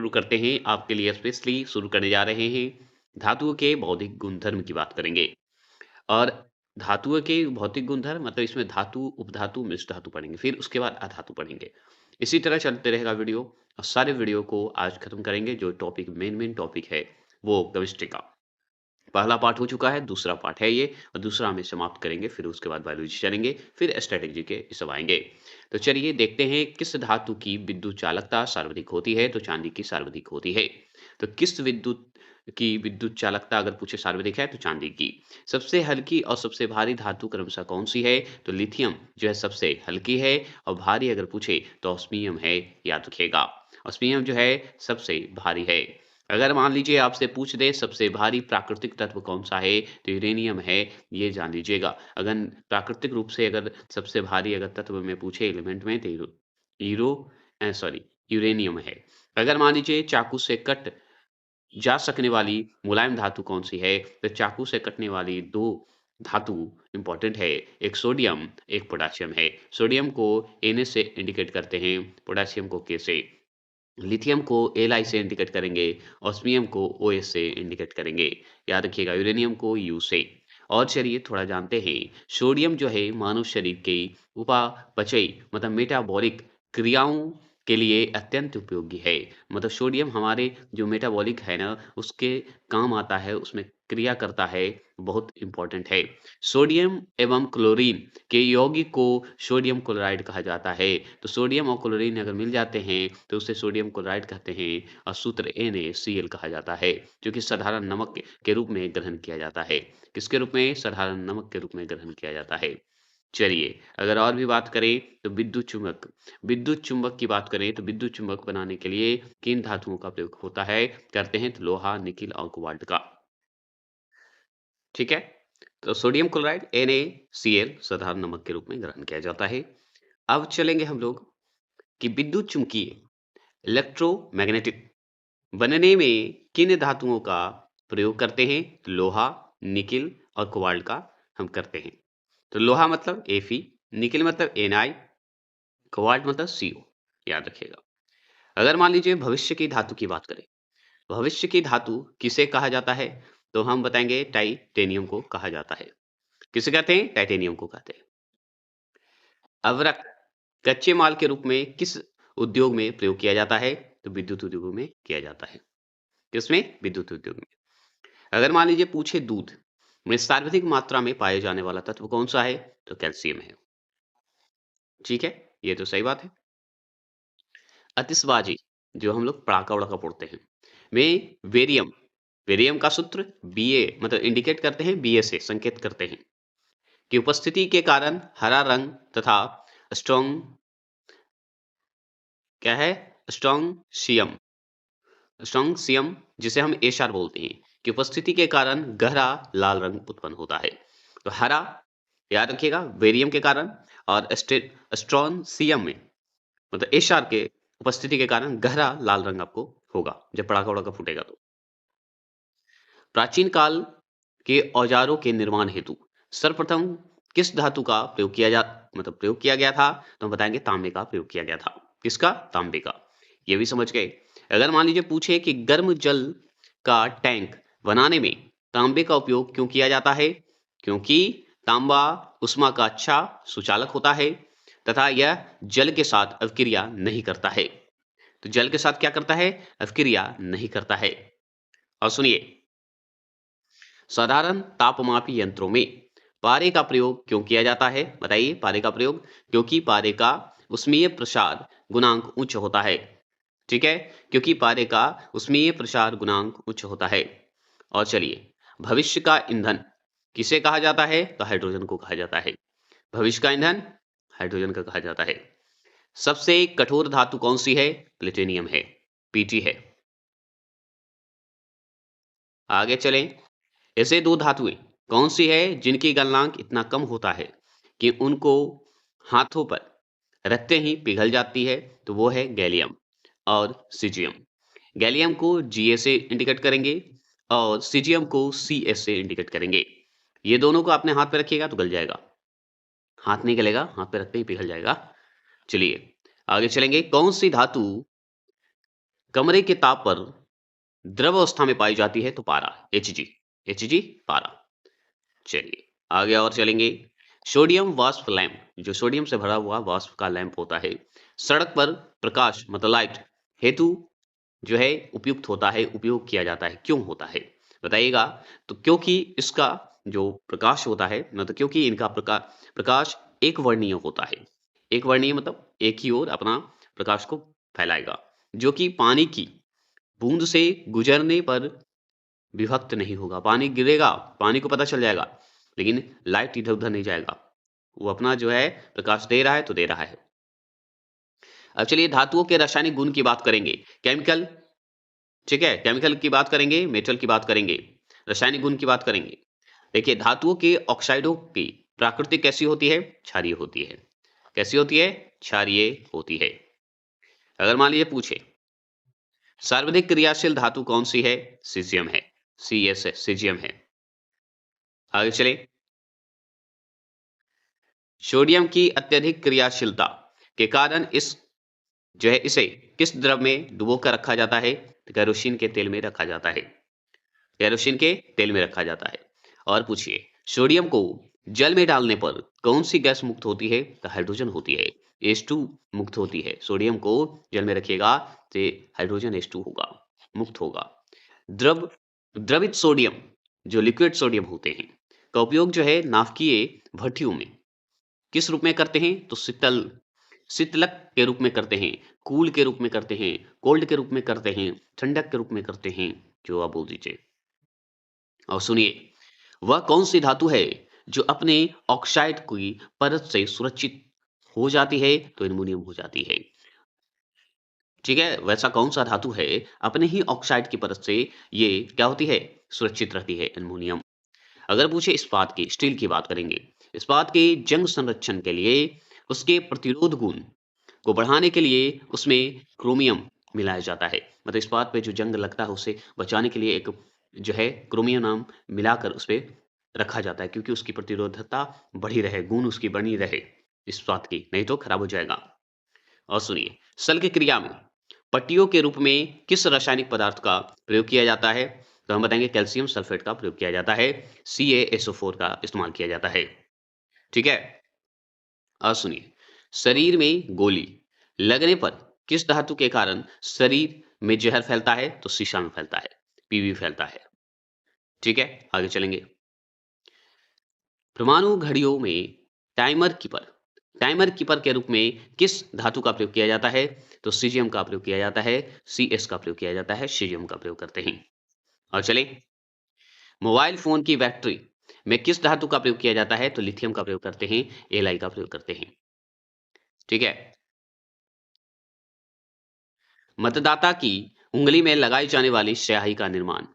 शुरू करते हैं। आपके लिए स्पेशली शुरू करने जा रहे हैं धातुओं के भौतिक गुणधर्म की बात करेंगे। और धातुओं के भौतिक गुणधर्म मतलब इसमें धातु, उपधातु, मिश्र धातु पढ़ेंगे, फिर उसके बाद अधातु पढ़ेंगे। इसी तरह चलते रहेगा वीडियो और सारे वीडियो को आज खत्म करेंगे। जो टॉपिक मेन टॉपिक है वो केमिस्ट्री का पहला पार्ट हो चुका है, दूसरा पार्ट है ये और दूसरा हम समाप्त करेंगे, फिर उसके बाद बायोलॉजी चलेंगे, फिर स्ट्रैटेजी के सब आएँगे। तो चलिए देखते हैं किस धातु की विद्युत चालकता सर्वाधिक होती है, तो चांदी की सर्वाधिक होती है। तो किस विद्युत चालकता अगर पूछे सर्वाधिक है तो चांदी की। सबसे हल्की और सबसे भारी धातु क्रमशः कौन-सी है? तो लिथियम जो है सबसे हल्की है और भारी अगर पूछे तो ऑस्मियम है, याद रखिएगा। ऑस्मियम जो है सबसे भारी है। अगर मान लीजिए आपसे पूछ दे सबसे भारी प्राकृतिक तत्व कौन-सा है? तो यूरेनियम है, ये जान लीजिएगा। अगर प्राकृतिक रूप से अगर सबसे भारी अगर तत्व में पूछे एलिमेंट में तो यूरो सॉरी यूरेनियम है। अगर मान लीजिए चाकू से कट जा सकने वाली मुलायम धातु कौन-सी है? तो चाकू से कटने वाली 2 धातु इम्पोर्टेंट है, एक सोडियम, एक पोटेशियम है। सोडियम को Na से इंडिकेट करते हैं, पोटेशियम को K से। लिथियम को Li से इंडिकेट करेंगे, ऑस्मियम को OS से इंडिकेट करेंगे। याद रखिएगा यूरेनियम को U से। और चलिए थोड़ा जानते हैं, सोडियम जो है मानव शरीर के उपापचयी मतलब मेटाबॉलिक क्रियाओं के लिए अत्यंत उपयोगी है। मतलब सोडियम हमारे जो मेटाबॉलिक है ना, उसके काम आता है, उसमें क्रिया करता है, बहुत इम्पोर्टेंट है। सोडियम एवं क्लोरीन के यौगिक को सोडियम क्लोराइड कहा जाता है। तो सोडियम और क्लोरीन अगर मिल जाते हैं तो उसे सोडियम क्लोराइड कहते हैं और सूत्र NaCl कहा जाता है, जो कि साधारण नमक के रूप में ग्रहण किया जाता है। किसके रूप में? साधारण नमक के रूप में ग्रहण किया जाता है। चलिए अगर और भी बात करें तो विद्युत चुम्बक की बात करें तो विद्युत चुम्बक बनाने के लिए किन धातुओं का प्रयोग होता है? करते हैं तो लोहा, निकिल और कोबाल्ट का। ठीक है? तो सोडियम क्लोराइड NaCl साधारण नमक के रूप में ग्रहण किया जाता है। अब चलेंगे हम लोग कि विद्युत चुम्बकीय इलेक्ट्रोमैग्नेटिक बनने में किन धातुओं का प्रयोग करते हैं? लोहा, निकिल और कोबाल्ट का हम करते हैं। तो लोहा मतलब Fe, निकिल मतलब Na, कोबाल्ट मतलब Co, याद रखिएगा। अगर मान लीजिए भविष्य की धातु की बात करें, भविष्य की धातु किसे कहा जाता है? तो हम बताएंगे टाइटेनियम को कहा जाता है। किसे कहते हैं? टाइटेनियम को कहते हैं। अवरक कच्चे माल के रूप में किस उद्योग में प्रयोग किया जाता है? तो विद्युत उद्योगों में किया जाता है। किसमें? विद्युत उद्योग में। अगर मान लीजिए पूछे दूध में सर्वाधिक मात्रा में पाए जाने वाला तत्व कौन सा है? तो कैल्शियम है। ठीक है, ये तो सही बात है। आतिशबाजी जो हम लोग पटाखा वड़ाका फोड़ते हैं में वेरियम वेरियम का सूत्र Ba मतलब इंडिकेट करते हैं, Ba से संकेत करते हैं कि उपस्थिति के कारण हरा रंग तथा स्ट्रॉन्ग क्या है? स्ट्रॉन्ग सियम जिसे हम एशार बोलते हैं कि उपस्थिति के कारण गहरा लाल रंग उत्पन्न होता है। तो हरा याद रखिएगा बेरियम के कारण और स्ट्रॉन्सियम में मतलब एशार के उपस्थिति के कारण गहरा लाल रंग आपको होगा जब पटाखा वड़ाका फूटेगा। तो प्राचीन काल के औजारों के निर्माण हेतु सर्वप्रथम किस धातु का प्रयोग किया गया था? तो हम बताएंगे तांबे का प्रयोग किया गया था। किसका? तांबे का। ये भी समझ गए। अगर मान लीजिए पूछे कि गर्म जल का टैंक बनाने में तांबे का उपयोग क्यों किया जाता है? क्योंकि तांबा उष्मा का अच्छा सुचालक होता है तथा यह जल के साथ अवक्रिया नहीं करता है। तो जल के साथ क्या करता है? अवक्रिया नहीं करता है। और सुनिए, साधारण तापमापी यंत्रों में पारे का प्रयोग क्यों किया जाता है? बताइए पारे का प्रयोग। क्योंकि पारे का उष्मीय प्रसार गुणांक उच्च होता है। ठीक है, क्योंकि पारे का उष्मीय प्रसार गुणांक उच्च होता है। और चलिए भविष्य का ईंधन किसे कहा जाता है? तो हाइड्रोजन को कहा जाता है। भविष्य का ईंधन हाइड्रोजन का कहा जाता है। सबसे कठोर धातु कौन सी है? प्लेटिनियम है, Pt है। आगे चलें, ऐसे दो धातुएं कौन सी है जिनकी गलनांक इतना कम होता है कि उनको हाथों पर रखते ही पिघल जाती है? तो वो है गैलियम और सीजियम। गैलियम को Ga से इंडिकेट करेंगे और सीजियम को Cs से इंडिकेट करेंगे। ये दोनों को अपने हाथ पे रखिएगा तो गल जाएगा। हाथ नहीं गलेगा, हाथ पे रखते ही पिघल जाएगा। चलिए आगे चलेंगे। कौन सी धातु कमरे के ताप पर द्रव अवस्था में पाई जाती है तो पारा, Hg, Hg पारा। चलिए आगे और चलेंगे। सोडियम वाष्प लैंप, जो सोडियम से भरा हुआ वाष्प का लैंप होता है, सड़क पर प्रकाश मतलब लाइट हेतु जो है उपयुक्त होता है, उपयोग किया जाता है, क्यों होता है बताइएगा। तो क्योंकि इसका जो प्रकाश होता है मतलब क्योंकि इनका प्रकाश एक वर्णीय होता है। एक वर्णीय मतलब एक ही ओर अपना प्रकाश को फैलाएगा, जो कि पानी की बूंद से गुजरने पर विभक्त नहीं होगा। पानी गिरेगा, पानी को पता चल जाएगा, लेकिन लाइट इधर-उधर नहीं जाएगा। वो अपना जो है प्रकाश दे रहा है तो दे रहा है। अब चलिए धातुओं के रासायनिक गुण की बात करेंगे। केमिकल, ठीक है? केमिकल की बात करेंगे, मेटल की बात करेंगे, रासायनिक गुण की बात करेंगे। देखिए धातुओं के ऑक्साइडों की प्रकृति कैसी होती है? क्षारीय होती है। कैसी होती है? क्षारीय होती है। अगर मान लीजिए पूछे सर्वाधिक क्रियाशील धातु कौन सी है? सीजियम है। CSS सीजियम है। आगे चले। सोडियम की अत्यधिक क्रियाशीलता के कारण इस जो है इसे किस द्रव में डुबो कर रखा जाता है? तो केरोसिन के तेल में रखा जाता है। केरोसिन के तेल में रखा जाता है। और पूछिए सोडियम को जल में डालने पर कौन सी गैस मुक्त होती है? तो हाइड्रोजन होती है। H2 मुक्त होती है। सोडियम को जल में रखिएगा तो हाइड्रोजन H2 होगा, मुक्त होगा। द्रव द्रवित सोडियम जो लिक्विड सोडियम होते हैं का उपयोग जो है नाभिकीय भट्टियों में किस रूप में करते हैं? तो शीतलक के रूप में करते हैं, कूल के रूप में करते हैं, कोल्ड के रूप में करते हैं, ठंडक के रूप में करते हैं, जो आप बोल दीजिए। और सुनिए वह कौन सी धातु है जो अपने ऑक्साइड की परत से सुरक्षित हो जाती है? तो एल्युमिनियम हो जाती है। ठीक है, वैसा कौन सा धातु है अपने ही ऑक्साइड की परत से ये क्या होती है? सुरक्षित रहती है, एल्युमिनियम। अगर पूछे इस्पात की, स्टील की बात करेंगे। इस्पात के जंग संरक्षण के लिए उसके प्रतिरोध गुण को बढ़ाने के लिए उसमें क्रोमियम मिलाया जाता है। मतलब इस्पात पे जो जंग लगता है उसे बचाने के लिए एक जो है क्रोमियम नाम मिलाकर उस पे रखा जाता है, क्योंकि उसकी प्रतिरोधकता बढ़ी रहे, गुण उसकी बनी रहे इस्पात की, नहीं तो खराब हो जाएगा। और सुनिए सल की क्रिया में पट्टियों के रूप में किस रासायनिक पदार्थ का प्रयोग किया जाता है? तो हम बताएंगे कैल्शियम सल्फेट का प्रयोग किया जाता है। CaSO4 का इस्तेमाल किया जाता है। ठीक है। और सुनिए शरीर में गोली लगने पर किस धातु के कारण शरीर में जहर फैलता है? तो शीशा में फैलता है, पीवी फैलता है। ठीक है, आगे चलेंगे। परमाणु घड़ियों में टाइमर कीपर टाइमर कीपर के रूप में किस धातु का प्रयोग किया जाता है? तो सीजियम का प्रयोग किया जाता है। CS का प्रयोग किया जाता है, सीजियम का प्रयोग करते हैं। और चले मोबाइल फोन की बैटरी में किस धातु का प्रयोग किया जाता है? तो लिथियम का प्रयोग करते हैं, Li का प्रयोग करते हैं। ठीक है। मतदाता की उंगली में लगाई जाने वाली स्याही का निर्माण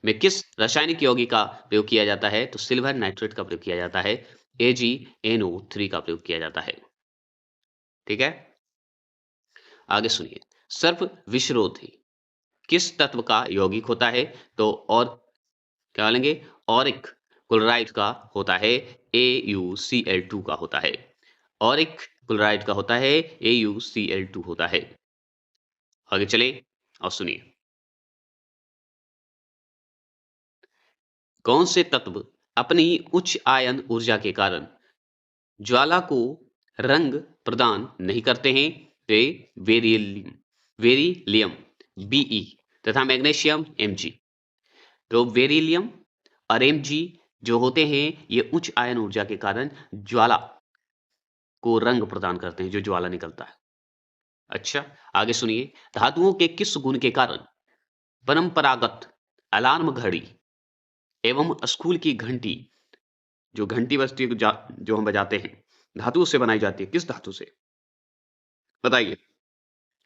में किस रासायनिक यौगिक का प्रयोग किया जाता है? तो सिल्वर नाइट्रेट का प्रयोग किया जाता है। AgNO3 का प्रयोग किया जाता है। ठीक है। आगे सुनिए सर्प विषरोधी किस तत्व का यौगिक होता है? तो और क्या बोलेंगे ऑरिक क्लोराइड का होता है। AuCl2 का होता है। ऑरिक क्लोराइड का होता है, AuCl2 होता है। आगे चले और सुनिए कौन से तत्व अपनी उच्च आयन ऊर्जा के कारण ज्वाला को रंग प्रदान नहीं करते हैं? वे बेरिलियम बेरिलियम Be तथा मैग्नीशियम Mg। तो बेरिलियम और Mg जो होते हैं ये उच्च आयन ऊर्जा के कारण ज्वाला को रंग प्रदान करते हैं, जो ज्वाला निकलता है। अच्छा आगे सुनिए धातुओं के किस गुण के कारण परंपरागत अलार्म घड़ी एवं स्कूल की घंटी जो घंटी बजती है जो हम बजाते हैं धातु से बनाई जाती है? किस धातु से बताइए?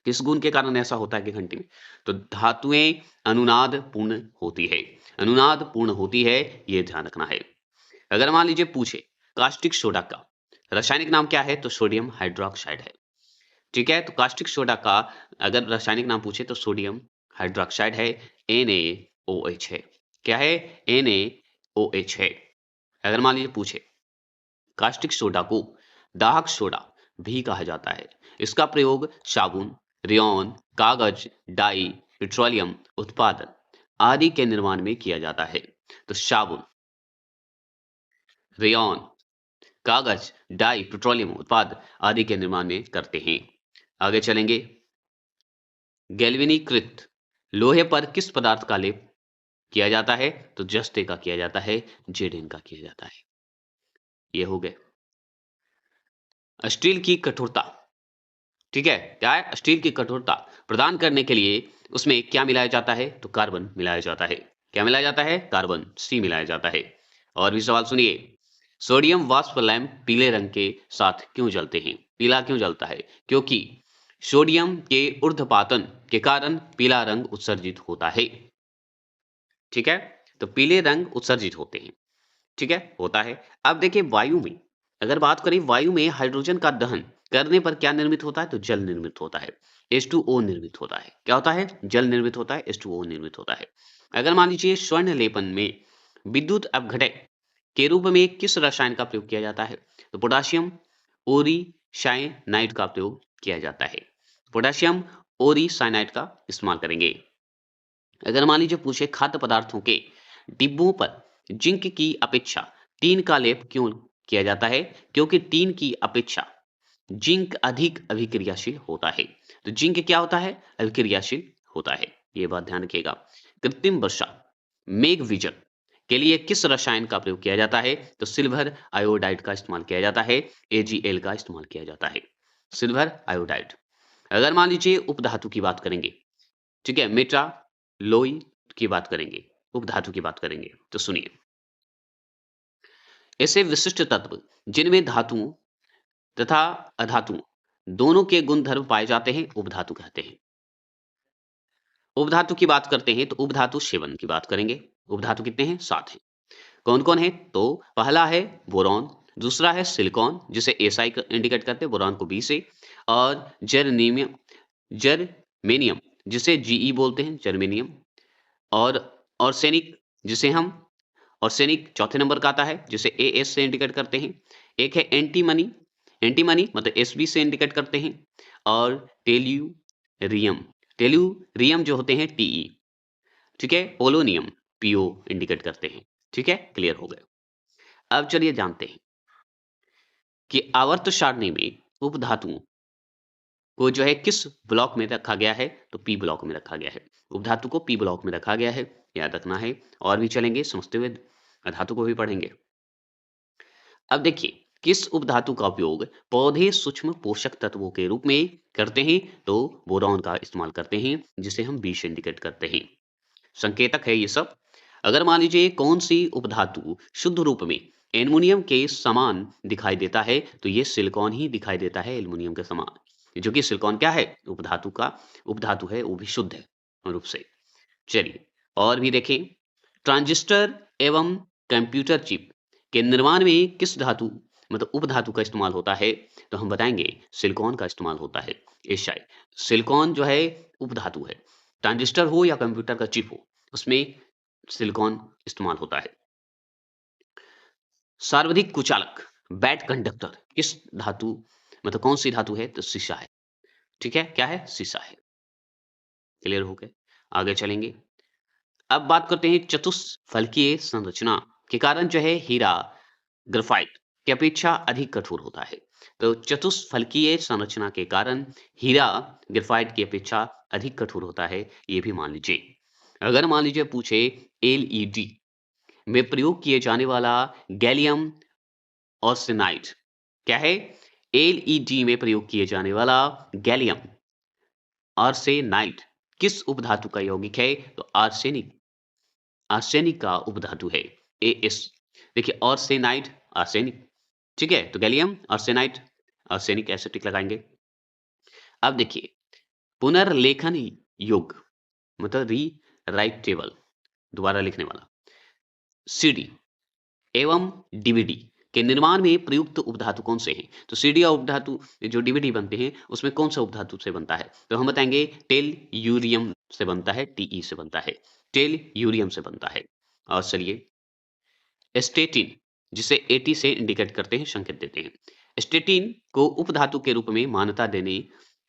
किस गुण के कारण ऐसा होता है कि घंटी में? तो धातुएं अनुनाद पूर्ण होती है। अनुनाद पूर्ण होती है, ये ध्यान रखना है। अगर मान लीजिए पूछे कास्टिक सोडा का रासायनिक नाम क्या है? तो सोडियम हाइड्रोक्साइड है। ठीक है, तो कास्टिक सोडा का अगर रासायनिक नाम पूछे तो सोडियम हाइड्रोक्साइड है, NaOH है। क्या है? NaOH है। अगर मान लीजिए पूछे कास्टिक सोडा को दाहक सोडा भी कहा जाता है। इसका प्रयोग साबुन रेयॉन, कागज, डाई, पेट्रोलियम उत्पादन आदि के निर्माण में किया जाता है। तो साबुन, रेयॉन, कागज, डाई, पेट्रोलियम उत्पाद आदि के निर्माण में करते हैं। आगे चलेंगे। गैल्वेनीकृत लोहे पर किस पदार्थ का लेप किया जाता है? तो जस्ते का किया जाता है, जेडेन का किया जाता है। ये हो गए। स्टील की कठोरता, ठीक है, क्या है? स्टील की कठोरता प्रदान करने के लिए उसमें क्या मिलाया जाता है? तो कार्बन मिलाया जाता है। क्या मिलाया जाता है? कार्बन, सी मिलाया जाता है। और भी सवाल सुनिए। सोडियम वाष्प लैंप पीले रंग के साथ क्यों जलते हैं? पीला क्यों जलता है? क्योंकि सोडियम के ऊर्ध्वपातन के कारण पीला रंग उत्सर्जित होता है। ठीक है, तो पीले रंग उत्सर्जित होते हैं। ठीक है, होता है। अब देखिए वायु में, अगर बात करें वायु में हाइड्रोजन का दहन करने पर क्या निर्मित होता है? तो जल निर्मित होता है, H2O निर्मित होता है। क्या होता है? जल निर्मित होता है, H2O निर्मित होता है। अगर मान लीजिए स्वर्ण लेपन में विद्युत अपघटक के रूप में किस रसायन का प्रयोग किया जाता है? तो पोटासियम ओरीसाइनाइड का प्रयोग किया जाता है। पोटासियम ओरीसाइनाइड का इस्तेमाल करेंगे। अगर मान लीजिए पूछे खाद्य पदार्थों के डिब्बों पर जिंक की अपेक्षा टीन का लेप क्यों किया जाता है? क्योंकि टीन की अपेक्षा जिंक अधिक अभिक्रियाशील होता है। तो जिंक क्या होता है? अभिक्रियाशील होता है। ये बात ध्यान रखिएगा। कृत्रिम वर्षा मेघ विजन के लिए किस रसायन का प्रयोग किया जाता है? तो सिल्वर आयोडाइड का इस्तेमाल किया जाता है, AgL का इस्तेमाल किया जाता है, सिल्वर आयोडाइड। अगर मान लीजिए उपधातु की बात करेंगे, ठीक है, मेटा लोई की बात करेंगे, उपधातु की बात करेंगे, तो सुनिए। ऐसे विशिष्ट तत्व जिनमें धातुओं तथा अधातुओं दोनों के गुण धर्म पाए जाते हैं, उपधातु कहते हैं। उपधातु की बात करते हैं तो उपधातु 7 की बात करेंगे। उपधातु कितने हैं? 7 हैं। कौन कौन है? तो पहला है बोरॉन, दूसरा है सिलिकॉन जिसे एसआई इंडिकेट करते हैं, बोरॉन को बी से, और जर्मेनियम, जर्मेनियम जिसे जीई बोलते हैं, जर्मेनियम, और आर्सेनिक जिसे हम, आर्सेनिक चौथे नंबर का आता है जिसे एएस से इंडिकेट करते हैं। एक है एंटीमनी, एंटीमनी मतलब एसबी से इंडिकेट करते हैं, और टेल्यूरियम, टेल्यूरियम जो होते हैं टीई, ठीक है, पोलोनियम पीओ इंडिकेट करते हैं। ठीक है, क्लियर हो गए। अब चलिए जानते हैं कि आवर्त सारणी में उपधातुओं को जो है किस ब्लॉक में रखा गया है? तो पी ब्लॉक में रखा गया है। उपधातु को पी ब्लॉक में रखा गया है, याद रखना है। और भी चलेंगे, समझते हुए धातु को भी पढ़ेंगे। अब देखिए, किस उपधातु का उपयोग पौधे सूक्ष्म पोषक तत्वों के रूप में करते हैं? तो बोरॉन का इस्तेमाल करते हैं जिसे हम बी से इंडिकेट करते हैं। संकेतक है ये सब। अगर मान लीजिए कौन सी उपधातु शुद्ध रूप में एल्युमिनियम के समान दिखाई देता है? तो ये सिलिकॉन ही दिखाई देता है एल्युमिनियम के समान, जो कि सिलिकॉन क्या है? उपधातु का उपधातु है, वो भी शुद्ध है रूप से। चलिए और भी देखें। ट्रांजिस्टर एवं कंप्यूटर चिप के निर्माण में किस धातु मतलब उपधातु का इस्तेमाल होता है? तो हम बताएंगे सिलिकॉन का इस्तेमाल होता है। एशियाई सिलिकॉन जो है उपधातु है। ट्रांजिस्टर हो या कंप्यूटर का चिप हो, उसमें सिलिकॉन इस्तेमाल होता है। सर्वाधिक कुचालक बैड कंडक्टर किस धातु मतलब कौन सी धातु है? तो सीसा है। ठीक है, क्या है? सीसा है। क्लियर हो गए। आगे चलेंगे। अब बात करते हैं चतुष्फलकीय संरचना के कारण जो है हीरा ग्रेफाइट की अपेक्षा अधिक कठोर होता है। तो चतुष्फलकीय संरचना के कारण हीरा ग्रेफाइट की अपेक्षा अधिक कठोर होता है, ये भी मान लीजिए। अगर मान लीजिए पूछे एलईडी में प्रयोग किए जाने वाला गैलियम ऑर्सेनाइड क्या है? एलईडी में प्रयोग किए जाने वाला गैलियम आर्सेनाइड किस उपधातु का यौगिक है? तो आर्सेनिक, आर्सेनिक का उपधातु है, एएस। देखिए आर्सेनाइड आर्सेनिक, ठीक है, तो गैलियम आर्सेनाइड आर्सेनिक ऐसे टिक लगाएंगे। अब देखिए पुनर्लेखन योग मतलब री राइटेबल, दोबारा लिखने वाला, सीडी एवं डीवीडी के निर्माण में प्रयुक्त उपधातु कौन से हैं? तो सीडी और उपधातु जो डीवीडी बनते हैं उसमें कौन सा उपधातु से बनता है? तो हम बताएंगे टेल यूरियम से बनता है, टीई से बनता है, टेल यूरियम से बनता है। और चलिए स्टेटिन जिसे एटी से इंडिकेट करते हैं, संकेत देते हैं। स्टेटिन को उपधातु के रूप में मान्यता देने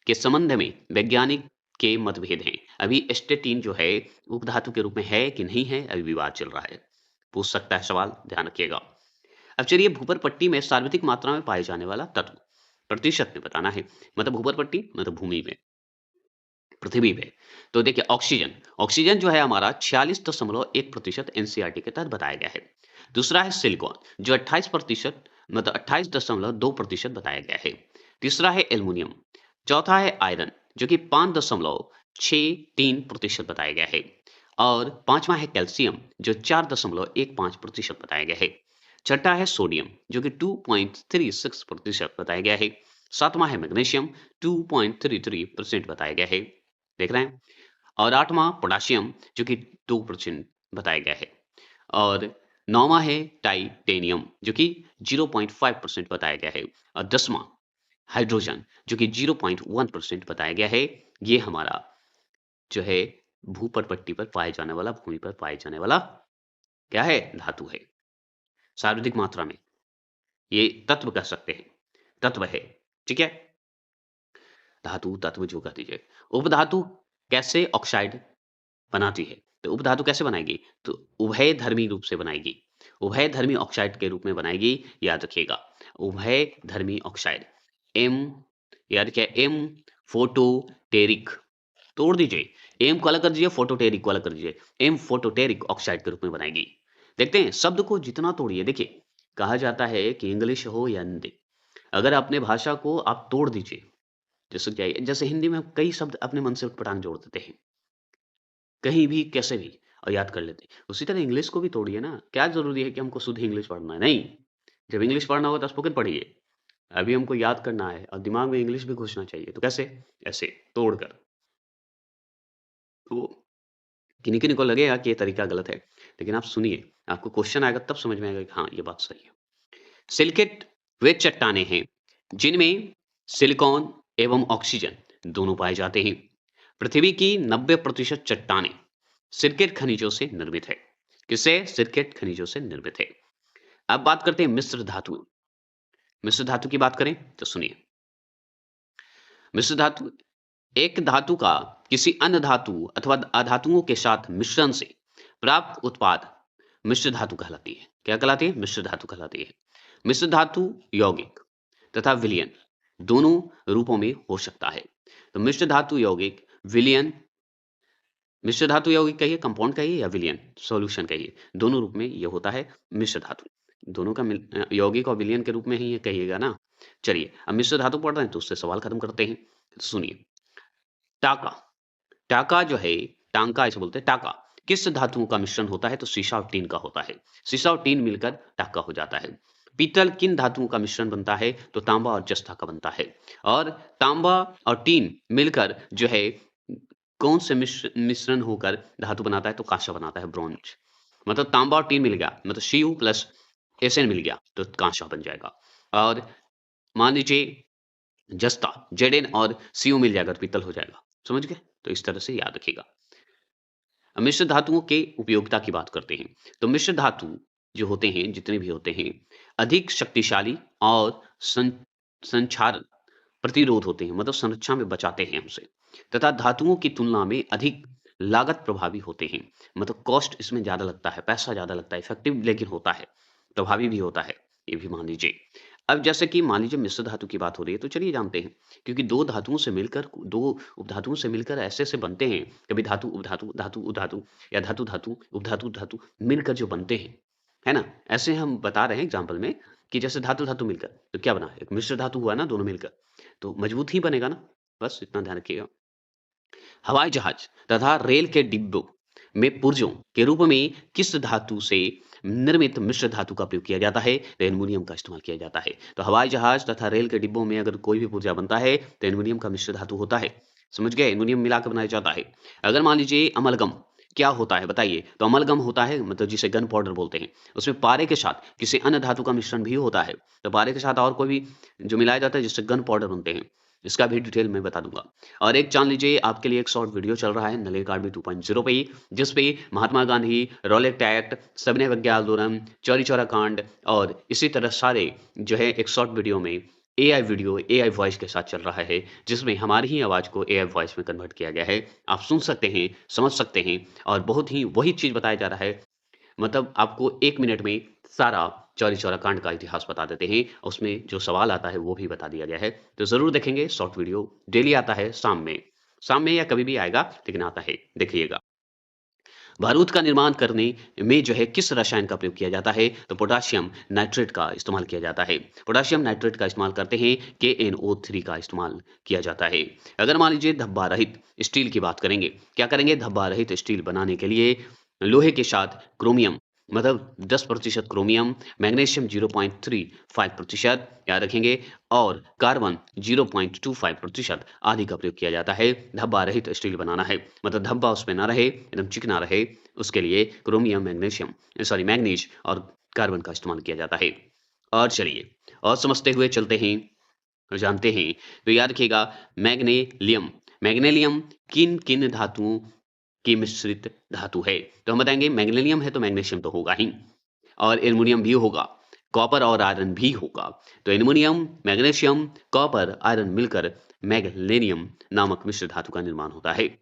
के संबंध में वैज्ञानिक के मतभेद हैं। अभी स्टेटिन जो है उपधातु के रूप में है कि नहीं है, अभी विवाद चल रहा है। पूछ सकता है सवाल, ध्यान रखिएगा। अब चलिए, भूपर पट्टी में सार्वत्रिक मात्रा में पाए जाने वाला तत्व प्रतिशत में बताना है। मतलब भूपर पट्टी मतलब भूमि में, पृथ्वी पे। तो देखिए, ऑक्सीजन ऑक्सीजन जो है हमारा 46.1% एनसीईआरटी के तहत बताया गया है। दूसरा है सिलिकॉन जो 28% मतलब 28.2% बताया गया है। तीसरा है एल्युमिनियम। चौथा है आयरन जो कि 5.63% बताया गया है। और पांचवा है कैल्शियम जो 4.15% बताया गया है। छठा है सोडियम जो कि 2.36% बताया गया है। सातवां है मैग्नीशियम 2.33% बताया गया है, देख रहे हैं। और आठवां पोटाशियम जो कि 2% बताया गया है। और नौवां है टाइटेनियम जो कि 0.5% बताया गया है। और 10वां हाइड्रोजन जो कि 0.1% बताया गया है। ये हमारा जो है भूपर पट्टी पर पाए जाने वाला, भूमि पर पाए जाने वाला क्या है, धातु है। सार्वत्रिक मात्रा में ये तत्व कह सकते हैं, तत्व है, ठीक है। धातु तत्व जो कह दीजिए। उपधातु कैसे ऑक्साइड बनाती है, तो उपधातु कैसे बनाएगी, तो उभय धर्मी रूप से बनाएगी, उभय धर्मी ऑक्साइड के रूप में बनाएगी, याद रखिएगा। उभय धर्मी ऑक्साइड एम, याद रखिए, एम फोटोटेरिक, तोड़ दीजिए, एम को अलग कर दीजिए, फोटोटेरिक को अलग कर दीजिए, एम फोटोटेरिक ऑक्साइड के रूप में बनाएगी। देखते हैं शब्द को जितना तोड़िए। देखिए, कहा जाता है कि इंग्लिश हो या हिंदी, अगर अपने भाषा को आप तोड़ दीजिए, जैसे क्या है, जैसे हिंदी में हम कई शब्द अपने मन से उठपटांग जोड़ देते हैं, कहीं भी कैसे भी, और याद कर लेते हैं। उसी तरह इंग्लिश को भी तोड़िए ना। क्या जरूरी है कि हमको शुद्ध इंग्लिश पढ़ना है, नहीं। जब इंग्लिश पढ़ना होगा तो स्पोकन पढ़िए। अभी हमको याद करना है और दिमाग में इंग्लिश भी घुसना चाहिए, तो कैसे, ऐसे तोड़कर। तो किन्हीं किन्हीं को लगेगा कि ये तरीका गलत है, लेकिन आप सुनिए, आपको क्वेश्चन आएगा तब समझ में आएगा कि हाँ ये बात सही है। सिलिकेट वे चट्टानें हैं जिनमें सिलिकॉन एवं ऑक्सीजन दोनों पाए जाते हैं। पृथ्वी की 90% चट्टानें सिलिकेट खनिजों से निर्मित है। किससे, सिलिकेट खनिजों से निर्मित है। अब बात करते हैं मिश्र धातु। मिश्र धातु की बात करें तो सुनिए, मिश्र धातु एक धातु का किसी अन्य धातु अथवा अधातुओं के साथ मिश्रण से प्राप्त उत्पाद मिश्र धातु कहलाती है। क्या कहलाती है, मिश्र धातु कहलाती है। मिश्र धातु यौगिक तथा विलयन दोनों रूपों में हो सकता है। तो मिश्र धातु यौगिक विलयन, मिश्र धातु यौगिक कहिए, कंपाउंड कहिए, या विलयन सॉल्यूशन कहिए, दोनों रूप में ये होता है मिश्र धातु। दोनों का यौगिक और विलयन के रूप में ही ये कहिएगा ना। चलिए, अब मिश्र धातु पढ़ रहे हैं तो उससे सवाल खत्म करते हैं। तो सुनिए, टाका, टाका जो है, टांका इसे बोलते हैं, टाका किस धातुओं का मिश्रण होता है, तो सीसा और टीन का होता है। सीसा और टीन मिलकर टाका हो जाता है। पीतल किन धातुओं का मिश्रण बनता है, तो तांबा और जस्ता का बनता है। और तांबा और टीन मिलकर जो है कौन से मिश्रण होकर धातु बनाता है, तो कांसा बनाता है, ब्रॉन्ज। मतलब तांबा और टीन मिल गया, मतलब Cu प्लस Sn मिल गया तो कांसा बन जाएगा। और मान लीजिए जस्ता Zn और Cu मिल जाएगा तो पीतल हो जाएगा। समझ गए, तो इस तरह से याद रखिएगा। अब मिश्र धातुओं के उपयोगिता की बात करते हैं। तो मिश्र धातु जो होते हैं, जितने भी होते हैं, अधिक शक्तिशाली और संचार प्रतिरोध होते हैं, मतलब संरक्षण में बचाते हैं हमसे, तथा धातुओं की तुलना में अधिक लागत प्रभावी होते हैं। मतलब कॉस्ट इसमें ज्यादा लगता है, पैसा ज्यादा लगता है, इफेक्टिव लेकिन होता है, प्रभावी भी होता है, ये भी मान लीजिए। अब जैसे कि मान लीजिए मिश्र धातु की बात हो रही है, तो चलिए जानते हैं, क्योंकि दो धातुओं से मिलकर, दो उपधातुओं से मिलकर ऐसे ऐसे बनते हैं, कभी धातु उपधातु, धातु उधातु, या धातु धातु उपधातु धातु मिलकर जो बनते हैं, है ना। ऐसे हम बता रहे हैं एग्जाम्पल में कि जैसे धातु धातु मिलकर तो क्या बना, एक मिश्र धातु हुआ ना, दोनों मिलकर तो मजबूत ही बनेगा ना। बस इतना ध्यान रखिएगा। हवाई जहाज तथा रेल के डिब्बों में पुर्जों के रूप में किस धातु से निर्मित मिश्र धातु का प्रयोग किया जाता है, तो एल्युमिनियम का इस्तेमाल किया जाता है। तो हवाई जहाज तथा रेल के डिब्बों में अगर कोई भी पुर्जा बनता है तो एल्युमिनियम का मिश्र धातु होता है। समझ गए, एल्युमिनियम मिलाकर बनाया जाता है। अगर मान लीजिए अमलगम क्या होता है बताइए, तो अमलगम होता है, मतलब जिसे गन पाउडर बोलते हैं, उसमें पारे के साथ किसी अन्य धातु का मिश्रण भी होता है। तो पारे के साथ और कोई भी जो मिलाया जाता है जिससे गन पाउडर बनते हैं, इसका भी डिटेल मैं बता दूंगा। और एक जान लीजिए, आपके लिए एक शॉर्ट वीडियो चल रहा है नरेगा आर्मी 2.0 पे, जिस पे महात्मा गांधी, रॉलेट एक्ट, सविनय अवज्ञा आंदोलन, चौरी चौरा कांड और इसी तरह सारे जो है एक शॉर्ट वीडियो में एआई वीडियो, एआई वॉइस के साथ चल रहा है, जिसमें हमारी ही आवाज़ को एआई वॉइस में कन्वर्ट किया गया है। आप सुन सकते हैं, समझ सकते हैं और बहुत ही वही चीज़ बताया जा रहा है, मतलब आपको 1 मिनट में सारा चौरी-चौरा कांड का इतिहास बता देते हैं। उसमें जो सवाल आता है, वो भी बता दिया गया है। तो ज़रूर देखेंगे शॉर्ट वीडियो, डेली आता है शाम में। शाम में या कभी भी आएगा, लेकिन आता है, देखिएगा। बारूद का निर्माण करने में जो है किस रसायन का प्रयोग किया जाता है? तो पोटेशियम नाइट्रेट का इस्तेमाल किया जाता है। पोटेशियम नाइट्रेट का इस्तेमाल करते हैं, KNO3 का इस्तेमाल किया जाता है। अगर मान लीजिए धब्बा रहित स्टील की बात करेंगे, क्या करेंगे? धब्बा रहित स्टील बनाने के लिए लोहे के साथ क्रोमियम मतलब 10% क्रोमियम, मैग्नीशियम 0.35% याद रखेंगे और कार्बन 0.25% आदि का प्रयोग किया जाता है। धब्बा रहित स्टील बनाना है, मतलब धब्बा उसमें ना रहे, एकदम चिकना रहे, उसके लिए क्रोमियम, मैग्नीज और कार्बन का इस्तेमाल किया जाता है। और चलिए और समझते हुए चलते हैं, जानते हैं। तो याद रखिएगा मैग्नेलियम, मैग्नेलियम किन-किन धातुओं की मिश्रित धातु है? तो हम बताएँगे मैग्नीलियम है तो मैग्नीशियम तो होगा ही और एल्युमिनियम भी होगा, कॉपर और आयरन भी होगा। तो एल्युमिनियम, मैग्नीशियम, कॉपर, आयरन मिलकर मैग्नीलियम नामक मिश्र धातु का निर्माण होता है।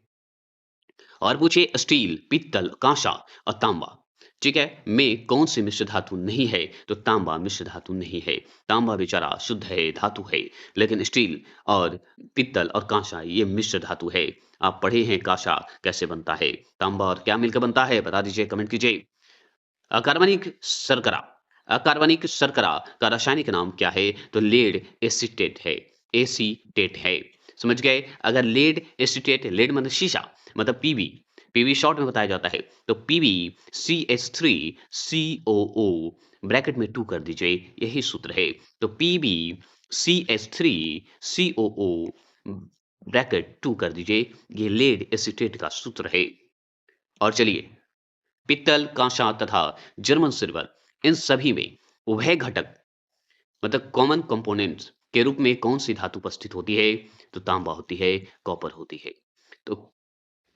और पूछिए स्टील, पित्तल, काँसा और तांबा, ठीक है, में कौन सी मिश्र धातु नहीं है? तो तांबा मिश्र धातु नहीं है। तांबा बेचारा शुद्ध है, धातु है, लेकिन स्टील और पित्तल और काँसा ये मिश्र धातु है। आप पढ़े हैं काँसा कैसे बनता है? तांबा और क्या मिलकर बनता है? बता दीजिए, कमेंट कीजिए। अकार्बनिक शर्करा, अकार्बनिक शर्करा का रासायनिक नाम क्या है? तो लेड एसीटेट है, एसीटेट है। समझ गए? अगर लेड एसीटेट, लेड मतलब शीशा, मतलब पीबी, पीबी शॉर्ट में बताया जाता है। तो पीबी CH3 COO ब्रैकेट में 2 कर दीजिए, यही सूत्र है। तो पीबी CH3 COO ब्रैकेट 2 कर दीजिए, ये लेड एसीटेट का सूत्र है। और चलिए पित्तल, कांसा तथा जर्मन सिल्वर इन सभी में उभय घटक मतलब कॉमन कंपोनेंट्स के रूप में कौन सी धातु उपस्थित होती है? तो तांबा होती है, कॉपर होती है। तो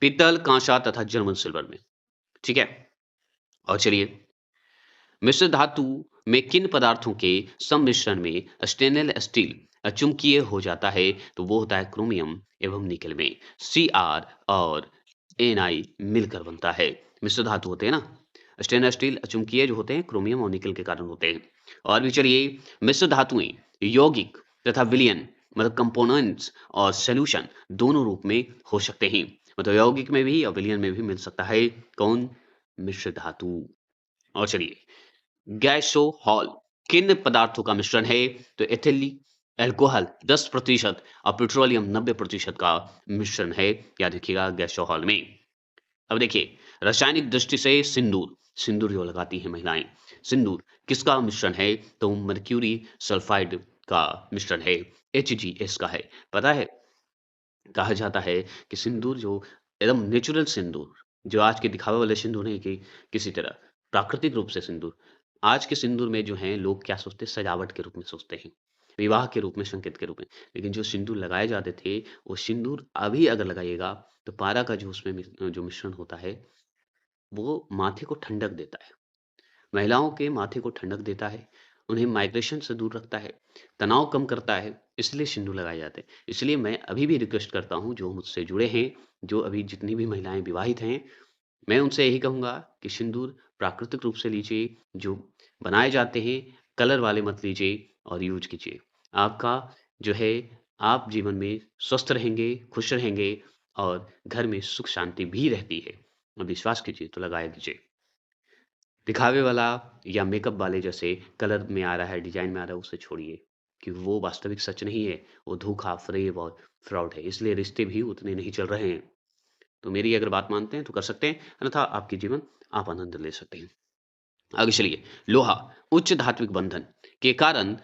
पित्तल, कांसा तथा जर्मन सिल्वर में, ठीक है। और चलिए मिश्र धातु में किन पदार्थों के सम्मिश्रण में स्टेनलेस स्टील अचुंबकीय हो जाता है? तो वो होता है क्रोमियम एवं निकल में। Cr और Na मिलकर बनता है। मिश्र धातु होते हैं ना, स्टेनलेस स्टील अचुंबकीय जो होते हैं क्रोमियम और निकल के कारण होते हैं। और भी चलिए मिश्र धातुएं यौगिक तथा विलयन मतलब कंपोनेंट्स और सॉल्यूशन दोनों रूप में हो सकते हैं। मतलब यौगिक में भी और विलयन में भी मिल सकता है। कौन? मिश्र धातु। और चलिए गैसोहॉल किन पदार्थों का मिश्रण है? तो एथिली अल्कोहल 10% और पेट्रोलियम 90% का मिश्रण है। याद रखिएगा गैसोहॉल में। अब देखिए रासायनिक दृष्टि से सिंदूर, सिंदूर जो लगाती हैं महिलाएं, सिंदूर किसका मिश्रण है? तो मर्क्यूरी सल्फाइड का मिश्रण है, HGS का है। पता है कहा जाता है कि सिंदूर जो एकदम नेचुरल सिंदूर, जो आज के दिखावे वाले सिंदूर नहीं कि किसी तरह प्राकृतिक रूप से सिंदूर, आज के सिंदूर में जो हैं लोग क्या सोचते हैं? सजावट के रूप में सोचते हैं, विवाह के रूप में, संकेत के रूप में। लेकिन जो सिंदूर लगाए जाते थे, वो सिंदूर अभी अगर लगाइएगा तो पारा का जो उसमें जो मिश्रण होता है, वो माथे को ठंडक देता है। महिलाओं के माथे को ठंडक देता है, उन्हें माइग्रेशन से दूर रखता है, तनाव कम करता है, इसलिए सिंदूर लगाए जाते हैं। इसलिए मैं अभी भी रिक्वेस्ट करता हूँ जो मुझसे जुड़े हैं, जो अभी जितनी भी महिलाएँ विवाहित हैं, मैं उनसे यही कहूँगा कि सिंदूर प्राकृतिक रूप से लीजिए, जो बनाए जाते हैं, कलर वाले मत लीजिए और यूज़ कीजिए। आपका जो है आप जीवन में स्वस्थ रहेंगे, खुश रहेंगे और घर में सुख शांति भी रहती है। विश्वास कीजिए तो लगाया कीजिए। दिखावे वाला या मेकअप वाले जैसे कलर में आ रहा है, डिज़ाइन में आ रहा है, उसे छोड़िए, क्योंकि वो वास्तविक सच नहीं है, वो धोखा, फ़रेब और फ्रॉड है, इसलिए रिश्ते भी उतने नहीं चल रहे हैं। तो मेरी अगर बात मानते हैं तो कर सकते हैं, अन्यथा आपके जीवन आप आनंद ले सकते हैं। आगे चलिए, लोहा उच्च धात्विक बंधन के कारण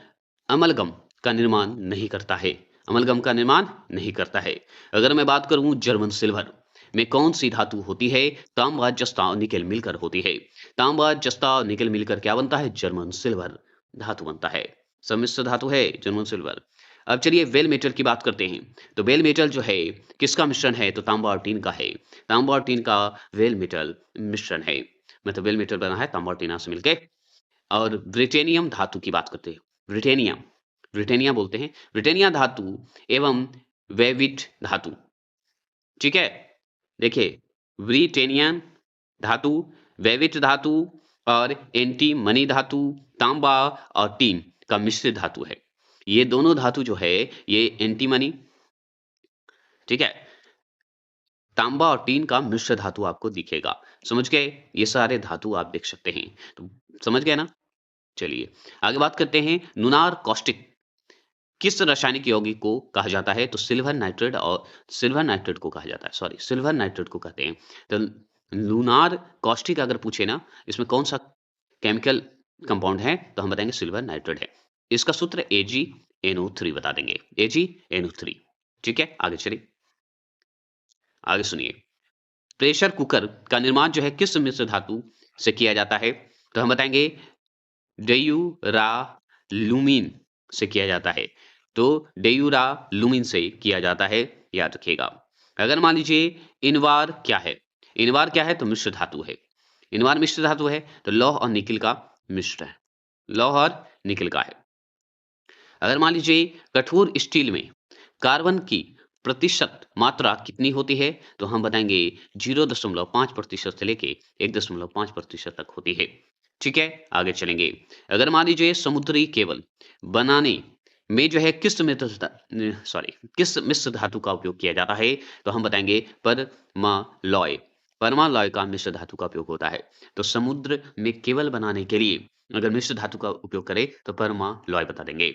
अमलगम का निर्माण नहीं करता है, अमलगम का निर्माण नहीं करता है। अगर मैं बात करूं जर्मन सिल्वर में कौन सी धातु होती है? तांबा, जस्ता और निकेल मिलकर होती है। तांबा, जस्ता और निकेल मिलकर क्या बनता है? जर्मन सिल्वर धातु बनता है। सम्मिश्र धातु है जर्मन सिल्वर। अब चलिए वेल मेटल की बात करते हैं। तो वेल मेटल जो है किसका मिश्रण है? तो तांबा और टीन का है। तांबा और टीन का वेल मेटल मिश्रण है, मतलब वेल मेटल बना है तांबा और टीना से मिलके। और ब्रिटेनियम धातु की बात करते हैं। ब्रिटेनियम, ब्रिटेनिया बोलते हैं, ब्रिटेनिया धातु एवं वेविट धातु, ठीक है? देखिए, ब्रिटेनियन धातु, वेविट धातु और एंटीमनी धातु, तांबा और टीन का मिश्रित धातु है। ये दोनों धातु जो है, ये एंटीमनी, ठीक है? तांबा और टीन का मिश्र धातु आपको दिखेगा। समझ गए? ये सारे धातु आप देख सकते हैं। तो समझ गए ना? चलिए, आगे बात करते हैं नुनार कॉस्टिक किस रासायनिक यौगिक को कहा जाता है? तो सिल्वर नाइट्रेट को कहा जाता है, सॉरी सिल्वर नाइट्रेट को कहते हैं। तो लूनार कॉस्टिक अगर पूछे ना, इसमें कौन सा केमिकल कंपाउंड है, तो हम बताएंगे सिल्वर नाइट्रेट है। इसका सूत्र AgNO3 बता देंगे, AgNO3। ठीक है, आगे चलिए, आगे सुनिए। प्रेशर कुकर का निर्माण जो है किस मिश्र धातु से किया जाता है? तो हम बताएंगे ड्यूरालुमीन से किया जाता है। तो ड्यूरालुमीन से किया जाता है, याद रखिएगा। अगर मान लीजिए इनवार क्या है? इनवार क्या है? तो मिश्र धातु है। इनवार मिश्र धातु है, तो लौह और निकिल का मिश्र है, लौह और निकिल का है। अगर मान लीजिए कठोर स्टील में कार्बन की प्रतिशत मात्रा कितनी होती है? तो हम बताएंगे 0.5% से लेके 1.5% तक होती है। ठीक है, आगे चलेंगे। अगर मान लीजिए समुद्री केबल बनाने में जो है किस मिश्र धातु का उपयोग किया जाता है? तो हम बताएंगे परमालॉय। परमालॉय का मिश्र धातु का उपयोग होता है। तो समुद्र में केबल बनाने के लिए अगर मिश्र धातु का उपयोग करें तो परमालॉय बता देंगे।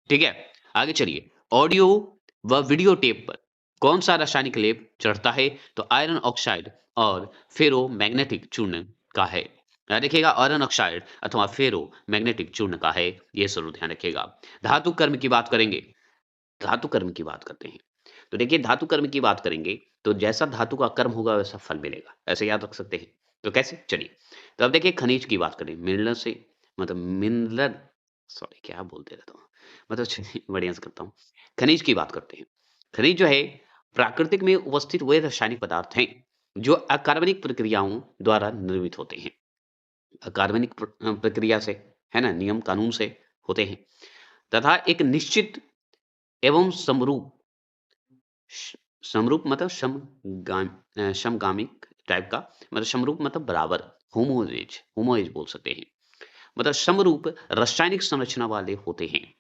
ठीक है, आगे चलिए। ऑडियो व वीडियो टेप पर कौन सा रासायनिक लेप चढ़ता है? तो आयरन ऑक्साइड और फेरो मैग्नेटिक चूर्ण का है। याद रखिएगा, आयरन ऑक्साइड अथवा फेरो मैग्नेटिक चूर्ण का है, ये जरूर ध्यान रखिएगा। धातु कर्म की बात करेंगे, धातु कर्म की बात करते हैं। तो देखिए, धातु कर्म की बात करेंगे तो जैसा धातु का कर्म होगा वैसा फल मिलेगा, ऐसे याद रख सकते हैं। तो कैसे? चलिए, तो अब देखिए खनिज की बात करें। मिनरल से मतलब मिनरल, सॉरी क्या बोलते रहता हूँ, मतलब चलिए बढ़िया से करता हूँ। खनिज की बात करते हैं। खनिज जो है प्राकृतिक में उपस्थित वे रासायनिक पदार्थ हैं जो अकार्बनिक प्रक्रियाओं द्वारा निर्मित होते हैं। अकार्बनिक प्रक्रिया से, है ना, नियम कानून से होते हैं तथा एक निश्चित एवं समरूप समरूप मतलब समगामिक टाइप का, मतलब समरूप मतलब बराबर, होमोजेज, होमोजेज बोल सकते हैं, मतलब समरूप रासायनिक संरचना वाले होते हैं,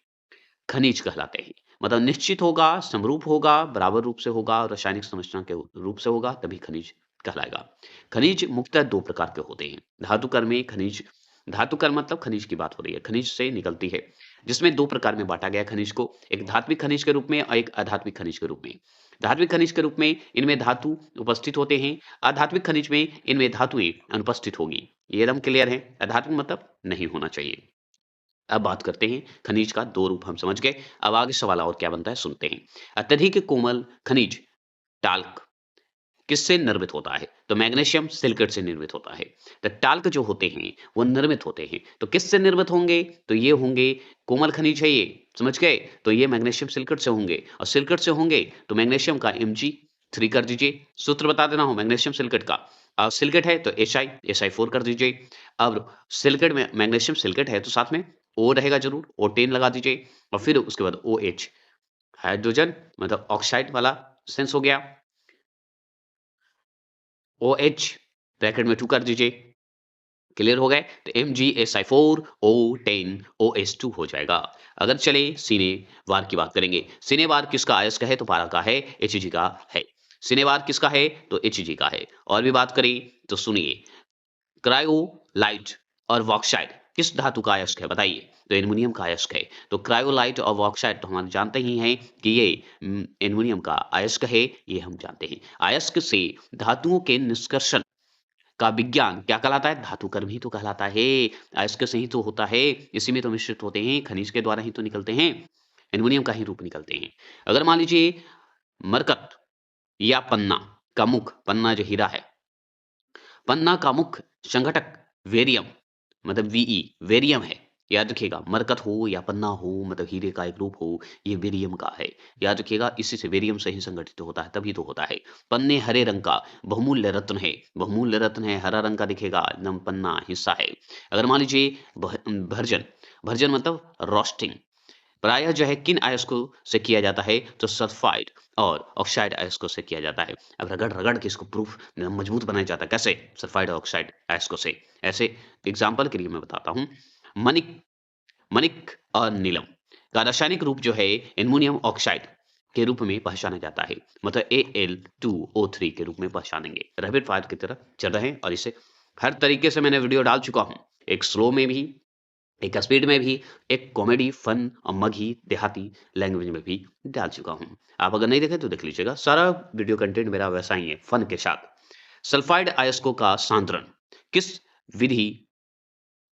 खनिज कहलाते हैं। मतलब निश्चित होगा, समरूप होगा, बराबर रूप से होगा, रासायनिक संरचना के रूप से होगा, तभी खनिज कहलाएगा। खनिज मुख्यतः दो प्रकार के होते हैं। धातुकर में खनिज, धातुकर मतलब खनिज की बात हो रही है, खनिज से निकलती है, जिसमें दो प्रकार में बांटा गया खनिज को, एक धात्विक खनिज के रूप में और एक अधात्विक खनिज के रूप में। धात्विक खनिज के रूप में इनमें धातु उपस्थित होते हैं, अधात्विक खनिज में इनमें धातुएं अनुपस्थित होगी। ये एकदम क्लियर है। अधात्विक मतलब नहीं होना चाहिए। अब बात करते हैं खनिज का दो रूप हम समझ गए। अब आगे सवाल और क्या बनता है सुनते हैं। अत्यधिक कोमल खनिज टाल्क किससे निर्मित होता है? तो मैग्नीशियम सिलिकेट से निर्मित होता है। तो टाल्क जो होते हैं वो निर्मित होते हैं, तो किससे निर्मित होंगे? तो ये होंगे, कोमल खनिज है ये, समझ गए? तो ये मैग्नीशियम सिलिकेट से होंगे, और सिलिकेट से होंगे तो मैग्नीशियम का Mg3 कर दीजिए। सूत्र बता देना हो मैग्नीशियम सिलिकेट का। सिलिकेट है तो Si4 कर दीजिए। अब सिलिकेट में मैग्नीशियम सिलिकेट है तो साथ में O रहेगा जरूर, O10 लगा दीजिए, और फिर उसके बाद OH, हाइड्रोजन मतलब ऑक्साइड वाला सेंस हो गया। OH ब्रैकेट में 2 कर दीजिए। क्लियर हो गए? तो MgSi4O10OH2 हो जाएगा। अगर चले सीने वार की बात करेंगे। सीने वार किसका अयस्क है? तो पारा का है, Hg का है। सीने वार किसका है? तो Hg का है। और भी बात करें तो सुनिए, क्रायोलाइट और बॉक्साइट किस धातु का अयस्क है बताइए? तो एल्युमिनियम का अयस्क है। तो क्रायोलाइट और बॉक्साइट तो हम जानते ही हैं कि ये एल्युमिनियम का अयस्क है, ये हम जानते हैं। अयस्क से धातुओं के निष्कर्षण का विज्ञान क्या कहलाता है? धातु कर्म ही तो कहलाता है। अयस्क से ही तो होता है, इसी में तो मिश्रित होते हैं, खनिज के द्वारा ही तो निकलते हैं, एल्युमिनियम का ही रूप निकलते हैं। अगर मान लीजिए मरकत या पन्ना का मुख, पन्ना जो हीरा है, पन्ना का मुख्य संघटक वेरियम मतलब Ve वेरियम है। याद रखिएगा, मरकत हो या पन्ना हो, मतलब हीरे का एक रूप हो, ये वेरियम का है। याद रखिएगा, इसी से वेरियम से ही संगठित होता है, तभी तो होता है। पन्ने हरे रंग का बहुमूल्य रत्न है, बहुमूल्य रत्न है, हरा रंग का दिखेगा, एकदम पन्ना हिस्सा है। अगर मान लीजिए भर्जन, भर्जन मतलब रोस्टिंग, प्रायः जो है किन अयस्कों से किया जाता है? तो सल्फाइड और ऑक्साइड अयस्कों से किया जाता है। अब रगड़-रगड़ के इसको प्रूफ मजबूत बनाया जाता है। कैसे? सल्फाइड और ऑक्साइड अयस्कों से। ऐसे एग्ज़ाम्पल के लिए मैं बताता हूँ। मणिक मणिक और नीलम का रासायनिक रूप जो है एल्युमिनियम ऑक्साइड के रूप में पहचाना जाता है। मतलब Al2O3 के रूप में पहचानेंगे। रैपिड फायर की तरह चल रहे हैं और इसे हर तरीके से मैंने वीडियो डाल चुका हूँ। एक स्लो में भी, एक स्पीड में भी, एक कॉमेडी, फन और मगही, देहाती लैंग्वेज में भी डाल चुका हूँ। आप अगर नहीं देखे तो देख लीजिएगा। सारा वीडियो कंटेंट मेरा वैसा ही है, फन के साथ। सल्फाइड अयस्कों का सांद्रण किस विधि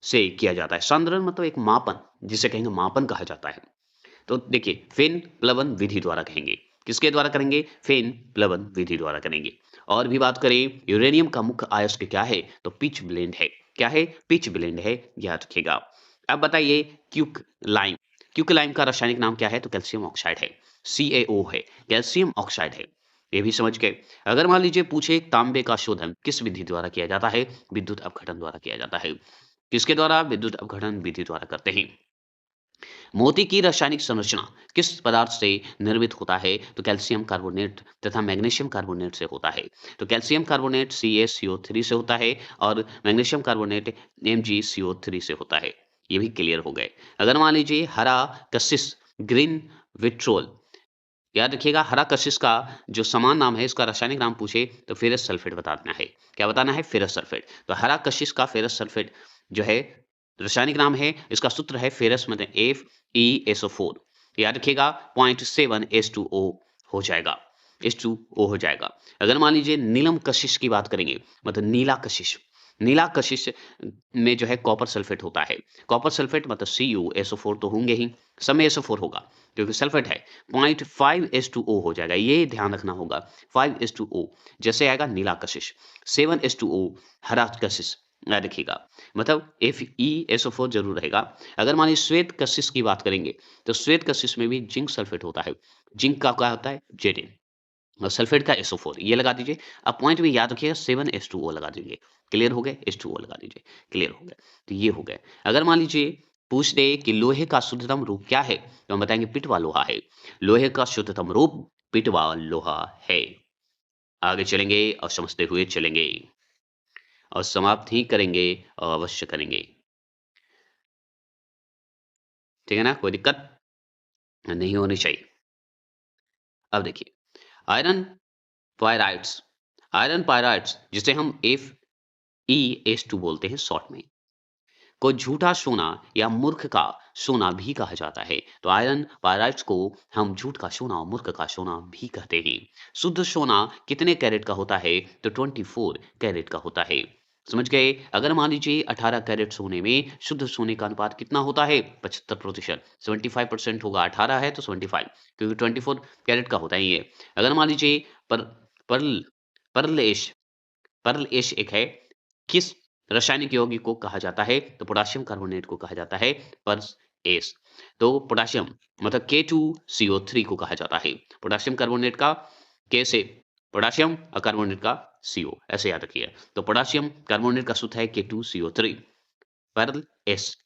से किया जाता है? सांद्रण मतलब एक मापन, जिसे कहेंगे मापन कहा जाता है। तो देखिए, फेन प्लवन विधि द्वारा कहेंगे। किसके द्वारा करेंगे? फेन प्लवन विधि द्वारा करेंगे। और भी बात करें, यूरेनियम का मुख्य अयस्क क्या है? तो पिच ब्लेंड है। क्या है? पिच ब्लेंड है, याद रखिएगा। अब बताइए, क्यूक लाइम। क्यूक लाइम का रासायनिक नाम क्या है? तो कैल्शियम ऑक्साइड है। CaO है, कैल्शियम ऑक्साइड है। ये भी समझ गए। अगर मान लीजिए पूछे, तांबे का शोधन किस विधि द्वारा किया जाता है? विद्युत अपघटन द्वारा किया जाता है। किसके द्वारा? विद्युत अपघटन विधि द्वारा करते हैं। मोती की रासायनिक संरचना किस पदार्थ से निर्मित होता है? तो कैल्शियम कार्बोनेट तथा मैग्नीशियम कार्बोनेट से होता है। तो कैल्शियम कार्बोनेट CaCO3 से होता है और मैग्नीशियम कार्बोनेट MgCO3 से होता है। ये भी क्लियर हो गए। अगर मान लीजिए हरा कशिश, ग्रीन विट्रोल, याद रखिएगा, हरा कशिश का जो समान नाम है, इसका रासायनिक नाम पूछे तो फेरस सल्फेट बताना है। क्या बताना है? Ferrous sulphate. तो हरा कशिश का फेरस सल्फेट जो है रासायनिक नाम है, इसका सूत्र है फेरस मतलब FeSO4। याद रखिएगा, 0.7 H2O हो जाएगा। H2O हो जाएगा। अगर मान लीजिए नीलम कशिश की बात करेंगे, मतलब नीला कशिश, नीला कशिश में जो है कॉपर सल्फेट होता है। कॉपर सल्फेट मतलब CuSO4 तो होंगे ही, सब में SO4 होगा क्योंकि सल्फेट है। 0.5 H2O हो जाएगा, ये ध्यान रखना होगा। 5 H2O जैसे आएगा नीला कशिश, 7 H2O हरा कशिश, याद रखिएगा। मतलब FeSO4 जरूर रहेगा। अगर मान लीजिए श्वेत कशिश की बात करेंगे, तो श्वेत कशिश में भी जिंक सल्फेट होता है। जिंक का क्या होता है? Zn। और सल्फेट का SO4 ये लगा दीजिए। अब पॉइंट में याद रखिएगा, 7 H2O लगा दीजिए। क्लियर हो गए? H2O लगा दीजिए। क्लियर हो गए। तो ये हो गए। अगर मान लीजिए पूछ दे कि लोहे का शुद्धतम रूप क्या है, तो हम बताएंगे पिटवा लोहा है। लोहे का शुद्धतम रूप पिटवा लोहा है। आगे चलेंगे और समझते हुए चलेंगे और समाप्त ही करेंगे और अवश्य करेंगे। ठीक है ना? कोई दिक्कत नहीं होनी चाहिए। अब देखिए, आयरन पायराइड्स, आयरन पायराइड्स जिसे हम FeS2 बोलते हैं शॉर्ट में, को झूठा सोना या मूर्ख का सोना भी कहा जाता है। तो आयरन पायराइड्स को हम झूठ का सोना और मूर्ख का सोना भी कहते हैं। शुद्ध सोना कितने कैरेट का होता है? तो 24 कैरेट का होता है। समझ गए? अगर मान लीजिए 18 कैरेट सोने में शुद्ध सोने का अनुपात कितना होता है? 75%। 75% होगा, 18 है तो 75, क्योंकि 24 कैरेट का होता ही है। अगर मान लीजिए पर्ल पर्ल एश पर्ल एश एक है, किस रासायनिक यौगिक को कहा जाता है? तो पोटेशियम कार्बोनेट को कहा जाता है पर्स एस। तो पोटेशियम मतलब K2CO3 को कहा जाता है। पोटेशियम कार्बोनेट का K से पोटेशियम और कार्बोनेट का CO, ऐसे याद रखिए। तो पोटेशियम कार्बोनेट का सूत्र है K2CO3 पर्ल एस।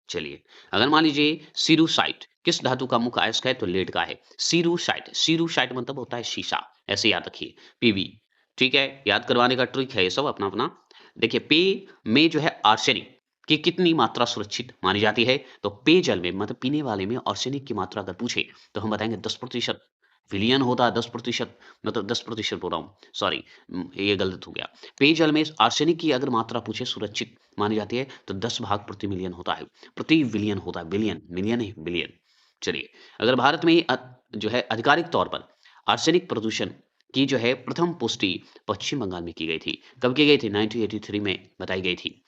चलिए, अगर मान लीजिए सीरूसाइट किस धातु का मुख्य अयस्क है? तो लेड का है। सीरूसाइट, सीरूसाइट मतलब होता है शीशा, ऐसे याद रखिए। पीबी, ठीक है? याद करवाने का ट्रिक है ये सब अपना-अपना। देखिए, पेय में जो है आर्सेनिक की कितनी मात्रा सुरक्षित मानी जाती है? तो पेयजल में मतलब पीने वाले में आर्सेनिक की मात्रा अगर पूछे तो हम बताएँगे 10%। विलयन होता है 10%, मतलब 10% बोल रहा हूँ, सॉरी, ये गलत हो गया। पेयजल में आर्सेनिक की अगर मात्रा पूछे सुरक्षित मानी जाती है तो 10 भाग प्रति मिलियन होता है। प्रति विलियन होता है, बिलियन, मिलियन नहीं बिलियन। चलिए, अगर भारत में जो है आधिकारिक तौर पर आर्सेनिक प्रदूषण की जो है प्रथम पुष्टि पश्चिम बंगाल में की गई थी। कब की गई थी? 1983 में बताई गई थी।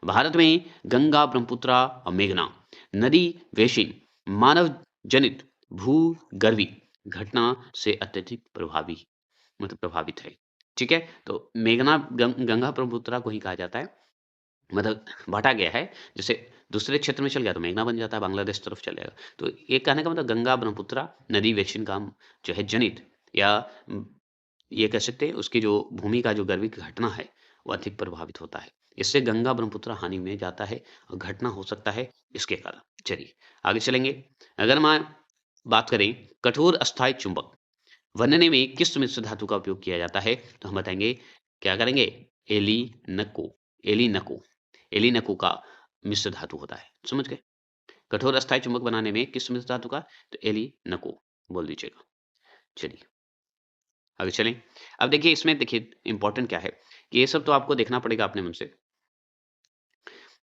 भारत में गंगा, ब्रह्मपुत्रा और मेघना नदी वेशिन मानव जनित भूगर्भी घटना से अत्यधिक प्रभावी मतलब प्रभावित है। ठीक है? तो मेघना गंगा ब्रह्मपुत्रा को ही कहा जाता है, मतलब बाँटा गया है। जैसे दूसरे क्षेत्र में चल गया तो मेघना बन जाता है, बांग्लादेश तरफ चल जाएगा। तो ये कहने का मतलब गंगा ब्रह्मपुत्रा नदी वेश्चन का जो है जनित या ये कह सकते हैं उसकी जो भूमि का जो गर्भिक घटना है, वो अधिक प्रभावित होता है। इससे गंगा ब्रह्मपुत्र हानि में जाता है और घटना हो सकता है इसके कारण। चलिए आगे चलेंगे। अगर हम बात करें कठोर अस्थायी चुंबक बनने में किस मिश्र धातु का उपयोग किया जाता है, तो हम बताएंगे क्या करेंगे, एलिनको। एलिनको एलिनको का मिश्र धातु होता है, समझ गए। कठोर अस्थायी चुंबक बनाने में किस मिश्र धातु का, तो एलिनको बोल दीजिएगा। चलिए आगे चलें। अब देखिए इसमें देखिए इंपॉर्टेंट क्या है कि ये सब तो आपको देखना पड़ेगा अपने मन से,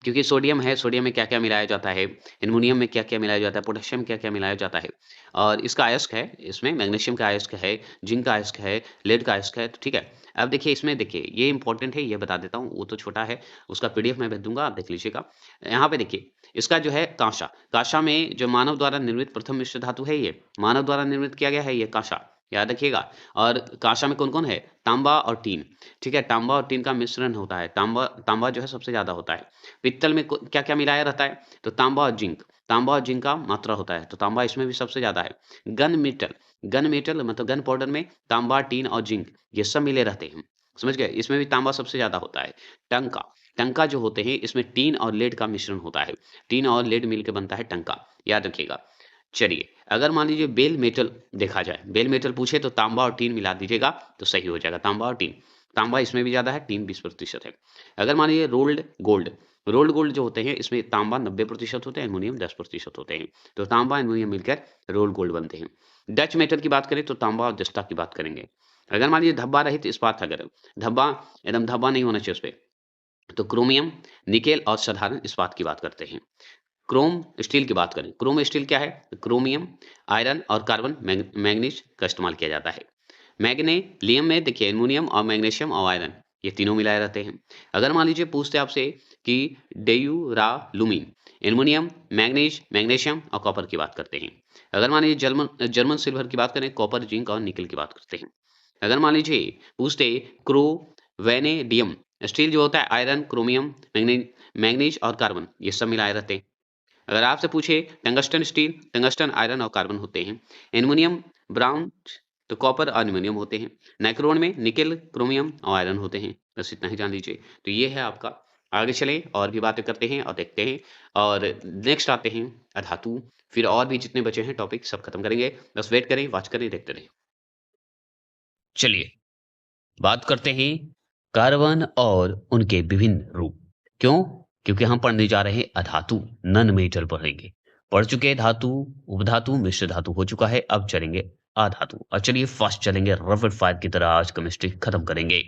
क्योंकि सोडियम है, सोडियम में क्या-क्या मिलाया जाता है, एल्युमिनियम में क्या-क्या मिलाया जाता है, पोटेशियम क्या-क्या मिलाया जाता है और इसका अयस्क है, इसमें मैग्नीशियम का अयस्क है, जिंक का अयस्क है, लेड का अयस्क है, तो ठीक है। अब देखिए इसमें देखिए ये इंपॉर्टेंट है, ये बता देता हूँ, वो तो छोटा है, उसका पीडीएफ मैं भेज दूँगा, आप देख लीजिएगा। यहाँ पे देखिए इसका जो है कांसा, कांसा में जो मानव द्वारा निर्मित प्रथम मिश्र धातु है ये, मानव द्वारा निर्मित किया गया है ये कांसा, याद रखिएगा। और कांसा में कौन-कौन है, तांबा और टीन, ठीक है, तांबा और टीन का मिश्रण होता है, तांबा तांबा जो है सबसे ज़्यादा होता है। पित्तल में क्या-क्या मिलाया रहता है, तो तांबा और जिंक का मात्रा होता है, तो तांबा इसमें भी सबसे ज्यादा है। गन मेटल मतलब गन पाउडर में तांबा, टीन और जिंक ये सब मिले रहते हैं, समझ गए। इसमें भी तांबा सबसे ज्यादा होता है। टंका टंका जो होते हैं इसमें टीन और लेड का मिश्रण होता है, टीन और लेड मिलकर बनता है टंका, याद रखिएगा। चलिए अगर मान लीजिए बेल मेटल देखा जाए, बेल मेटल पूछे तो तांबा और टीन मिला दीजिएगा तो सही हो जाएगा, तांबा और टीन। तांबा इसमें भी ज्यादा है, टीन 20% है। अगर मान लीजिए रोल्ड गोल्ड जो होते हैं इसमें तांबा 90% होते हैं, एल्युमिनियम 10% होते हैं, तो तांबा एल्युमिनियम मिलकर रोल्ड गोल्ड बनते हैं। डच मेटल की बात करें तो तांबा और जस्ता की बात करेंगे। अगर मान लीजिए धब्बा रहित इस्पात, अगर धब्बा एकदम धब्बा नहीं होना चाहिए उस पे, तो क्रोमियम, निकेल और साधारण इस्पात की बात करते हैं। क्रोम स्टील की बात करें, क्रोम स्टील क्या है, क्रोमियम, आयरन और कार्बन मैग्नीज का इस्तेमाल किया जाता है। मैग्नेलियम में देखिए एल्युमिनियम और मैग्नीशियम और आयरन ये तीनों मिलाए रहते हैं। अगर मान लीजिए पूछते हैं आपसे कि डेयूरालुमीन, एल्युमिनियम, मैग्नीज, मैग्नीशियम और कॉपर की बात करते हैं। अगर मान लीजिए जर्मन जर्मन सिल्वर की बात करें, कॉपर, जिंक और निकल की बात करते हैं। अगर मान लीजिए पूछते क्रो वेनेडियम, स्टील जो होता है आयरन, क्रोमियम, मैग्नीज और कार्बन ये सब मिलाए रहते हैं। अगर आपसे पूछे टंगस्टन स्टील, टंगस्टन आयरन और कार्बन होते हैं। एल्युमिनियम ब्राउन तो कॉपर और एल्युमिनियम होते हैं। नाइक्रोन में निकेल, क्रोमियम और आयरन होते हैं। बस इतना ही जान लीजिए। तो ये है आपका। आगे चलें और भी बातें करते हैं और देखते हैं और नेक्स्ट आते हैं अधातु। फिर और भी जितने बचे हैं टॉपिक सब खत्म करेंगे। बस वेट करें, वॉच करें, देखते रहें। चलिए बात करते हैं कार्बन और उनके विभिन्न रूप। क्यों? क्योंकि हम पढ़ने जा रहे हैं अधातु, नॉन मेटल पढ़ेंगे। पढ़ चुके हैं धातु, उपधातु, मिश्र धातु हो चुका है, अब चलेंगे अधातु। और चलिए फास्ट चलेंगे, रैपिड फायर की तरह आज केमिस्ट्री खत्म करेंगे।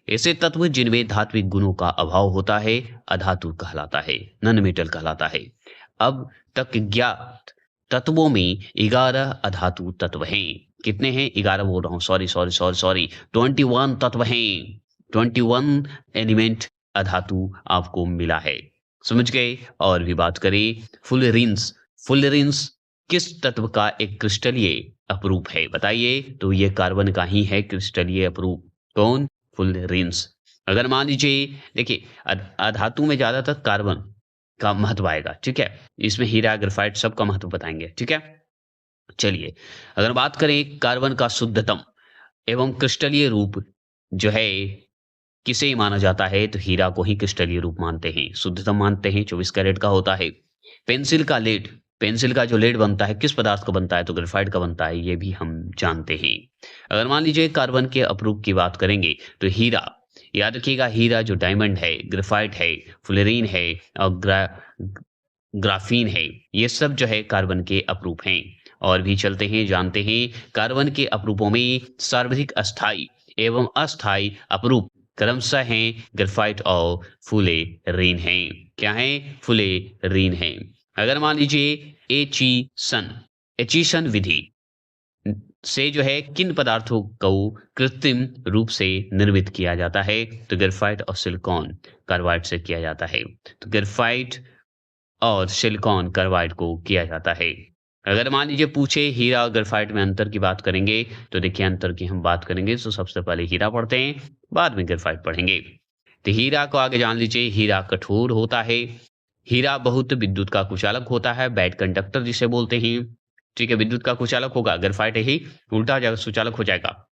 ऐसे तत्व जिनमें धात्विक गुणों का अभाव होता है अधातु कहलाता है, नॉन मेटल कहलाता है। अब तक ज्ञात तत्वों में 11 अधातु तत्व हैं। कितने हैं? 11 बोल रहा हूँ, सॉरी 21 तत्व हैं। 21 एलिमेंट अधातु आपको मिला है, समझ गए। और भी बात करें फुलरिन्स, फुलरिन्स किस तत्व का एक क्रिस्टलीय अपरूप है, बताइए। तो ये कार्बन का ही है क्रिस्टलीय अपरूप। कौन? फुलरिन्स। अगर मान लीजिए देखिए अधातु में ज्यादातर कार्बन का महत्व आएगा, ठीक है। इसमें हीरा, ग्रेफाइट सबका महत्व बताएंगे, ठीक है। चलिए अगर बात करें कार्बन का शुद्धतम एवं क्रिस्टलीय रूप जो है किसे माना जाता है, तो हीरा को ही क्रिस्टलीय रूप मानते हैं, शुद्धतम मानते हैं, 24 कैरेट का होता है। पेंसिल का लेड, पेंसिल का जो लेड बनता है किस पदार्थ का बनता है, तो ग्रेफाइट का बनता है, ये भी हम जानते हैं। अगर मान लीजिए कार्बन के अपरूप की बात करेंगे तो हीरा, याद रखिएगा हीरा जो डायमंड है, ग्रेफाइट है, फ्लोरीन है और ग्राफीन है, ये सब जो है कार्बन के अपरूप हैं। और भी चलते हैं, जानते हैं कार्बन के अपरूपों में सर्वाधिक अस्थाई एवं अस्थाई अपरूप क्रमशः हैं ग्रेफाइट और फुलेरीन हैं। क्या है? फुलेरीन हैं। अगर मान लीजिए एचीसन विधि से जो है किन पदार्थों को कृत्रिम रूप से निर्मित किया जाता है, तो ग्रेफाइट और सिलिकॉन कार्बाइड से किया जाता है। तो ग्रेफाइट और सिलिकॉन कार्बाइड को किया जाता है। अगर मान लीजिए पूछे हीरा और ग्रेफाइट में अंतर की बात करेंगे, तो देखिए अंतर की हम बात करेंगे तो सबसे पहले हीरा पढ़ते हैं, बाद में ग्रेफाइट पढ़ेंगे। तो हीरा को आगे जान लीजिए, हीरा कठोर होता है, हीरा बहुत विद्युत का कुचालक होता है, बैड कंडक्टर जिसे बोलते हैं, ठीक है। विद्युत का कुचालक होगा, ग्रेफाइट ही उल्टा हो जाएगा, सुचालक हो जाएगा।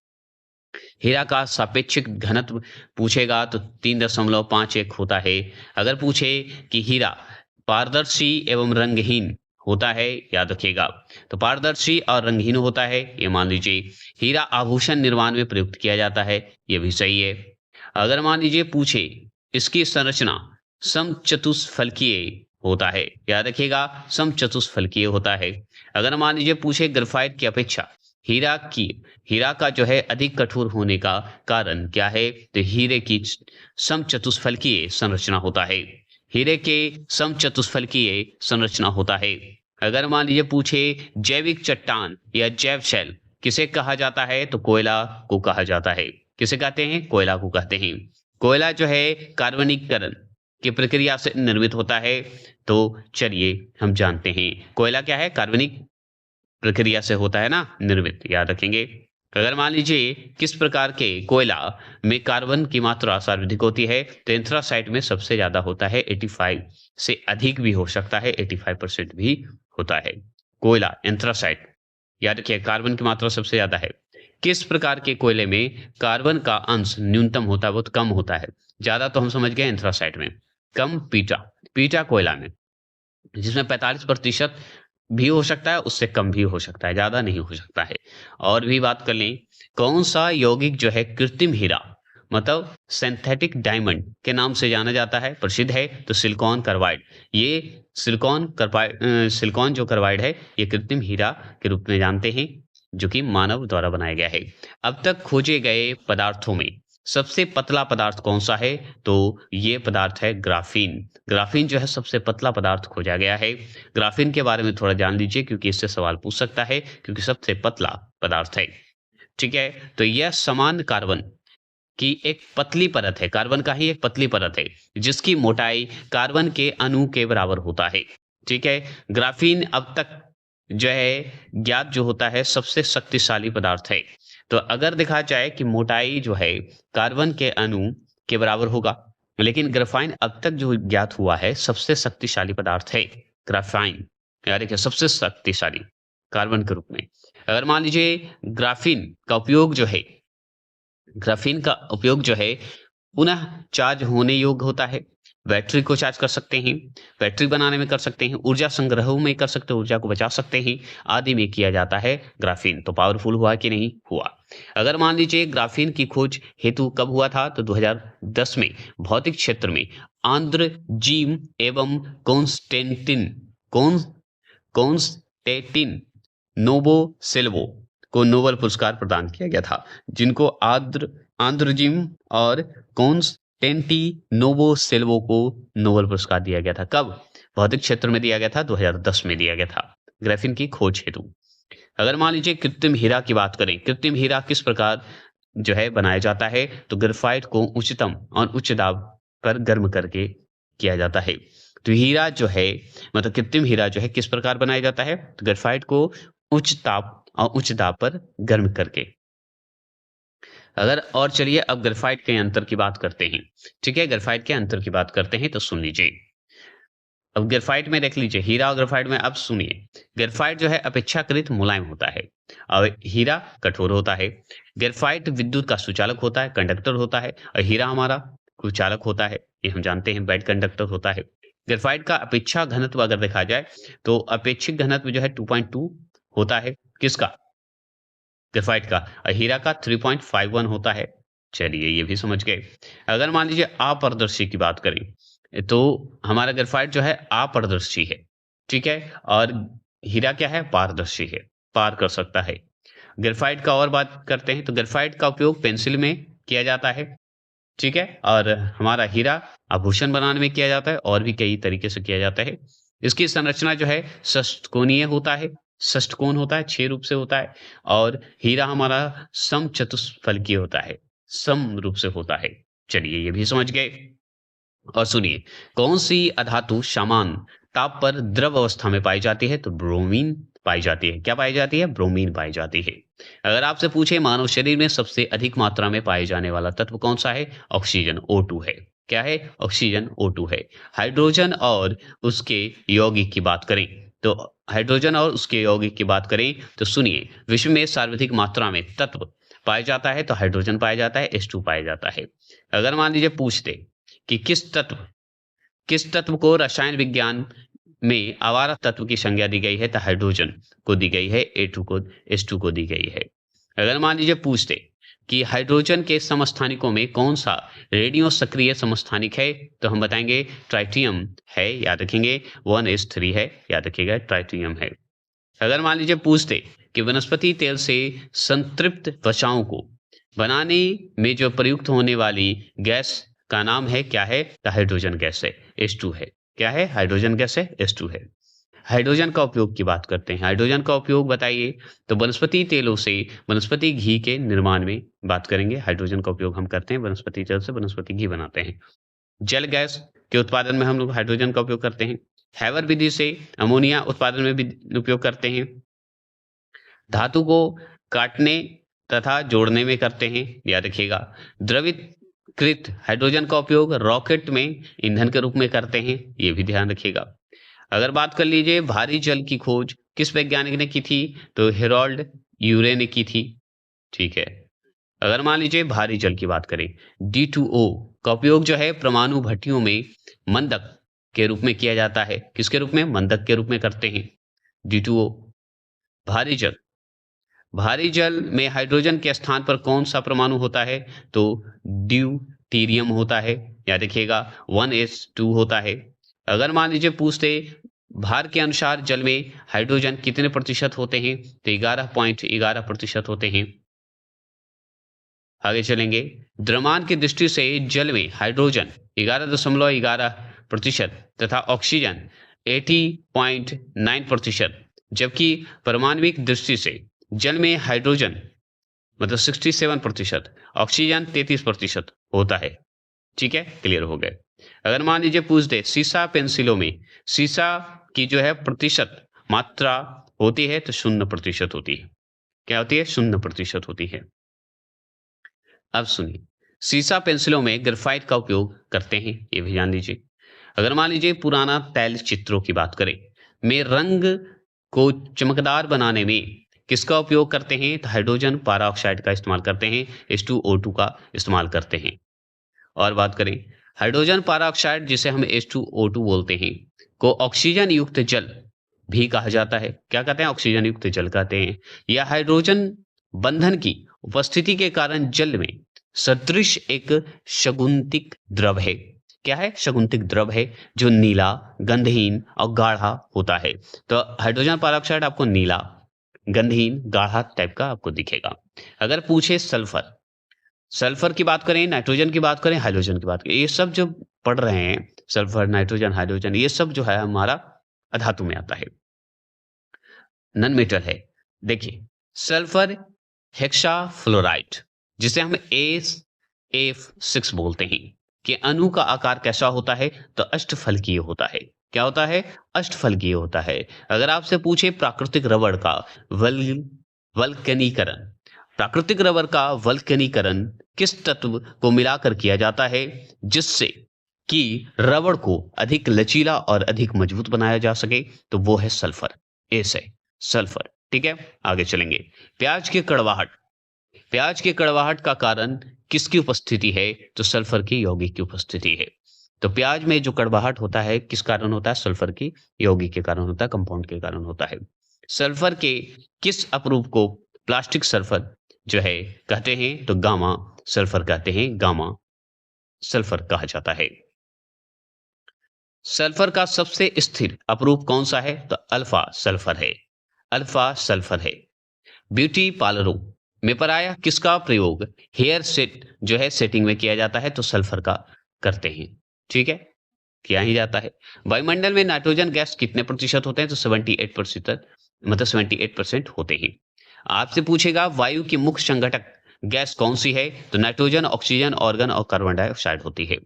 हीरा का सापेक्षिक घनत्व पूछेगा तो 3.51 होता है। अगर पूछे कि हीरा पारदर्शी एवं रंगहीन होता है, याद रखिएगा। तो पारदर्शी और रंगहीन होता है, ये मान लीजिए। हीरा आभूषण निर्माण में प्रयुक्त किया जाता है, ये भी सही है। अगर मान लीजिए पूछे इसकी संरचना समचतुष्फलकीय होता है, याद रखिएगा समचतुष्फलकीय होता है। अगर मान लीजिए पूछे ग्रेफाइट की अपेक्षा हीरा का जो है अधिक कठोर होने का कारण क्या है, तो हीरे की समचतुष्फलकीय संरचना होता है। हीरे के समचतुष्फलकीय संरचना होता है। अगर मान लीजिए पूछे जैविक चट्टान या जैव शैल किसे कहा जाता है, तो कोयला को कहा जाता है। किसे कहते हैं? कोयला को कहते हैं। कोयला जो है कार्बनिकरण की प्रक्रिया से निर्मित होता है। तो चलिए हम जानते हैं कोयला क्या है, कार्बनिक प्रक्रिया से होता है ना निर्मित, याद रखेंगे। अगर मान लीजिए किस प्रकार के कोयला में कार्बन की मात्रा सर्वाधिक होती है, तो एंथ्रासाइट में सबसे ज्यादा होता है 85 से अधिक भी हो सकता है, 85% भी होता है कोयला एंथ्रासाइट। याद रखिए कार्बन की मात्रा सबसे ज्यादा है। किस प्रकार के कोयले में कार्बन का अंश न्यूनतम होता है, बहुत कम होता है। ज्यादा तो हम समझ गए एंथ्रासाइट में, कम पीटा कोयला में, जिसमें 45% भी हो सकता है, उससे कम भी हो सकता है, ज्यादा नहीं हो सकता है। और भी बात कर लें, कौन सा यौगिक जो है कृत्रिम हीरा मतलब सिंथेटिक डायमंड के नाम से जाना जाता है, प्रसिद्ध है, तो सिलिकॉन कार्बाइड। ये सिलिकॉन जो कार्बाइड है, ये कृत्रिम हीरा के रूप में जानते हैं, जो कि मानव द्वारा बनाया गया है। अब तक खोजे गए पदार्थों में सबसे पतला पदार्थ कौन सा है, तो ये पदार्थ है ग्राफीन। ग्राफीन जो है सबसे पतला पदार्थ खोजा गया है। ग्राफीन के बारे में थोड़ा जान लीजिए, क्योंकि इससे सवाल पूछ सकता है, क्योंकि सबसे पतला पदार्थ है। ठीक है, तो यह समान कार्बन की एक पतली परत है, कार्बन का ही एक पतली परत है, जिसकी मोटाई कार्बन के अणु के बराबर होता है। ठीक है, ग्राफीन अब तक जो है ज्ञात जो होता है सबसे शक्तिशाली पदार्थ है। तो अगर देखा जाए कि मोटाई जो है कार्बन के अणु के बराबर होगा, लेकिन ग्राफाइन अब तक जो ज्ञात हुआ है सबसे शक्तिशाली पदार्थ है ग्राफाइन। याद रखिए सबसे शक्तिशाली कार्बन के रूप में। अगर मान लीजिए ग्राफीन का उपयोग जो है पुनः चार्ज होने योग्य होता है। बैटरी को चार्ज कर सकते हैं, बैटरी बनाने में कर सकते हैं, ऊर्जा संग्रह में कर सकते हैं, ऊर्जा को बचा सकते हैं, आदि में किया जाता है ग्राफीन। तो पावरफुल हुआ कि नहीं हुआ। अगर मान लीजिए ग्राफीन की खोज हेतु कब हुआ था, तो 2010 में भौतिक क्षेत्र में आंद्रजीम एवं कॉन्स्टेंटिन नोवोसेल्वो को नोबेल पुरस्कार प्रदान किया गया था, जिनको आंद्रजीम और कॉन्स्टेंटिनोवोसेल्वो को नोबेल पुरस्कार दिया गया था। कब? भौतिक क्षेत्र में दिया गया था, 2010 में दिया गया था, ग्राफीन की खोज हेतु। अगर मान लीजिए कृत्रिम हीरा की बात करें, कृत्रिम हीरा किस प्रकार जो है बनाया जाता है, तो ग्रेफाइट को उच्चतम और उच्च दाब पर गर्म करके किया जाता है। तो हीरा जो है मतलब कृत्रिम हीरा जो है किस प्रकार बनाया जाता है, तो ग्रेफाइट को उच्च ताप और उच्च दाब पर गर्म करके। अगर और चलिए अब ग्रेफाइट के अंतर की बात करते हैं। ठीक है, ग्रेफाइट के अंतर की बात करते हैं, तो सुन लीजिए। अब ग्रेफाइट में देख लीजिए, हीरा और ग्रेफाइट में अब सुनिए। ग्रेफाइट जो है अपेक्षाकृत मुलायम होता है और हीरा कठोर होता है। ग्रेफाइट विद्युत का सुचालक होता है, कंडक्टर होता है, और हीरा हमारा कुचालक होता है, ये हम जानते हैं, बैड कंडक्टर होता है। ग्रेफाइट का अपेक्षा घनत्व अगर देखा जाए, तो अपेक्षिक घनत्व जो है 2.2 होता है, किसका? ग्रेफाइट का। और हीरा का 3.51 होता है। चलिए ये भी समझ गए। अगर मान लीजिए अपारदर्शी की बात करें, तो हमारा ग्रेफाइट जो है अपारदर्शी है। ठीक है, और हीरा क्या है? पारदर्शी है, पार कर सकता है। ग्रेफाइट का और बात करते हैं, तो ग्रेफाइट का उपयोग पेंसिल में किया जाता है। ठीक है, और हमारा हीरा आभूषण बनाने में किया जाता है, और भी कई तरीके से किया जाता है। इसकी संरचना जो है षटकोणीय होता है, षटकोण होता है, 6 रूप से होता है। और हीरा हमारा समचतुष्फलकीय होता है, सम रूप से होता है। चलिए ये भी समझ गए। और सुनिए, कौन सी अधातु समान ताप पर द्रव अवस्था में पाई जाती है, तो ब्रोमीन पाई जाती है। क्या पाई जाती है? ब्रोमीन पाई जाती है। अगर आपसे पूछे मानव शरीर में सबसे अधिक मात्रा में पाए जाने वाला तत्व कौन सा है, ऑक्सीजन O2 है। क्या है? ऑक्सीजन O2 है। हाइड्रोजन और उसके यौगिक की बात करें, तो हाइड्रोजन और उसके यौगिक की बात करें, तो सुनिए, विश्व में सर्वाधिक मात्रा में तत्व पाया जाता है, तो हाइड्रोजन पाया जाता है, H2 पाया जाता है। अगर मान लीजिए पूछते कि किस तत्व को रसायन विज्ञान में आवारा तत्व की संज्ञा दी गई है? तो हाइड्रोजन को दी गई है, A2 को, H2 को दी गई है। अगर मान लीजिए पूछते कि हाइड्रोजन के समस्थानिकों में कौन सा रेडियो सक्रिय समस्थानिक है, तो हम बताएंगे ट्राइटियम है, याद रखेंगे 1s3 है, याद रखिएगा ट्राइटियम है। अगर मान लीजिए पूछते कि वनस्पति तेल से संतृप्त वसाओं को बनाने में जो प्रयुक्त होने वाली गैस का नाम है क्या है? तो हाइड्रोजन गैस है, H2 है। क्या है? हाइड्रोजन गैस है, H2 है। हाइड्रोजन का उपयोग की बात करते हैं। हाइड्रोजन का उपयोग बताइए, तो वनस्पति तेलों से वनस्पति घी के निर्माण में बात करेंगे। हाइड्रोजन का उपयोग हम करते हैं, वनस्पति तेल से वनस्पति घी बनाते हैं। जल गैस के उत्पादन में हम लोग हाइड्रोजन का उपयोग करते हैं। हैवर विधि से अमोनिया उत्पादन में भी उपयोग करते हैं। धातु को काटने तथा जोड़ने में करते हैं, याद रखिएगा। द्रवीकृत हाइड्रोजन का उपयोग रॉकेट में ईंधन के रूप में करते हैं, ये भी ध्यान रखिएगा। अगर बात कर लीजिए भारी जल की खोज किस वैज्ञानिक ने की थी, तो हेरोल्ड यूरे ने की थी, ठीक है। अगर मान लीजिए भारी जल की बात करें, D2O का उपयोग जो है परमाणु भट्टियों में मंदक के रूप में किया जाता है। किसके रूप में? मंदक के रूप में करते हैं D2O। भारी जल, भारी जल में हाइड्रोजन के स्थान पर कौन सा परमाणु होता है? तो ड्यूटीरियम होता है, याद रखिएगा 1s2 होता है। अगर मान लीजिए पूछते भार के अनुसार जल में हाइड्रोजन कितने प्रतिशत होते हैं, तो 11.11% होते हैं। आगे चलेंगे, द्रव्यमान की दृष्टि से जल में हाइड्रोजन 11.11% तथा ऑक्सीजन 80.9%, जबकि परमाणविक दृष्टि से जल में हाइड्रोजन मतलब 67%, ऑक्सीजन 33% होता है। ठीक है, क्लियर हो गए। अगर मान लीजिए पूछ दे सीसा पेंसिलों में सीसा की जो है प्रतिशत मात्रा होती है, तो 0% होती है। क्या होती है? 0% होती है। अब सुनिए, सीसा पेंसिलों में ग्रेफाइट का उपयोग करते हैं, ये भी जान लीजिए। अगर मान लीजिए पुराना तैल चित्रों की बात करें में रंग को चमकदार बनाने में किसका उपयोग करते हैं, तो हाइड्रोजन पाराऑक्साइड का इस्तेमाल करते हैं, H2O2 का इस्तेमाल करते हैं। और बात करें हाइड्रोजन पाराऑक्साइड जिसे हम H2O2 बोलते हैं को ऑक्सीजन युक्त जल भी कहा जाता है। क्या कहते हैं? ऑक्सीजन युक्त जल कहते हैं। यह हाइड्रोजन बंधन की उपस्थिति के कारण जल में सदृश एक शगुंतिक द्रव है। क्या है? शगुंतिक द्रव है जो नीला, गंधहीन और गाढ़ा होता है। तो हाइड्रोजन पाराऑक्साइड आपको नीला, गंधहीन, गाढ़ा टाइप का आपको दिखेगा। अगर पूछे सल्फर, सल्फर की बात करें, नाइट्रोजन की बात करें, हाइड्रोजन की बात करें, ये सब जो पढ़ रहे हैं सल्फर, नाइट्रोजन, हाइड्रोजन, ये सब जो है हमारा अधातु में आता है, नन मेटल है। देखिए सल्फर हेक्साफ्लोराइड जिसे हम AF6 बोलते हैं कि अणु का आकार कैसा होता है, तो अष्टफलकीय होता है। क्या होता है? अष्टफलकीय होता है। अगर आपसे पूछे प्राकृतिक रबड़ का वल्कनीकरण, प्राकृतिक रबर का वल्कनीकरण किस तत्व को मिलाकर किया जाता है जिससे कि रबड़ को अधिक लचीला और अधिक मजबूत बनाया जा सके, तो वो है सल्फर, एस है सल्फर। ठीक है, आगे चलेंगे। प्याज की कड़वाहट, प्याज की कड़वाहट का कारण किसकी उपस्थिति है, तो सल्फर की यौगिक की उपस्थिति है। तो प्याज में जो कड़वाहट होता है किस कारण होता है? सल्फर की यौगिक के कारण होता है, कंपाउंड के कारण होता है। सल्फर के किस अपरूप को प्लास्टिक सल्फर जो है कहते हैं, तो गामा सल्फर कहते हैं, गामा सल्फर कहा जाता है। सल्फर का सबसे स्थिर अपरूप कौन सा है, तो अल्फा सल्फर है, अल्फा सल्फर है। ब्यूटी पार्लरों में पराया किसका प्रयोग हेयर सेट जो है सेटिंग में किया जाता है, तो सल्फर का करते हैं। ठीक है, किया ही जाता है। वायुमंडल में नाइट्रोजन गैस कितने प्रतिशत होते हैं, तो 78%, मतलब 78% होते हैं। आपसे पूछेगा वायु की मुख्य संघटक गैस कौन सी है, तो नाइट्रोजन, ऑक्सीजन, ऑर्गन और कार्बन डाइऑक्साइड होती है।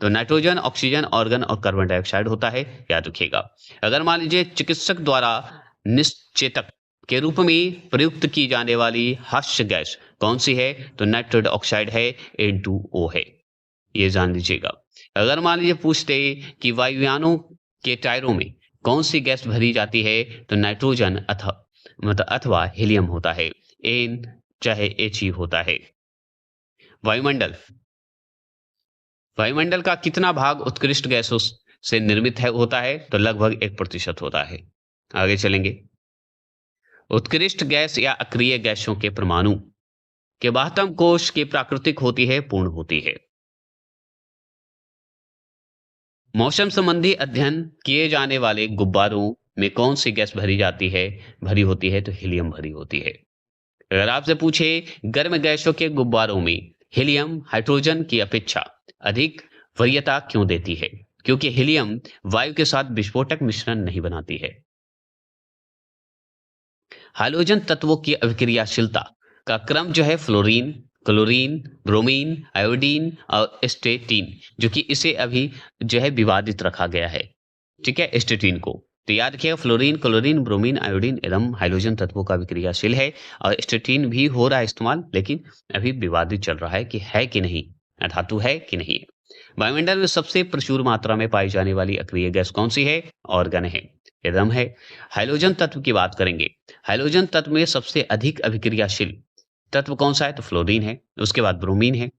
तो नाइट्रोजन, ऑक्सीजन, ऑर्गन और कार्बन डाइऑक्साइड होता है, याद रखिएगा। अगर मान लीजिए चिकित्सक द्वारा निश्चेतक के रूप में प्रयुक्त की जाने वाली हास्य गैस कौन सी है, तो नाइट्रोजन ऑक्साइड है, N2O है, ये जान लीजिएगा। अगर मान लीजिए पूछते कि वायुयानों के टायरों में कौन सी गैस भरी जाती है, तो नाइट्रोजन अथवा हीलियम होता है, एन चाहे He होता है। वायुमंडल, वायुमंडल का कितना भाग उत्कृष्ट गैसों से निर्मित होता है? तो लगभग 1% होता है। आगे चलेंगे। उत्कृष्ट गैस या अक्रिय गैसों के परमाणु के बाह्यतम कोश की प्राकृतिक होती है, पूर्ण होती है। मौसम संबंधी अध्ययन किए जाने वाले गुब्बारों में कौन सी गैस भरी होती है? तो हीलियम भरी होती है। अगर आपसे पूछे गर्म गैसों के गुब्बारों में हीलियम हाइड्रोजन की अपेक्षा अधिक वरीयता क्यों देती है? क्योंकि हीलियम वायु के साथ विस्फोटक मिश्रण नहीं बनाती है। हाइड्रोजन तत्वों की अभिक्रियाशीलता का क्रम जो है फ्लोरीन, क्लोरीन, ब्रोमीन, आयोडीन और एस्टेटीन, जो कि इसे अभी जो है विवादित रखा गया है। ठीक है, एस्टेटीन को तो याद रखिएगा। फ्लोरीन, क्लोरीन, ब्रोमीन, आयोडीन एवं हाइड्रोजन तत्वों का विक्रियाशील है और एस्टेटीन भी हो रहा है इस्तेमाल, लेकिन अभी विवादित चल रहा है कि है कि नहीं, धातु है कि नहीं है। वायुमंडल में सबसे प्रचुर मात्रा में पाई जाने वाली अक्रिय गैस कौन सी है? ऑर्गन है, एदम है। हाइड्रोजन तत्व की बात करेंगे। हाइड्रोजन तत्व में सबसे अधिक अभिक्रियाशील तत्व कौन सा है? तो फ्लोरीन है। उसके बाद ब्रोमीन है,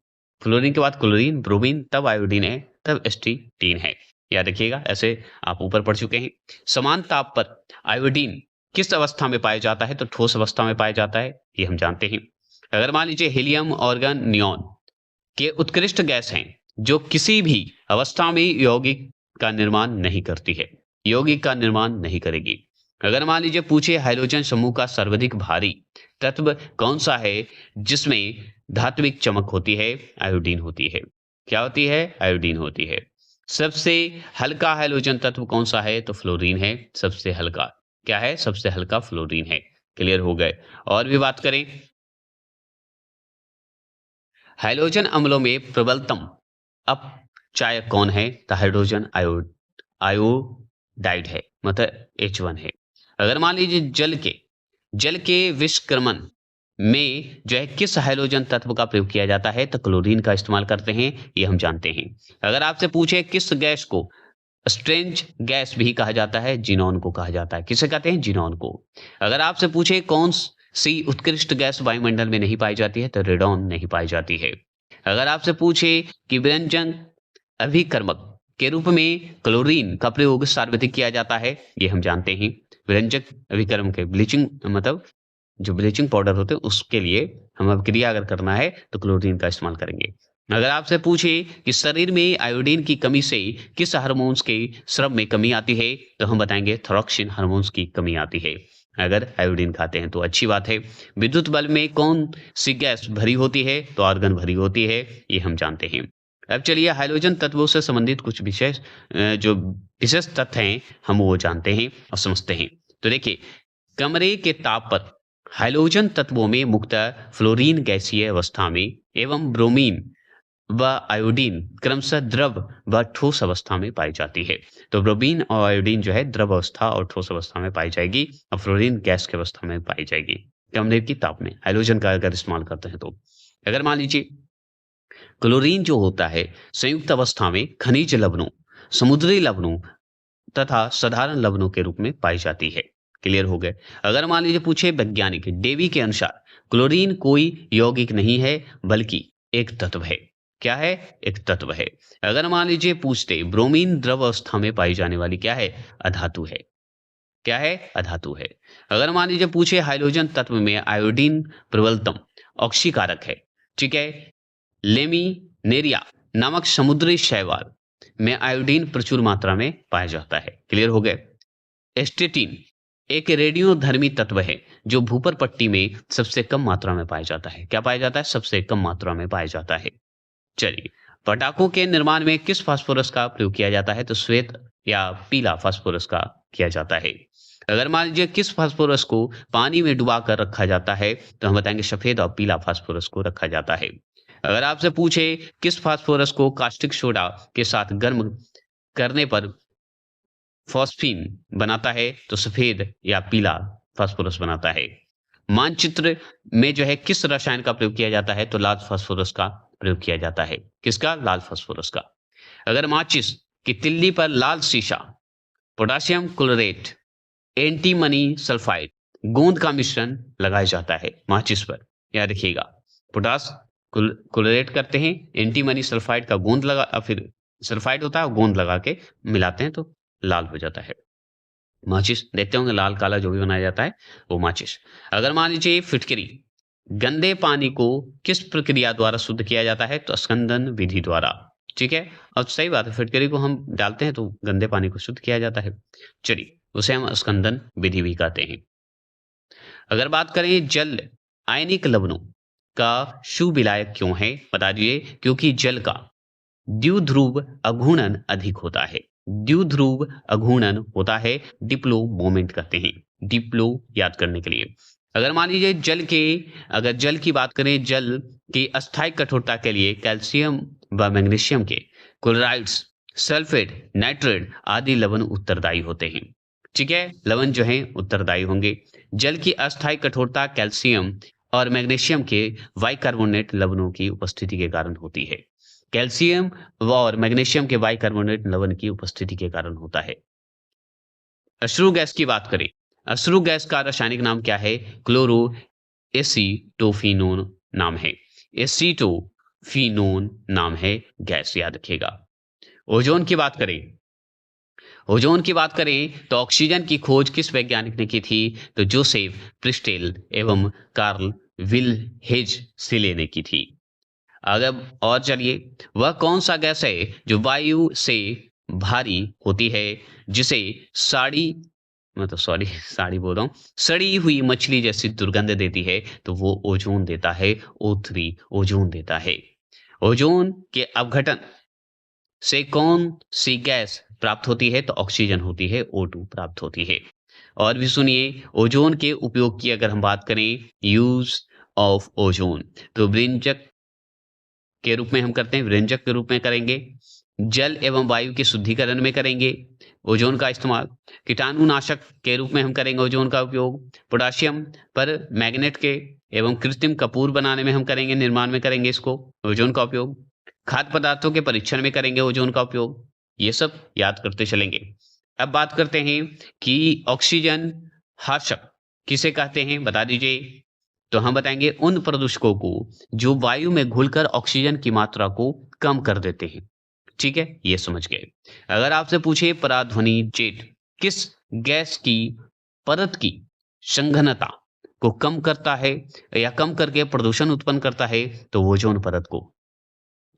फ्लोरीन के बाद क्लोरीन, ब्रोमीन, तब आयोडीन है, तब एस्टेटीन है। याद रखिएगा, ऐसे आप ऊपर पढ़ चुके हैं। समान ताप पर आयोडीन किस अवस्था में पाया जाता है? तो ठोस अवस्था में पाया जाता है, ये हम जानते हैं। अगर मान लीजिए हीलियम, ऑर्गन, नियॉन के उत्कृष्ट गैस हैं जो किसी भी अवस्था में यौगिक का निर्माण नहीं करती है, यौगिक का निर्माण नहीं करेगी। अगर मान लीजिए पूछे हाइड्रोजन समूह का सर्वाधिक भारी तत्व कौन सा है जिसमें धात्विक चमक होती है? आयोडीन होती है। क्या होती है? आयोडीन होती है। सबसे हल्का हाइड्रोजन तत्व कौन सा है? तो फ्लोरीन है। सबसे हल्का क्या है? सबसे हल्का फ्लोरीन है। क्लियर हो गए। और भी बात करें, हाइड्रोजन अम्लों में प्रबलतम अपचायक कौन है? तो हाइड्रोजन आयोडाइड है, मतलब H1 है। अगर मान लीजिए जल के विष्क्रमण में जो है किस हाइड्रोजन तत्व का प्रयोग किया जाता है? तो क्लोरीन का इस्तेमाल करते हैं, ये हम जानते हैं। अगर आपसे पूछे किस गैस को स्ट्रेंज गैस भी कहा जाता है? जिनॉन को कहा जाता है। किसे कहते हैं? जिनॉन को। अगर आपसे पूछे कौन सी उत्कृष्ट गैस वायुमंडल में नहीं पाई जाती है? तो रेडॉन नहीं पाई जाती है। अगर आपसे पूछे कि व्यंजन अभिकर्मक के रूप में क्लोरीन का प्रयोग सार्वधिक किया जाता है, ये हम जानते हैं। व्यंजक अभिकर्म के ब्लीचिंग, मतलब जो ब्लीचिंग पाउडर होते हैं उसके लिए हम अभिक्रिया अगर करना है तो क्लोरीन का इस्तेमाल करेंगे। अगर आपसे पूछे कि शरीर में आयोडीन की कमी से किस हार्मोन्स के स्राव में कमी आती है, तो हम बताएंगे थायरोक्सिन हार्मोन्स की कमी आती है अगर आयोडीन खाते हैं तो। अच्छी बात है। विद्युत बल्ब में कौन सी गैस भरी होती है? तो आर्गन भरी होती है, ये हम जानते हैं। अब चलिए हाइड्रोजन तत्वों से संबंधित कुछ जो विशेष तथ्य हैं हम वो जानते हैं और समझते हैं। तो देखिए, कमरे के ताप पर हाइड्रोजन तत्वों में मुख्यतः फ्लोरीन गैसीय अवस्था में एवं ब्रोमीन व आयोडीन क्रमशः द्रव व ठोस अवस्था में पाई जाती है। तो ब्रोमीन और आयोडीन जो है द्रव अवस्था और ठोस अवस्था में पाई जाएगी और फ्लोरीन गैस की अवस्था में पाई जाएगी कमरे की ताप में, हाइड्रोजन का अगर इस्तेमाल करते हैं तो। अगर मान लीजिए क्लोरीन जो होता है संयुक्त अवस्था में खनिज लवणों, समुद्री लवणों तथा साधारण लवणों के रूप में पाई जाती है। क्लियर हो गए। अगर मान लीजिए पूछे वैज्ञानिक डेवी के अनुसार क्लोरीन कोई यौगिक नहीं है बल्कि एक तत्व है। क्या है? एक तत्व है। अगर मान लीजिए पूछते ब्रोमीन द्रव अवस्था में पाई जाने वाली क्या है? अधातु है। क्या है? अधातु है। अगर मान लीजिए पूछे हाइड्रोजन तत्व में आयोडीन प्रबलतम ऑक्सीकारक है, ठीक है। लेमिनेरिया नामक समुद्री शैवाल में आयोडीन प्रचुर मात्रा में पाया जाता है। क्लियर हो गए। एस्टेटिन एक रेडियोधर्मी तत्व है जो भूपर पट्टी में सबसे कम मात्रा में पाया जाता है। क्या पाया जाता है? सबसे कम मात्रा में पाया जाता है। चलिए, पटाखों के निर्माण में किस फास्फोरस का प्रयोग किया जाता है? तो श्वेत या पीला फास्फोरस का किया जाता है। अगर मान लीजिए किस फास्फोरस को पानी में डुबा कर रखा जाता है, तो हम बताएंगे सफेद और पीला फास्फोरस को रखा जाता है। अगर आपसे पूछे किस फास्फोरस को कास्टिक सोडा के साथ गर्म करने पर फॉस्फीन बनाता है, तो सफेद या पीला फास्फोरस बनाता है। मानचित्र में जो है किस रसायन का प्रयोग किया जाता है? तो लाल फास्फोरस का प्रयोग किया जाता है। किसका? लाल फास्फोरस का। अगर माचिस की तिल्ली पर लाल सीसा, पोटासियम क्लोरेट, एंटीमनी सल्फाइड गोंद का मिश्रण लगाया जाता है माचिस पर, याद रखिएगा। पोटास क्लोरेट करते हैं, एंटीमनी सल्फाइड का गोंद लगा फिर सल्फाइड होता है, गोंद लगा के मिलाते हैं तो लाल हो जाता है। माचिस देखते होंगे, लाल काला जो भी बनाया जाता है वो माचिस। अगर मान लीजिए फिटकरी, गंदे पानी को किस प्रक्रिया द्वारा शुद्ध किया जाता है? तो स्कंदन विधि द्वारा। ठीक है, और सही बात है, फिटकरी को हम डालते हैं तो गंदे पानी को शुद्ध किया जाता है। चलिए, उसे हम स्कंदन विधि भी कहते हैं। अगर बात करें जल आयनिक लवणों का शुभ विलायक क्यों है? बता दीजिए, क्योंकि जल का द्विध्रुव अघूर्णन अधिक होता है। द्विध्रुव अघूर्णन होता है, डिप्लो मोमेंट कहते हैं। डिप्लो याद करने के लिए, अगर मान लीजिए अगर जल की बात करें, जल की अस्थायी कठोरता के लिए कैल्शियम व मैग्नीशियम के क्लोराइड्स, सल्फेट, नाइट्रेट आदि लवण उत्तरदायी होते हैं। ठीक है, लवण जो हैं उत्तरदायी होंगे। जल की अस्थायी कठोरता कैल्शियम और मैग्नीशियम के बाइकार्बोनेट लवणों की उपस्थिति के कारण होती है। कैल्शियम और मैग्नीशियम के बाइकार्बोनेट लवण की उपस्थिति के कारण होता है। अश्रु गैस की बात करें, अश्रु गैस का रासायनिक नाम क्या है? क्लोरो एसीटोफिनोन नाम है। एसीटोफिनोन नाम है गैस, याद रखिएगा। ओजोन की बात करें, ओजोन की बात करें तो ऑक्सीजन की खोज किस वैज्ञानिक ने की थी? तो जोसेफ प्रिस्टेल एवं कार्ल विल्हेज सिले ने की थी। अगर और चलिए, वह कौन सा गैस है जो वायु से भारी होती है, जिसे साड़ी मतलब सॉरी साड़ी बोल रहा हूँ, सड़ी हुई मछली जैसी दुर्गंध देती है? तो वो ओजोन देता है, O3 ओजोन देता है। ओजोन के अपघटन से कौन सी गैस प्राप्त होती है? तो ऑक्सीजन होती है, O2 प्राप्त होती है। और भी सुनिए, ओजोन के उपयोग की अगर हम बात करें, यूज ऑफ ओजोन, तो व्यंजक के रूप में हम करते हैं, व्यंजक के रूप में करेंगे, जल एवं वायु के शुद्धिकरण में करेंगे ओजोन का इस्तेमाल, कीटाणुनाशक के रूप में हम करेंगे ओजोन का उपयोग, पोटाशियम पर मैग्नेट के एवं कृत्रिम कपूर बनाने में हम करेंगे, निर्माण में करेंगे इसको ओजोन का उपयोग, खाद्य पदार्थों के परीक्षण में करेंगे ओजोन का उपयोग। ये सब याद करते चलेंगे। अब बात करते हैं कि ऑक्सीजन हाशक किसे कहते हैं? बता दीजिए। तो हम बताएंगे उन प्रदूषकों को जो वायु में घुलकर ऑक्सीजन की मात्रा को कम कर देते हैं। ठीक है, ये समझ गए। अगर आपसे पूछे पराध्वनि जेट किस गैस की परत की संघनता को कम करता है या कम करके प्रदूषण उत्पन्न करता है? तो ओजोन परत को।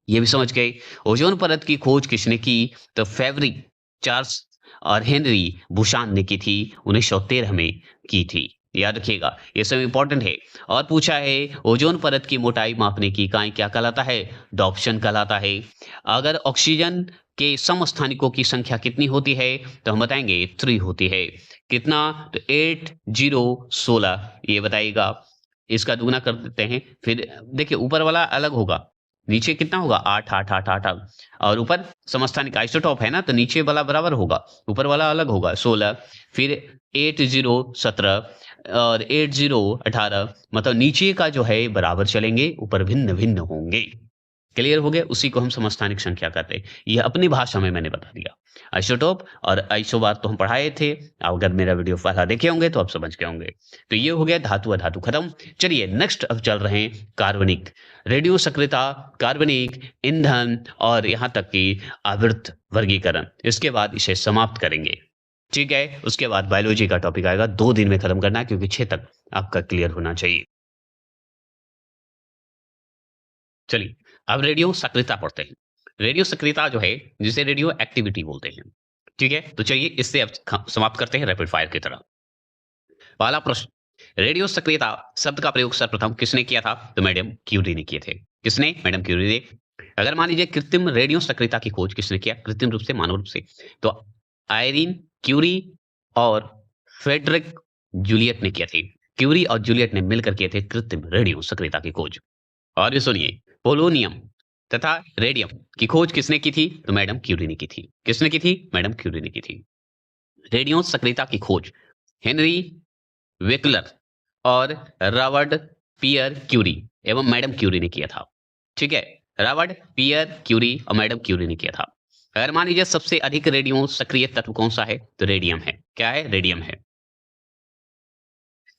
ये भी समझ गए। ओजोन परत की खोज किसने की? तो फेवरी चार्ल्स और हेनरी बुशान ने की थी, 1913 में की थी। याद रखिएगा, ये सब इंपॉर्टेंट है। और पूछा है ओजोन परत की मोटाई मापने की इकाई क्या कहलाता है? डॉप्शन कहलाता है। अगर ऑक्सीजन के समस्थानिकों की संख्या कितनी होती है? तो हम बताएंगे 3 होती है। कितना? तो 8016, ये बताइएगा। इसका दुगना कर देते हैं, फिर देखिए ऊपर वाला अलग होगा, नीचे कितना होगा? 8 8 8 8 8, और ऊपर समस्थानिक आइसोटॉप है ना, तो नीचे वाला बराबर होगा, ऊपर वाला अलग होगा 16, फिर 8017 और 8018, मतलब नीचे का जो है बराबर चलेंगे, ऊपर भिन्न भिन्न होंगे। क्लियर हो गया? उसी को हम समस्थानिक संख्या कहते हैं। यह अपनी भाषा में मैंने बता दिया। आइसोटॉप और आइसोबार तो हम पढ़ाए थे, अगर मेरा वीडियो पहला देखे होंगे तो आप समझ गए होंगे। तो ये हो गया धातु अधातु खत्म। चलिए नेक्स्ट अब चल रहे हैं कार्बनिक, रेडियो सक्रियता, कार्बनिक, ईंधन और यहाँ तक कि आवृत्त वर्गीकरण। इसके बाद इसे समाप्त करेंगे। ठीक है, उसके बाद बायोलॉजी का टॉपिक आएगा, 2 दिन में खत्म करना है क्योंकि 6 तक आपका क्लियर होना चाहिए। चलिए अब रेडियो सक्रियता पढ़ते हैं। रेडियो सक्रियता जो है, जिसे रेडियो एक्टिविटी बोलते हैं। ठीक है, तो चलिए इससे अब समाप्त करते हैं रैपिड फायर की तरह। पहला प्रश्न, रेडियो सक्रियता शब्द का प्रयोग सर्वप्रथम किसने किया था? तो मैडम क्यूरी ने किए थे। किसने? मैडम क्यूरी ने। अगर मान लीजिए कृत्रिम रेडियो सक्रियता की खोज किसने किया? कृत्रिम रूप से, मानव रूप से, तो आयरीन क्यूरी और फ्रेडरिक जूलियट ने किया थे। क्यूरी और जूलियट ने मिलकर किए थे कृत्रिम रेडियो सक्रियता की खोज। और ये सुनिए, पोलोनियम तथा रेडियम की खोज किसने की थी? तो मैडम क्यूरी ने की थी। किसने की थी? मैडम क्यूरी ने की थी। रेडियो सक्रियता की खोज हेनरी वेकलर और रॉबर्ट पियर क्यूरी एवं मैडम क्यूरी ने किया था। ठीक है, रॉबर्ट पियर क्यूरी और मैडम क्यूरी ने किया था। अगर मान लीजिए सबसे अधिक रेडियो सक्रिय तत्व कौन सा है? तो रेडियम है। क्या है? रेडियम है।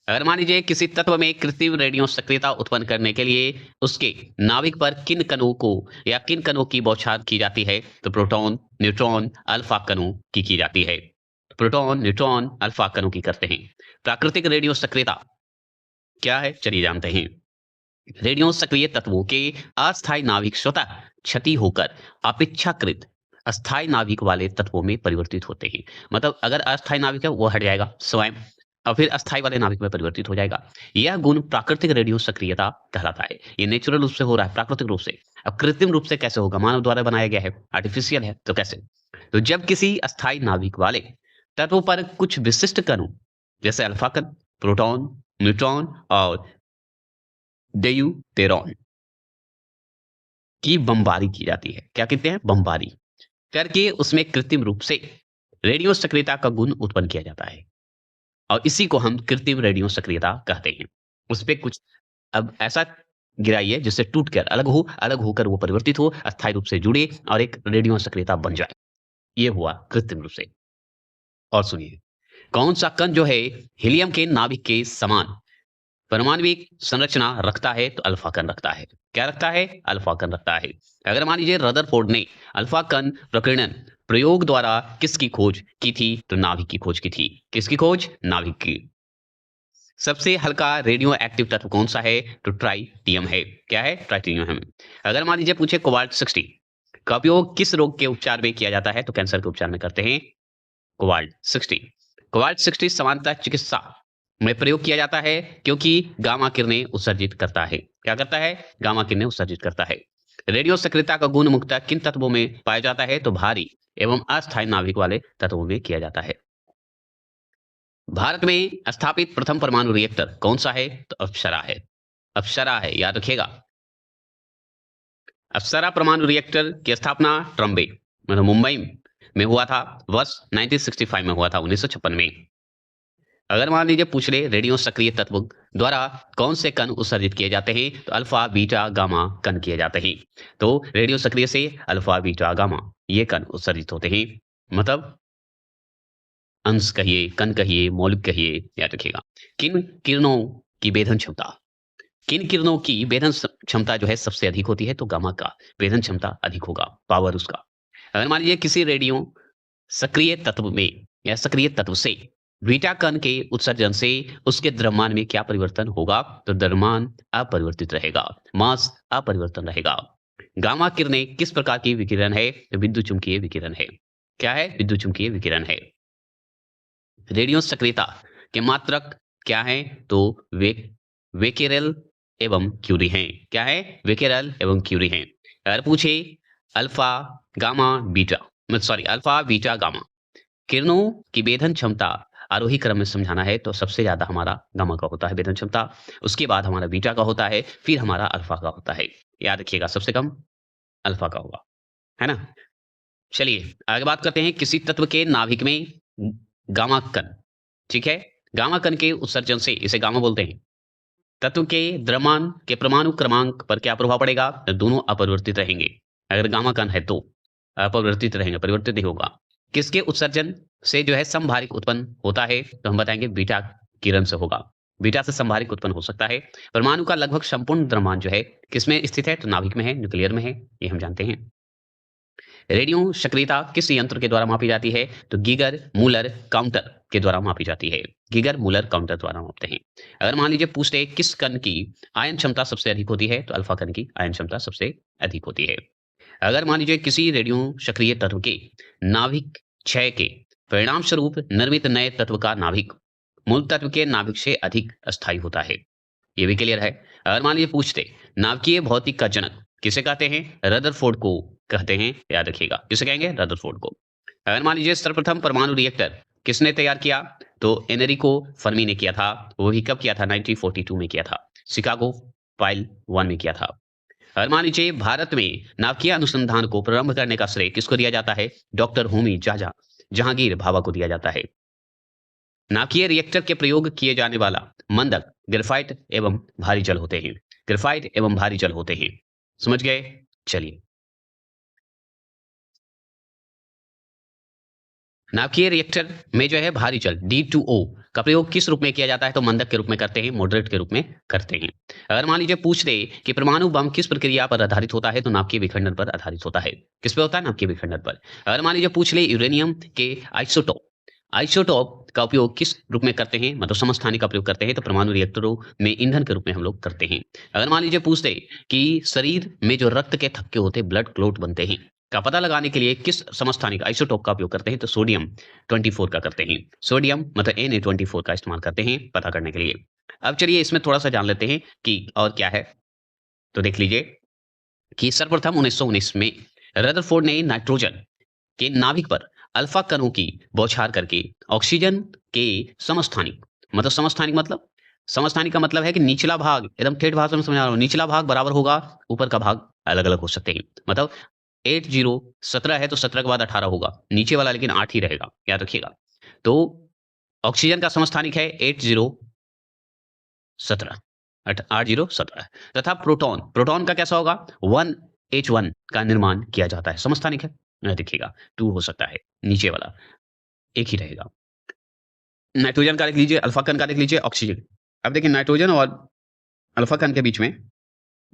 अगर मान लीजिए किसी तत्व में कृत्रिम रेडियो सक्रियता उत्पन्न करने के लिए उसके नाभिक पर किन कणों को या किन कणों की बौछार की जाती है, तो प्रोटॉन, न्यूट्रॉन, अल्फा कणों की जाती है। प्रोटॉन, न्यूट्रॉन, अल्फा कणों की करते हैं। प्राकृतिक रेडियो सक्रियता क्या है, चलिए जानते हैं। रेडियो सक्रिय तत्वों के अस्थायी नाभिक स्वतः क्षति होकर अपेक्षाकृत अस्थायी नाभिक वाले तत्वों में परिवर्तित होते हैं। मतलब अगर अस्थायी नाभिक है वो हट जाएगा स्वयं और फिर अस्थायी वाले नाभिक में परिवर्तित हो जाएगा। यह गुण प्राकृतिक रेडियो सक्रियता कहलाता है। ये नेचुरल रूप से हो रहा है, प्राकृतिक रूप से। अब कृत्रिम रूप से कैसे होगा, मानव द्वारा बनाया गया है, आर्टिफिशियल है, तो कैसे? तो जब किसी अस्थायी नाभिक वाले तत्व पर कुछ विशिष्ट कणों जैसे अल्फा कण, प्रोटॉन, न्यूट्रॉन और ड्यूटेरॉन की बमबारी की जाती है। क्या कहते हैं? बमबारी करके उसमें कृत्रिम रूप से रेडियो सक्रियता का गुण उत्पन्न किया जाता है और इसी को हम कृत्रिम रेडियो सक्रियता कहते हैं। उसपे कुछ अब ऐसा गिराइए जिससे टूट कर अलग होकर वो परिवर्तित हो, अस्थायी रूप से जुड़े और एक रेडियो सक्रियता बन जाए। ये हुआ कृत्रिम रूप से। और सुनिए, कौन सा कण जो है हीलियम के नाभिक के समान परमाणविक संरचना रखता है, तो अल्फा कण रखता है। क्या रखता है? अल्फा कण रखता है। अगर मान लीजिए रदरफोर्ड ने अल्फा कण प्रकीर्णन प्रयोग द्वारा किसकी खोज की थी, तो नाभिक की खोज की थी। किसकी खोज? नाभिक की। सबसे हल्का रेडियो एक्टिव तत्व कौन सा है, तो ट्राइटियम है। क्या है? ट्राइटियम है। अगर मान लीजिए पूछे कोबाल्ट 60 का उपयोग किस रोग के उपचार में किया जाता है, तो कैंसर के उपचार में करते हैं। कोबाल्ट 60 कोबाल्ट 60 सामान्यतः चिकित्सा में प्रयोग किया जाता है क्योंकि गामा किरणें उत्सर्जित करता है। क्या करता है? गामा किरणें उत्सर्जित करता है। रेडियो सक्रियता का गुण मुख्यतः किन तत्वों में पाया जाता है, तो भारी एवं अस्थायी नाभिक वाले तत्वों में किया जाता है। भारत में स्थापित प्रथम परमाणु रिएक्टर कौन सा है, तो अप्सरा है। अप्सरा है, याद रखिएगा। अप्सरा परमाणु रिएक्टर की स्थापना ट्रम्बे मतलब मुंबई में हुआ था, वर्ष 1965 में हुआ था, 1956 में। अगर मान लीजिए पूछ ले रेडियो सक्रिय तत्व द्वारा कौन से कण उत्सर्जित किए जाते हैं, तो अल्फा बीटा गामा कण किए जाते हैं। तो रेडियो सक्रिय से अल्फा बीटा गामा ये कण उत्सर्जित होते हैं। मतलब अंश कहिए, कण कहिए, मौलिक कहिए, याद रखिएगा। किन किरणों की भेदन क्षमता, किन किरणों की भेदन क्षमता जो है सबसे अधिक होती है, तो गामा का भेदन क्षमता अधिक होगा, पावर उसका। अगर मान लीजिए किसी रेडियो सक्रिय तत्व में या सक्रिय तत्व से बीटा कण के उत्सर्जन से उसके द्रव्यमान में क्या परिवर्तन होगा, तो द्रव्यमान अपरिवर्तित रहेगा, मास अपरिवर्तन रहेगा। गामा किरणें किस प्रकार की विकिरण है, तो विद्युत चुम्बकीय विकिरण है। क्या है? विद्युत चुम्बकीय विकिरण है। रेडियो सक्रियता के मात्रक क्या है, तो वे वेकेरल एवं क्यूरी हैं। क्या है? वेकेरल एवं क्यूरी हैं। अगर पूछे alpha gamma beta sorry alpha beta gamma किरणों की भेदन क्षमता आरोही क्रम में समझाना है, तो सबसे ज्यादा हमारा गामा का होता है भेदन क्षमता, उसके बाद हमारा बीटा का होता है, फिर हमारा अल्फा का होता है। याद रखिएगा, सबसे कम अल्फा का होगा, है ना। चलिए आगे बात करते हैं किसी तत्व के नाभिक में गामा कण। ठीक है, गामा कण के उत्सर्जन से, इसे गामा बोलते हैं, तत्व के द्रव्यमान के परमाणु क्रमांक पर क्या प्रभाव पड़ेगा, तो दोनों अपरिवर्तित रहेंगे। अगर गामा कण है तो अपरिवर्तित रहेंगे, परिवर्तित नहीं होगा। किसके उत्सर्जन से जो है समभारिक उत्पन्न होता है, तो हम बताएंगे बीटा किरण से होगा। बीटा से समभारिक उत्पन्न हो सकता है। परमाणु का लगभग संपूर्ण द्रव्यमान जो है किसमें स्थित है, तो नाभिक में है, न्यूक्लियर में है, ये हम जानते हैं। रेडियो सक्रियता किस यंत्र के द्वारा मापी जाती है, तो गीगर मूलर काउंटर के द्वारा मापी जाती है। गीगर मूलर काउंटर द्वारा मापते हैं। अगर मान लीजिए पूछते हैं किस कण की आयन क्षमता सबसे अधिक होती है, तो अल्फा कण की आयन क्षमता सबसे अधिक होती है। अगर मान लीजिए किसी रेडियो सक्रिय तत्व के नाभिक क्षय के परिणाम स्वरूप निर्मित नए तत्व का नाभिक मूल तत्व के नाभिक से अधिक अस्थायी होता है। ये भी क्लियर है। अगर मान लीजिए पूछते नाभिकीय भौतिक का जनक किसे कहते हैं, रदरफोर्ड को कहते हैं, याद रखिएगा, किसे कहेंगे, रदरफोर्ड को। अगर मान लीजिए सर्वप्रथम परमाणु रिएक्टर किसने तैयार किया, तो एनरिको फर्मी ने किया था। वो भी कब किया था, 1942 में किया था, शिकागो फाइल 1 में किया था। अगर मान लीजिए भारत में नाभिकीय अनुसंधान को प्रारंभ करने का श्रेय किसको दिया जाता है, डॉक्टर होमी जहांगीर भाभा को दिया जाता है। नाभिकीय रिएक्टर के प्रयोग किए जाने वाला मंदक ग्रेफाइट एवं भारी जल होते हैं। ग्रेफाइट एवं भारी जल होते हैं, समझ गए। चलिए नाभिकीय रिएक्टर में जो है भारी जल D2O का प्रयोग किस रूप में किया जाता है? तो मंदक के रूप में करते हैं, मॉडरेट के रूप में करते हैं। अगर मान लीजिए पूछ दे कि परमाणु बम किस प्रक्रिया पर आधारित होता है? तो नाभिकीय विखंडन पर आधारित होता है। किस पे होता है? नाभिकीय विखंडन पर। अगर मान लीजिए पूछ ले यूरेनियम के आइसोटोप आइसोटोप का उपयोग किस रूप में करते हैं? मतलब समस्थानिक का प्रयोग करते हैं, तो परमाणु रिएक्टरों में ईंधन के रूप में हम लोग करते हैं। अगर मान लीजिए पूछ दे कि शरीर में जो रक्त के थक्के होते हैं, ब्लड क्लॉट बनते हैं, का पता लगाने के लिए किस समस्थानिक आइसोटोप का उपयोग करते हैं? तो सोडियम 24 का करते हैं। सोडियम मतलब Na24 का इस्तेमाल करते हैं पता करने के लिए। अब चलिए इसमें थोड़ा-सा जान लेते हैं कि और क्या है। तो देख लीजिए कि सर्वप्रथम 1919 में रदरफोर्ड ने नाइट्रोजन के नाभिक पर अल्फा कणों की बौछार करके ऑक्सीजन के समस्थानिक समस्थानिक का मतलब है कि निचला भाग, एकदम ठेठ भाषा में समझा रहा हूँ, निचला भाग बराबर होगा, ऊपर का भाग अलग-अलग हो सकते हैं। मतलब 80 17 है तो 17 के बाद 18 होगा, नीचे वाला लेकिन 8 ही रहेगा, याद रखिएगा। तो ऑक्सीजन का समस्थानिक है 80 17 80 17 तथा प्रोटॉन का कैसा होगा? 1H1 का निर्माण किया जाता है, समस्थानिक है। देखिएगा 2 हो सकता है, नीचे वाला एक ही रहेगा। नाइट्रोजन का लिख लीजिए, अल्फा कण का लिख लीजिए, ऑक्सीजन। अब देखिए नाइट्रोजन और अल्फा कण के बीच में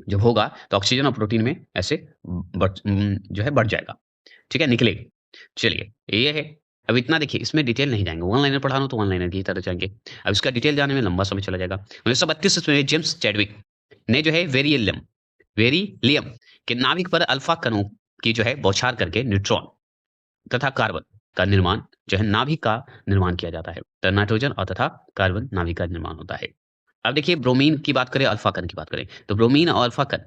जब होगा तो ऑक्सीजन और प्रोटीन में ऐसे जो है बढ़ जाएगा, ठीक है, निकलेगी। चलिए ये है। अब इतना देखिए, इसमें डिटेल नहीं जाएंगे, वन लाइनर पढ़ा रहा हूं तो वन लाइनर की तरह जाएंगे। अब इसका डिटेल जाने में लंबा समय चला जाएगा। 1932 में जेम्स चैडविक ने जो है वेरिलियम के नाभिक पर अल्फा कणों की जो है बौछार करके न्यूट्रॉन तथा कार्बन का निर्माण जो है नाभिक का निर्माण किया जाता है। तो नाइट्रोजन और तथा कार्बन नाभिक का निर्माण होता है। अब देखिए ब्रोमीन की बात करें, अल्फा कण की बात करें, तो ब्रोमीन और अल्फा कण,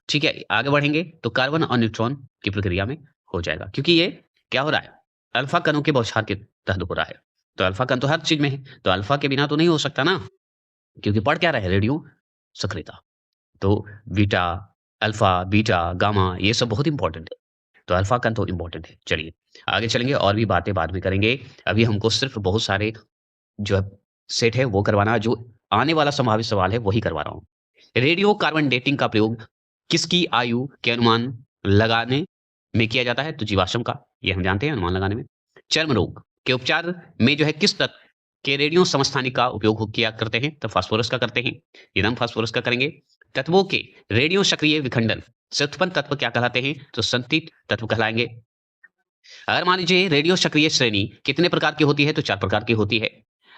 ठीक है, आगे बढ़ेंगे तो कार्बन और न्यूट्रॉन की प्रक्रिया में हो जाएगा, क्योंकि ये क्या हो रहा है? अल्फा कणों के बौछार के तहत हो रहा है। तो अल्फा कण तो हर चीज में है, तो अल्फा के बिना तो नहीं हो सकता ना, क्योंकि पढ़ क्या रहा है? रेडियो सक्रियता। तो बीटा, अल्फा, बीटा, गामा ये सब बहुत इंपॉर्टेंट है। तो अल्फा कण तो इंपॉर्टेंट है। चलिए आगे चलेंगे और भी बातें बाद में करेंगे। अभी हमको सिर्फ बहुत सारे जो है सेट है वो करवाना है, जो आने वाला संभावित सवाल है वही करवा रहा हूँ। रेडियो कार्बन डेटिंग का प्रयोग किसकी आयु के अनुमान लगाने में किया जाता है? तो जीवाश्म का, ये हम जानते हैं अनुमान लगाने में। चर्म रोग के उपचार में जो है किस तत्व के रेडियो समस्थानिक का उपयोग किया करते हैं? तो फास्फोरस का करते हैं, एकदम फास्फोरस का करेंगे। तत्वों के रेडियो सक्रिय विखंडन से उत्पन्न तत्व क्या कहलाते हैं? तो संतृप्त तत्व कहलाएंगे। अगर मान लीजिए रेडियो सक्रिय श्रेणी कितने प्रकार की होती है? तो 4 प्रकार की होती है।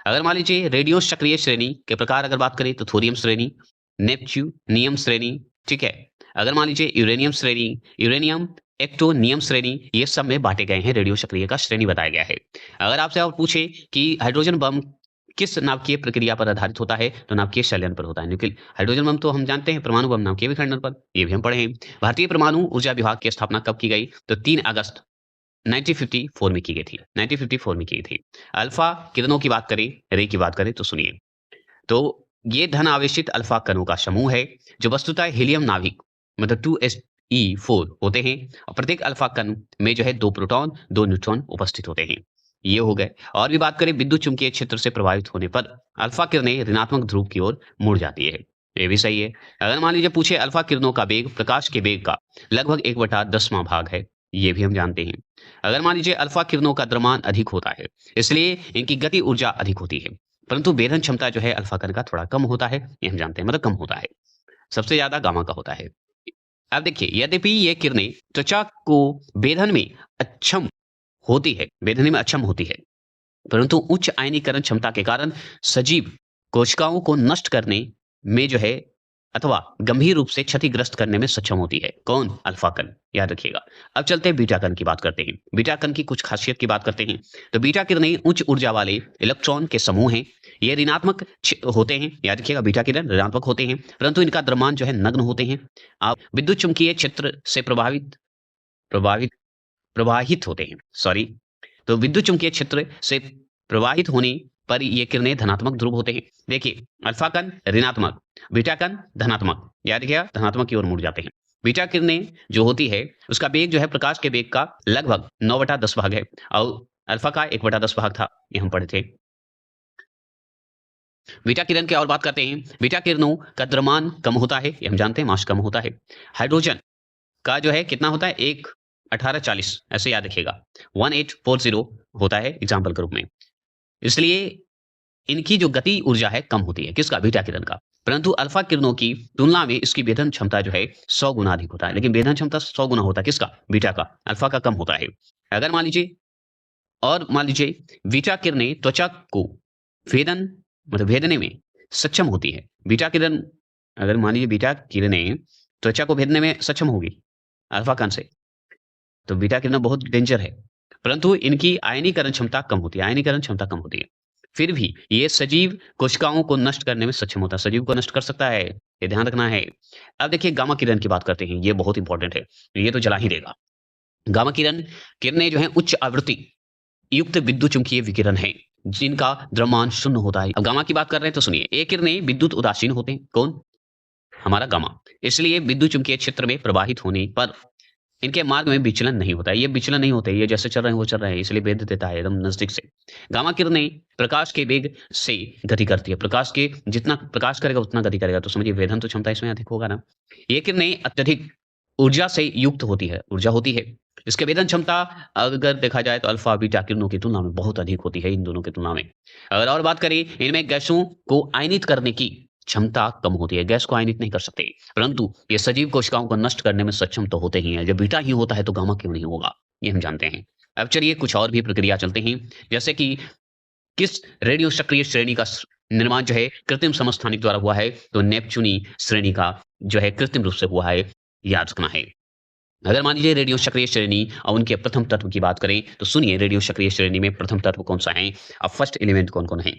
अगर मान लीजिए रेडियो सक्रिय श्रेणी के प्रकार अगर बात करें तो थोरियम श्रेणी, नेपच्यूनियम श्रेणी, ठीक है। अगर मान लीजिए यूरेनियम श्रेणी, यूरेनियम एक्टोनियम श्रेणी, ये सब में बांटे गए हैं, रेडियो सक्रिय का श्रेणी बताया गया है। अगर आपसे और पूछे कि हाइड्रोजन बम किस नाभिकीय प्रक्रिया पर आधारित होता है? तो नाभिकीय संलयन पर होता है। न्यूक्लियर हाइड्रोजन बम तो हम जानते हैं, परमाणु बम नाभिकीय विखंडन पर, ये भी हम पढ़े हैं। भारतीय परमाणु ऊर्जा विभाग की स्थापना कब की गई? तो 3 अगस्त 1954 में की गई थी, 1954 में की गई थी। अल्फा किरणों की बात करें, रे की बात करें तो सुनिए, तो ये धन आवेशित अल्फा कणों का समूह है जो वस्तुतः हीलियम नाभिक मतलब 2s4 होते हैं, और प्रत्येक अल्फा कण में जो है 2 प्रोटॉन 2 न्यूट्रॉन उपस्थित होते हैं। ये हो गए। और भी बात करें विद्युत चुंबकीय क्षेत्र से प्रभावित होने पर अल्फा किरणें ऋणात्मक ध्रुव की ओर मुड़ जाती है, ये भी सही है। अगर मान लीजिए पूछे अल्फा किरणों का वेग प्रकाश के वेग का लगभग 1/10वां भाग है, ये भी हम जानते हैं। अगर मान लीजिए अल्फा किरणों का द्रव्यमान अधिक होता है, इसलिए इनकी गति ऊर्जा अधिक होती है, परंतु वेधन क्षमता जो है अल्फा कण का थोड़ा कम होता है, ये हम जानते हैं, मतलब कम होता है। सबसे ज्यादा गामा का होता है। अब देखिए यद्यपि ये किरणें त्वचा को वेधन में अक्षम वेधन में अक्षम होती है, परंतु उच्च आयनीकरण क्षमता के कारण सजीव कोशिकाओं को नष्ट करने में जो है अथवा गंभीर रूप से क्षतिग्रस्त करने में सक्षम होती है। कौन? अल्फा कण, याद रखिएगा। अब चलते हैं बीटा कण की बात करते हैं। बीटा कण की कुछ खासियत की बात करते हैं। तो बीटा किरणें उच्च ऊर्जा वाले इलेक्ट्रॉन के समूह हैं। ये ऋणात्मक होते हैं, याद रखिएगा, बीटा किरण ऋणात्मक होते हैं, परंतु इनका द्रव्यमान जो है नग्न होते हैं। आप विद्युत चुम्बकीय क्षेत्र से प्रभावित प्रवाहित होते हैं, सॉरी। तो विद्युत चुम्बकीय क्षेत्र से प्रवाहित होने पर ये किरणें धनात्मक ध्रुव होते हैं। देखिए अल्फा कण ऋणात्मक, बीटा कण धनात्मक, याद रखिएगा, धनात्मक की ओर मुड़ जाते हैं। बीटा किरणें जो होती है उसका वेग जो है प्रकाश के वेग का लगभग 9/10 भाग है, और अल्फा का 1/10 भाग था, ये हम पढ़े थे। बीटा किरण की और बात करते हैं। बीटा किरणों का द्रव्यमान कम होता है, ये हम जानते हैं, मास कम होता है। हाइड्रोजन का जो है कितना होता है? 1 18 40, ऐसे याद रखिएगा, 1840 होता है एग्जाम्पल के रूप में। इसलिए इनकी जो गति ऊर्जा है कम होती है, किसका? बीटा किरण का। परंतु अल्फा किरणों की तुलना में इसकी भेदन क्षमता जो है 100 गुना अधिक होता है। लेकिन भेदन क्षमता 100 गुना होता है किसका? बीटा का। अल्फा का कम होता है। अगर मान लीजिए बीटा किरणें त्वचा को भेदन मतलब भेदने में सक्षम होती है। बीटा किरण अगर मान लीजिए बीटा किरणें त्वचा को भेदने में सक्षम होगी अल्फा कण से, तो बीटा किरणें बहुत डेंजर है। परंतु इनकी आयनीकरण क्षमता कम होती है, आयनीकरण क्षमता कम होती है। फिर भी ये सजीव कोशिकाओं को नष्ट करने में सक्षम होता है, सजीव को नष्ट कर सकता है, ये ध्यान रखना है। अब देखिए गामा किरण की बात करते हैं, ये बहुत इंपॉर्टेंट है, ये तो जला ही देगा। गामा किरणें जो है उच्च आवृत्ति युक्त विद्युत चुंबकीय विकिरण है, जिनका द्रव्यमान शून्य होता है। अब गामा की बात कर रहे हैं तो सुनिए, ये किरणें विद्युत उदासीन होते हैं। कौन? हमारा गामा। इसलिए विद्युत चुम्बकीय क्षेत्र में प्रवाहित होने पर इनके मार्ग में विचलन नहीं होता है। ये विचलन नहीं होते, ये जैसे चल रहे हैं वो चल रहे हैं, इसलिए भेद देता है एकदम नजदीक से। गामा किरणें प्रकाश के वेग से गति करती है। प्रकाश के जितना प्रकाश करेगा उतना गति करेगा, तो समझिए वेधन तो क्षमता इसमें अधिक होगा ना। ये किरणें अत्यधिक ऊर्जा से युक्त होती है, ऊर्जा होती है। इसके वेधन क्षमता अगर देखा जाए तो अल्फा बीटा किरणों की तुलना में बहुत अधिक होती है, इन दोनों की तुलना में। अगर और बात करें, इनमें गैसों को आयनित करने की क्षमता कम होती है, गैस को आयनित नहीं कर सकते। परंतु ये सजीव कोशिकाओं को नष्ट करने में सक्षम तो होते ही हैं। जब बीटा ही होता है तो गामा क्यों नहीं होगा, ये हम जानते हैं। अब चलिए कुछ और भी प्रक्रिया चलते हैं, जैसे कि किस रेडियो सक्रिय श्रेणी का निर्माण जो है कृत्रिम समस्थानिक द्वारा हुआ है, तो नेपच्यूनी श्रेणी का जो है कृत्रिम रूप से हुआ है, याद रखना है। अगर मान लीजिए रेडियो सक्रिय श्रेणी और उनके प्रथम तत्व की बात करें, तो सुनिए रेडियो सक्रिय श्रेणी में प्रथम तत्व कौन सा है। अब फर्स्ट एलिमेंट कौन कौन है,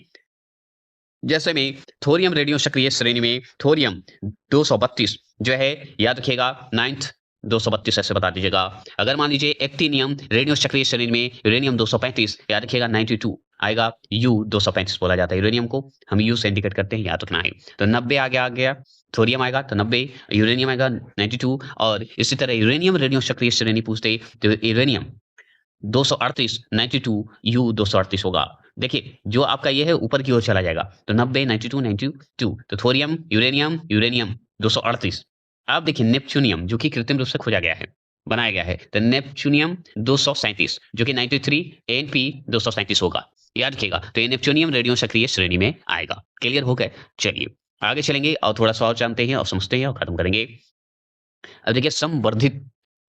जैसे में थोरियम रेडियो सक्रिय श्रेणी में थोरियम 232 जो है, याद रखिएगा 9th 232 ऐसे बता दीजिएगा। अगर मान लीजिए एक्टिनियम रेडियो सक्रिय श्रेणी में यूरेनियम 235, याद रखिएगा 92 आएगा। यू 235 बोला जाता है यूरेनियम को, हम यू से इंडिकेट करते हैं, याद रखना है। तो 90 आ गया थोरियम आएगा तो 90, यूरेनियम आएगा 92, और इसी तरह यूरेनियम रेडियो सक्रिय श्रेणी पूछते तो यूरेनियम 238 92 यू 238 होगा। देखिए जो आपका ये है ऊपर की ओर चला जाएगा, तो 90 92 92, तो थोरियम यूरेनियम 238। अब देखिए नेपच्यूनियम जो कि कृत्रिम रूप से खोजा गया है, बनाया गया है, तो नेपच्यूनियम 237 जो कि 93 एनपी 237 होगा, याद रखिएगा। तो ये नेपच्यूनियम रेडियो सक्रिय श्रेणी में आएगा। क्लियर हो गए? चलिए आगे चलेंगे और थोड़ा सा और जानते हैं और समझते हैं और खत्म करेंगे। अब देखिए संवर्धित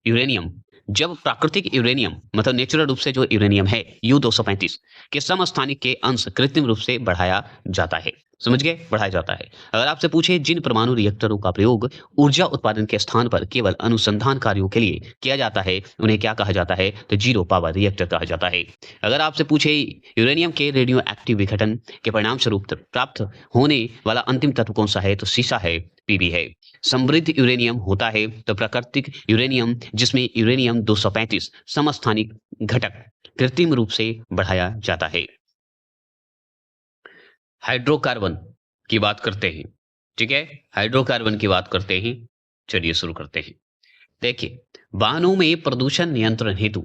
यूरेनियम, जब प्राकृतिक यूरेनियम मतलब नेचुरल रूप से जो यूरेनियम है यू 235 के समस्थानिक के अंश कृत्रिम रूप से बढ़ाया जाता है। समझ गए? बढ़ाया जाता है। अगर आपसे पूछे जिन परमाणु रिएक्टरों का प्रयोग ऊर्जा उत्पादन के स्थान पर केवल अनुसंधान कार्यों के लिए किया जाता है, उन्हें क्या कहा जाता है? तो जीरो पावर रिएक्टर कहा जाता है। अगर आपसे पूछे यूरेनियम के रेडियो एक्टिव विघटन के परिणाम स्वरूप प्राप्त होने वाला अंतिम तत्व कौन सा है, तो सीसा है, पीबी है। समृद्ध यूरेनियम होता है तो प्राकृतिक यूरेनियम जिसमें यूरेनियम 235 समस्थानिक घटक कृत्रिम रूप से बढ़ाया जाता है। हाइड्रोकार्बन की बात करते हैं, ठीक है, हाइड्रोकार्बन की बात करते हैं। चलिए शुरू करते हैं। देखिए वाहनों में प्रदूषण नियंत्रण हेतु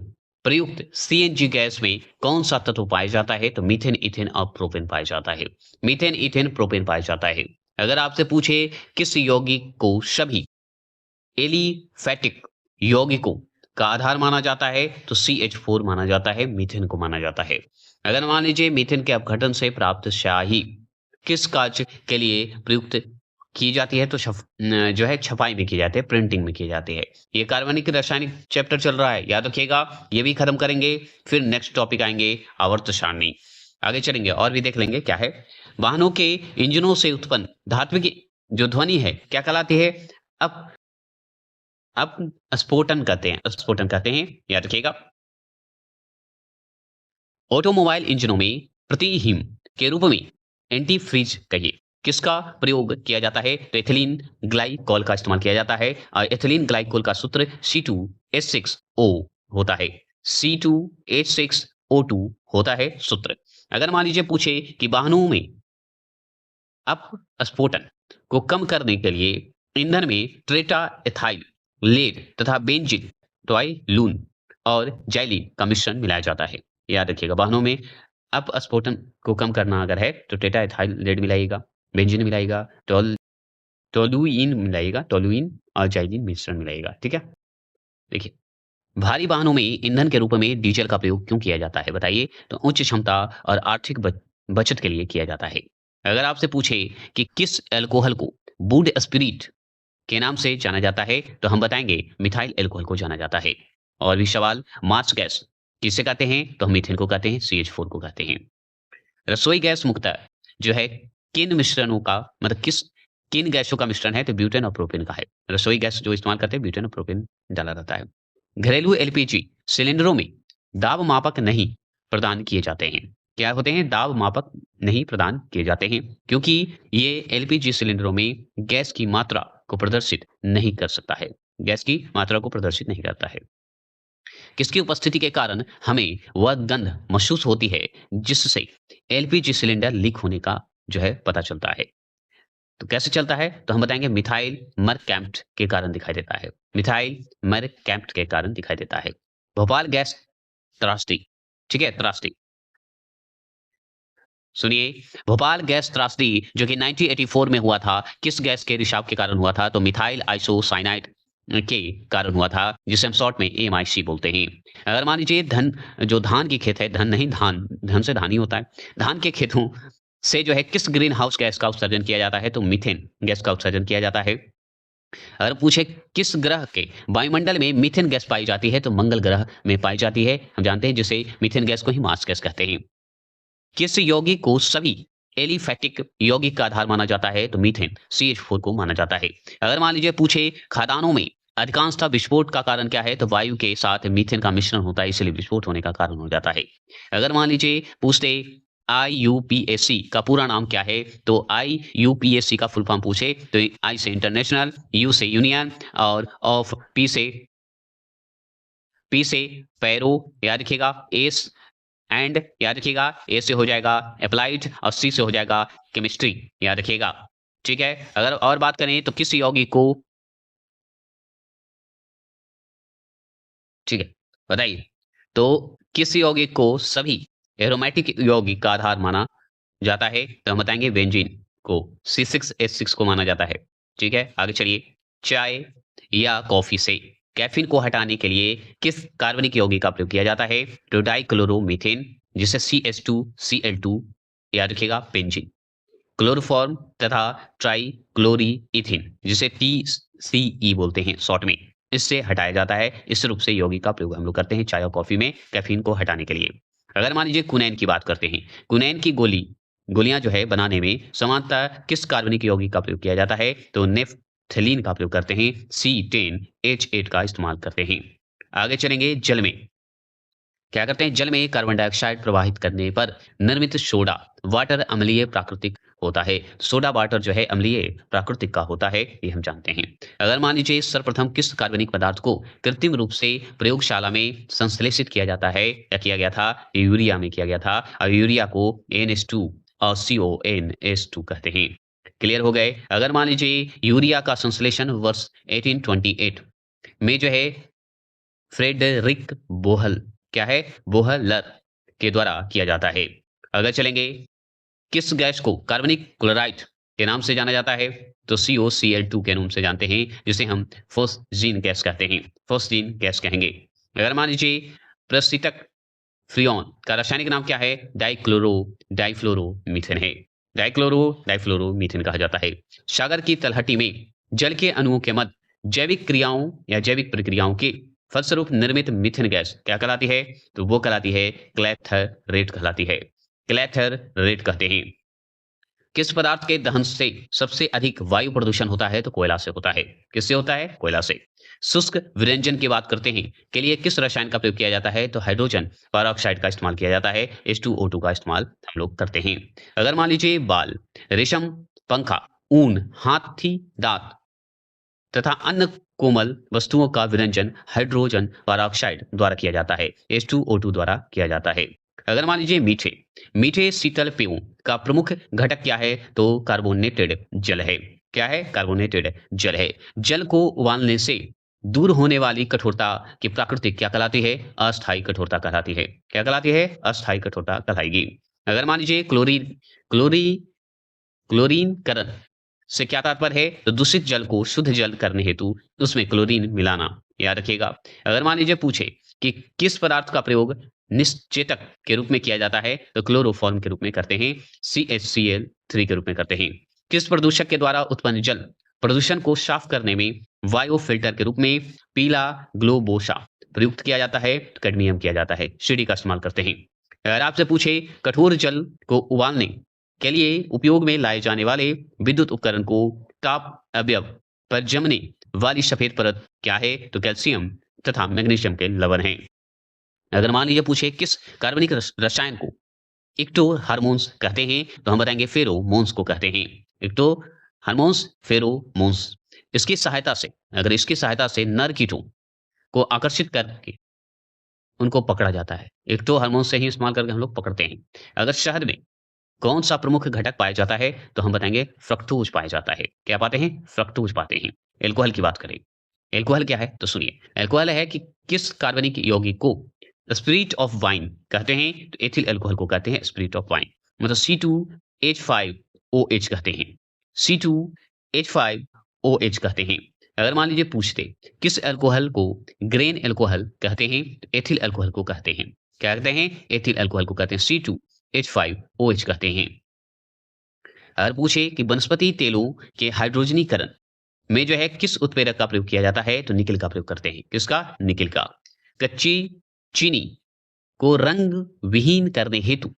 प्रयुक्त सीएनजी गैस में कौन सा तत्व पाया जाता है, तो मीथेन इथेन और प्रोपेन पाया जाता है। मीथेन इथेन प्रोपेन पाया जाता है। अगर आपसे पूछे किस यौगिक को सभी एलिफैटिक यौगिकों का आधार माना जाता है, तो CH4 माना जाता है, मीथेन को माना जाता है। अगर मान लीजिए मीथेन के अपघटन से प्राप्त स्याही किस कार्य के लिए प्रयुक्त की जाती है, तो जो है छपाई में की जाती है, प्रिंटिंग में की जाती है। ये कार्बनिक रासायनिक चैप्टर चल रहा है, याद रखिएगा, ये भी खत्म करेंगे। फिर नेक्स्ट टॉपिक आएंगे आवर्त सारणी, आगे चलेंगे और भी देख लेंगे क्या है। वाहनों के इंजनों से उत्पन्न धात्विक जो ध्वनि है क्या कहलाती है? अब स्फोटन कहते हैं, याद रखिएगा। ऑटोमोबाइल इंजनों में प्रतिहीम के रूप में एंटी फ्रीज कहिए किसका प्रयोग किया जाता है, तो एथिलीन ग्लाइकोल का इस्तेमाल किया जाता है। और एथिलीन ग्लाइकोल का सूत्र C2H6O होता है, C2H6O2 होता है सूत्र। अगर मान लीजिए पूछे कि वाहनों में अपस्फोटन को कम करने के लिए ईंधन में ट्रेटा एथाइल लेड तथा बेंजीन टॉयलून और जैलीन का मिश्रण मिलाया जाता है। याद रखिएगा वाहनों में अपस्फोटन को कम करना अगर है तो टेटा एथाइल लेड मिलाइएगा, बेंजीन मिलाइएगा, टोलुइन मिलाइएगा, टोलुइन और जैलीन मिश्रण मिलाइएगा। ठीक है, देखिए भारी वाहनों में ईंधन के रूप में डीजल का प्रयोग क्यों किया जाता है बताइए? तो उच्च क्षमता और आर्थिक बचत के लिए किया जाता है। अगर आपसे पूछे कि किस अल्कोहल को वुड स्पिरिट के नाम से जाना जाता है, तो हम बताएँगे मिथाइल अल्कोहल को जाना जाता है। और भी सवाल, मार्स गैस किसे कहते हैं? तो हम मीथेन को कहते हैं, CH4 को कहते हैं। रसोई गैस मुख्यतः जो है किन मिश्रणों का मतलब किन गैसों का मिश्रण है? तो ब्यूटेन और प्रोपेन का है। रसोई गैस जो इस्तेमाल करते हैं ब्यूटेन और प्रोपेन डाला रहता है। घरेलू एलपीजी सिलेंडरों में दाब मापक नहीं प्रदान किए जाते हैं। क्या होते हैं? दाब मापक नहीं प्रदान किए जाते हैं क्योंकि ये एलपीजी सिलेंडरों में गैस की मात्रा को प्रदर्शित नहीं कर सकता है। गैस की मात्रा को प्रदर्शित नहीं करता है। किसकी उपस्थिति के कारण हमें वह गंध महसूस होती है जिससे एलपीजी सिलेंडर लीक होने का जो है पता चलता है। तो कैसे चलता है? तो हम बताएंगे मिथाइल मरकैम्प्ट के कारण दिखाई देता है। मिथाइल मरकैम्प्ट के कारण दिखाई देता है। भोपाल गैस त्रासदी, ठीक है? त्रासदी सुनिए, भोपाल गैस त्रासदी जो कि 1984 में हुआ था, किस गैस के रिसाव के कारण हुआ था? तो मिथाइल आइसोसाइनाइड के कारण हुआ था, जिसे हम शॉर्ट में एएमआईसी बोलते हैं। अगर मान लीजिए जो धान की खेत है, धन नहीं धान, धन से धान ही होता है। धान के खेतों से जो है किस ग्रीन हाउस गैस का उत्सर्जन किया जाता है? तो मीथेन गैस का उत्सर्जन किया जाता है। अगर पूछे किस ग्रह के वायुमंडल में मीथेन गैस पाई जाती है? तो मंगल ग्रह में पाई जाती है। हम जानते हैं जिसे मीथेन गैस को ही मार्स गैस कहते हैं। किस यौगिक को सभी एलिफैटिक यौगिक का आधार माना जाता है? तो मीथेन CH4 को माना जाता है। अगर मान लीजिए पूछे खदानों में अधिकांशतः विस्फोट का कारण क्या है? तो वायु के साथ मीथेन का मिश्रण होता है, इसलिए विस्फोट होने का कारण हो जाता है। अगर मान लीजिए पूछते IUPAC का पूरा नाम क्या है? तो IUPAC का फुल फॉर्म पूछे तो I से इंटरनेशनल, U से यूनियन और ऑफ P से पैरो याद रखिएगा, एस एंड याद रखिएगा, ए से हो जाएगा अप्लाइड और सी से हो जाएगा केमिस्ट्री, याद रखिएगा। ठीक है? अगर और बात करें तो किस यौगिक को, ठीक है, बताइए। तो किस यौगिक को सभी एरोमेटिक यौगिक का आधार माना जाता है? तो हम बताएंगे बेंजीन को, C6H6 को माना जाता है। ठीक है? आगे चलिए। चाय या कॉफी से कैफीन को हटाने के लिए किस कार्बनिक यौगिक का प्रयोग किया जाता है? तो डाइक्लोरोमीथेन, जिसे CH2Cl2 याद रखिएगा, बेंजीन। क्लोरोफॉर्म तथा ट्राइक्लोरीइथीन, जिसे TCE बोलते हैं शॉर्ट में, इससे हटाया जाता है। इस रूप से यौगिक का प्रयोग हम लोग करते हैं चाय और कॉफी में कैफीन को हटाने के लिए। अगर मान लीजिए कुनैन की बात करते हैं, कुनैन की गोलियां जो है बनाने में सामान्यतः किस कार्बनिक यौगिक का प्रयोग किया जाता है? तो नेफ्थलीन का प्रयोग करते हैं, C10H8 का इस्तेमाल करते हैं। आगे चलेंगे। जल में क्या करते हैं? जल में कार्बन डाइऑक्साइड प्रवाहित करने पर निर्मित सोडा वाटर अम्लीय प्राकृतिक होता है। सोडा वाटर जो है अम्लीय प्राकृतिक का होता है, ये हम जानते हैं। अगर मान लीजिए सर्वप्रथम किस कार्बनिक पदार्थ को कृत्रिम रूप से प्रयोगशाला में संश्लेषित किया जाता है या किया गया था? यूरिया में किया गया था, और यूरिया को NH2 और CONS2 कहते हैं। क्लियर हो गए? अगर मान लीजिए यूरिया का संश्लेषण वर्ष 1828 में जो है फ्रेडरिक बोहल, क्या है? बोहलर के द्वारा किया जाता है। अगर चलेंगे, किस गैस को कार्बनिक क्लोराइड के नाम से जाना जाता है? तो COCl2 के नाम से जानते हैं, जिसे हम फोस्जीन गैस कहते हैं, फोस्जीन गैस कहेंगे। अगर मान लीजिए प्रशीतक फ्रियोन का रासायनिक नाम क्या है? डाइफ्लोरोमीथेन है। डाइफ्लोरोमीथेन कहा जाता है। सागर की तलहटी में जल के अणुओं के मध्य जैविक क्रियाओं या जैविक प्रक्रियाओं के फलस्वरूप निर्मित मीथेन गैस क्या कहलाती है? तो वो कहलाती है क्लैथरेट कहलाती है। क्लैथरेट कहते हैं। किस पदार्थ के दहन से सबसे अधिक वायु प्रदूषण होता है? तो कोयला से होता है। किससे होता है? कोयला से। शुष्क विरंजन की बात करते हैं के लिए किस रसायन का प्रयोग किया जाता है? तो हाइड्रोजन पेरोक्साइड का इस्तेमाल किया जाता है, H2O2 का इस्तेमाल हम लोग करते हैं। अगर मान लीजिए बाल, रेशम, पंखा, ऊन, हाथी दांत तथा अन्य कोमल वस्तुओं का विरंजन हाइड्रोजन पेरोक्साइड द्वारा किया जाता है, H2O2 द्वारा किया जाता है। अगर मान लीजिए मीठे शीतल पेयों का प्रमुख घटक क्या है? तो कार्बोनेटेड जल है। क्या है? कार्बोनेटेड जल है। जल को उबालने से दूर होने वाली कठोरता की प्राकृतिक क्या कहलाती है? अस्थायी कठोरता कहलाती है। क्या कहलाती है? अस्थायी कठोरता कहलाएगी। अगर मान लीजिए क्लोरीन क्लोरी क्लोरीनकरण से क्या तात्पर्य है? तो दूषित जल को शुद्ध जल करने हेतु उसमें क्लोरीन मिलाना, याद रखिएगा। अगर मान लीजिए पूछे कि किस पदार्थ का प्रयोग निश्चेतक के रूप में किया जाता है, तो क्लोरोफॉर्म के रूप में करते हैं, CHCl3 के रूप में करते हैं। किस प्रदूषक के द्वारा उत्पन्न जल प्रदूषण को साफ करने में वायु फिल्टर के रूप में पीला ग्लोबोसा प्रयुक्त किया जाता है? तो कैडमियम किया जाता है, CD का इस्तेमाल करते हैं। अगर आपसे पूछे कठोर जल को उबालने के लिए उपयोग में लाए जाने वाले विद्युत उपकरण को ताप अवयव पर जमने वाली सफेद परत क्या है? तो कैल्शियम तथा मैग्नीशियम के लवण हैं। अगर मान लीजिए पूछे किस कार्बनिक रसायन को इक्टो हार्मोन्स कहते हैं, तो हम बताएंगे फेरोमोन्स को कहते हैं। Ecto hormones, pheromones. इसकी सहायता से, अगर इसकी सहायता से नर कीटों को आकर्षित करके उनको पकड़ा जाता है। इक्टो हार्मोन से ही इस्तेमाल करके हम लोग पकड़ते हैं। अगर शहद में कौन सा प्रमुख घटक पाया जाता है, तो हम बताएंगे फ्रक्टोज पाया जाता है। क्या पाते हैं? फ्रक्टोज पाते हैं। एल्कोहल की बात करें, एल्कोहल क्या है? तो सुनिए, एल्कोहल है कि किस कार्बनिक यौगिक को स्पिरिट ऑफ वाइन कहते हैं, तो एथिल एल्कोहल को कहते हैं स्पिरिट ऑफ वाइन, मतलब C2H5OH कहते हैं, C2H5OH कहते हैं। अगर मान लीजिए पूछते किस अल्कोहल को ग्रेन अल्कोहल कहते हैं, तो एथिल अल्कोहल को कहते हैं। क्या कहते हैं? एथिल अल्कोहल को कहते हैं, C2H5OH कहते हैं। अगर पूछे कि वनस्पति तेलों के हाइड्रोजनीकरण में जो है किस उत्प्रेरक का प्रयोग किया जाता है, तो निकेल का प्रयोग करते हैं। किसका? निकेल का। कच्ची चीनी को रंग विहीन करने हेतु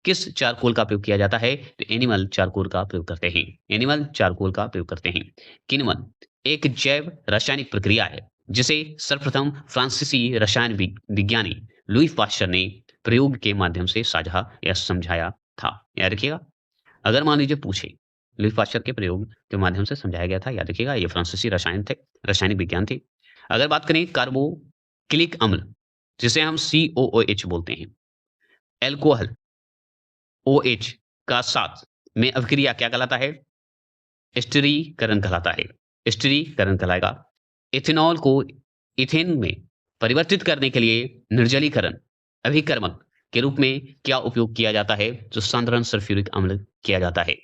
किस चारकोल का प्रयोग किया जाता है, तो एनिमल चारकोल का प्रयोग करते हैं। एनिमल चारकोल का प्रयोग करते हैं। किण्वन एक जैव रासायनिक प्रक्रिया है जिसे सर्वप्रथम फ्रांसीसी रसायन विज्ञानी लुई पाश्चर ने प्रयोग के माध्यम से साझा या समझाया था। याद रखिएगा। अगर मान लीजिए पूछे लुई पाश्चर के प्रयोग के माध्यम से समझाया गया था, याद रखिएगा, ये फ्रांसीसी रसायन थे, रासायनिक विज्ञान थे। अगर बात करें कार्बोक्सिलिक अम्ल, जिसे हम COOH बोलते हैं, एल्कोहल OH का साथ में अभिक्रिया क्या कहलाता है? स्टिरीकरण कहलाता है। स्टिरीकरण कहलाएगा। इथेनॉल को इथेन में परिवर्तित करने के लिए निर्जलीकरण अभिकर्मक के रूप में क्या उपयोग किया जाता है? जो सांद्रण सल्फ्यूरिक अम्ल किया जाता है।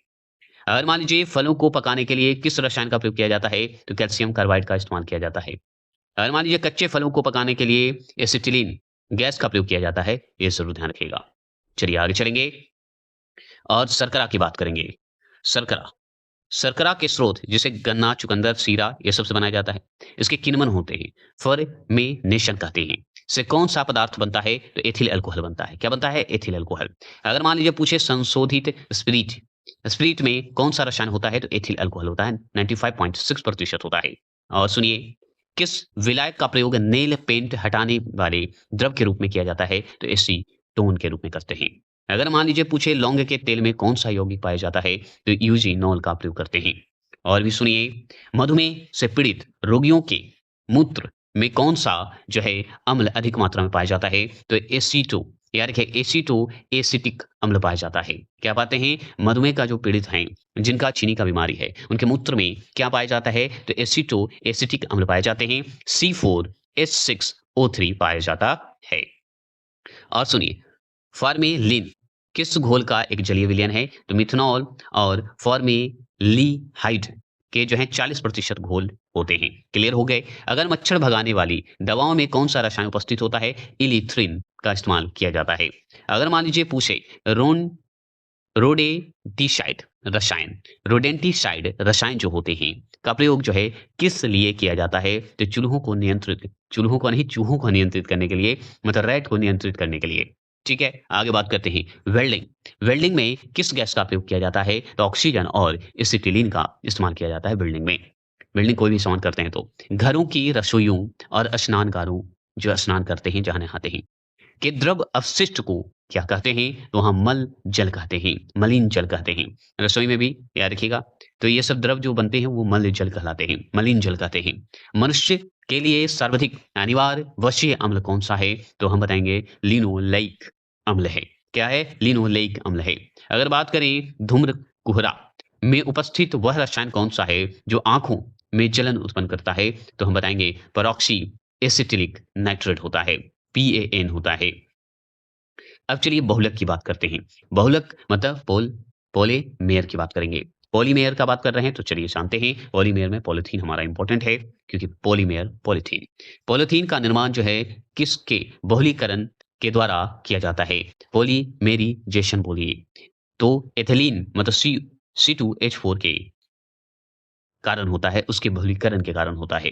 अगर मान लीजिए फलों को पकाने के लिए किस रसायन का प्रयोग किया जाता है, तो कैल्शियम कार्बाइड का इस्तेमाल किया जाता है। अगर मान लीजिए कच्चे फलों को पकाने के लिए एसिटिलीन गैस का प्रयोग किया जाता है, ये जरूर ध्यान रखिएगा। चलिए आगे चलेंगे और शर्करा की बात करेंगे। शर्करा, शर्करा के स्रोत जिसे गन्ना, चुकंदर, सीरा ये सबसे बनाया जाता है। इसके किण्वन होते हैं, फर्मेनेशन कहते हैं। से कौन सा पदार्थ बनता है, तो एथिल अल्कोहल बनता है। क्या बनता है? Ethyl alcohol. अगर मान लीजिए पूछे संशोधित स्पिरिट, स्पिरिट में कौन सा रसायन होता है, तो एथिल अल्कोहल होता है, 95.6% होता है। और सुनिए, किस विलायक का प्रयोग नेल पेंट हटाने वाले द्रव के रूप में किया जाता है, तो एसीटोन के रूप में करते हैं। अगर मान लीजिए पूछे लौंग के तेल में कौन सा यौगिक पाया जाता है, तो यूजीनोल का प्रयोग करते हैं। और भी सुनिए, मधुमेह से पीड़ित रोगियों के मूत्र में कौन सा जो है अम्ल अधिक मात्रा में पाया जाता है, तो एसीटो, याद रखिए, एसीटो एसिटिक अम्ल पाया जाता है। क्या पाते हैं? मधुमेह का जो पीड़ित हैं, जिनका चीनी का बीमारी है, उनके मूत्र में क्या पाया जाता है, तो एसीटो एसिटिक अम्ल पाए जाते हैं, C4H6O3 पाया जाता है। और सुनिए, फॉर्मेलिन किस घोल का एक जलीय विलयन है, तो मिथनॉल और फॉर्मेल्डिहाइड के जो है 40% घोल होते हैं। क्लियर हो गए। अगर मच्छर भगाने वाली दवाओं में कौन सा रसायन उपस्थित होता है, इलिथ्रिन का इस्तेमाल किया जाता है। अगर मान लीजिए पूछे रोडेंटिसाइड रसायन, रोडेंटिसाइड रसायन जो होते हैं का प्रयोग जो है किस लिए किया जाता है, तो चूहों को नहीं, चूहों को नियंत्रित करने के लिए, मतलब रैट को नियंत्रित करने के लिए। ठीक है, आगे बात करते हैं वेल्डिंग। वेल्डिंग में किस गैस का प्रयोग किया जाता है, तो ऑक्सीजन और एसिटिलीन का इस्तेमाल किया जाता है वेल्डिंग में। वेल्डिंग कोई भी सामान करते हैं तो घरों की रसोइयों और स्नानगारों, जो स्नान करते हैं, जहां नहाते हैं, कि द्रव अपशिष्ट को क्या कहते हैं, तो हम मल जल कहते हैं, मलिन जल कहते हैं। रसोई में भी याद रखिएगा। तो ये सब द्रव जो बनते हैं वो मल जल कहलाते हैं, मलिन जल कहते हैं। मनुष्य के लिए सर्वाधिक अनिवार्य वशीय अम्ल कौन सा है, तो हम बताएंगे लिनोलेइक अम्ल है। क्या है? लिनोलेइक अम्ल है। अगर बात करें धूम्र कुहरा में उपस्थित वह रसायन कौन सा है जो आंखों में जलन उत्पन्न करता है, तो हम बताएंगे पेरोक्सी एसिटिलिक नाइट्रेट होता है, PAN होता है। अब चलिए बहुलक की बात करते हैं। बहुलक मतलब पोलेमेर की बात करेंगे। पॉलीमेयर का बात कर रहे हैं तो चलिए जानते हैं। पॉलीमेयर में पॉलीथीन हमारा इंपॉर्टेंट है, क्योंकि पॉलीमेयर पॉलीथीन। पॉलीथीन का निर्माण जो है किसके बहुलीकरण के द्वारा किया जाता है? पॉलीमेरिजेशन बोलिए। तो एथिलीन मतलब C2H4 के कारण होता है, उसके बहुलीकरण के कारण होता है।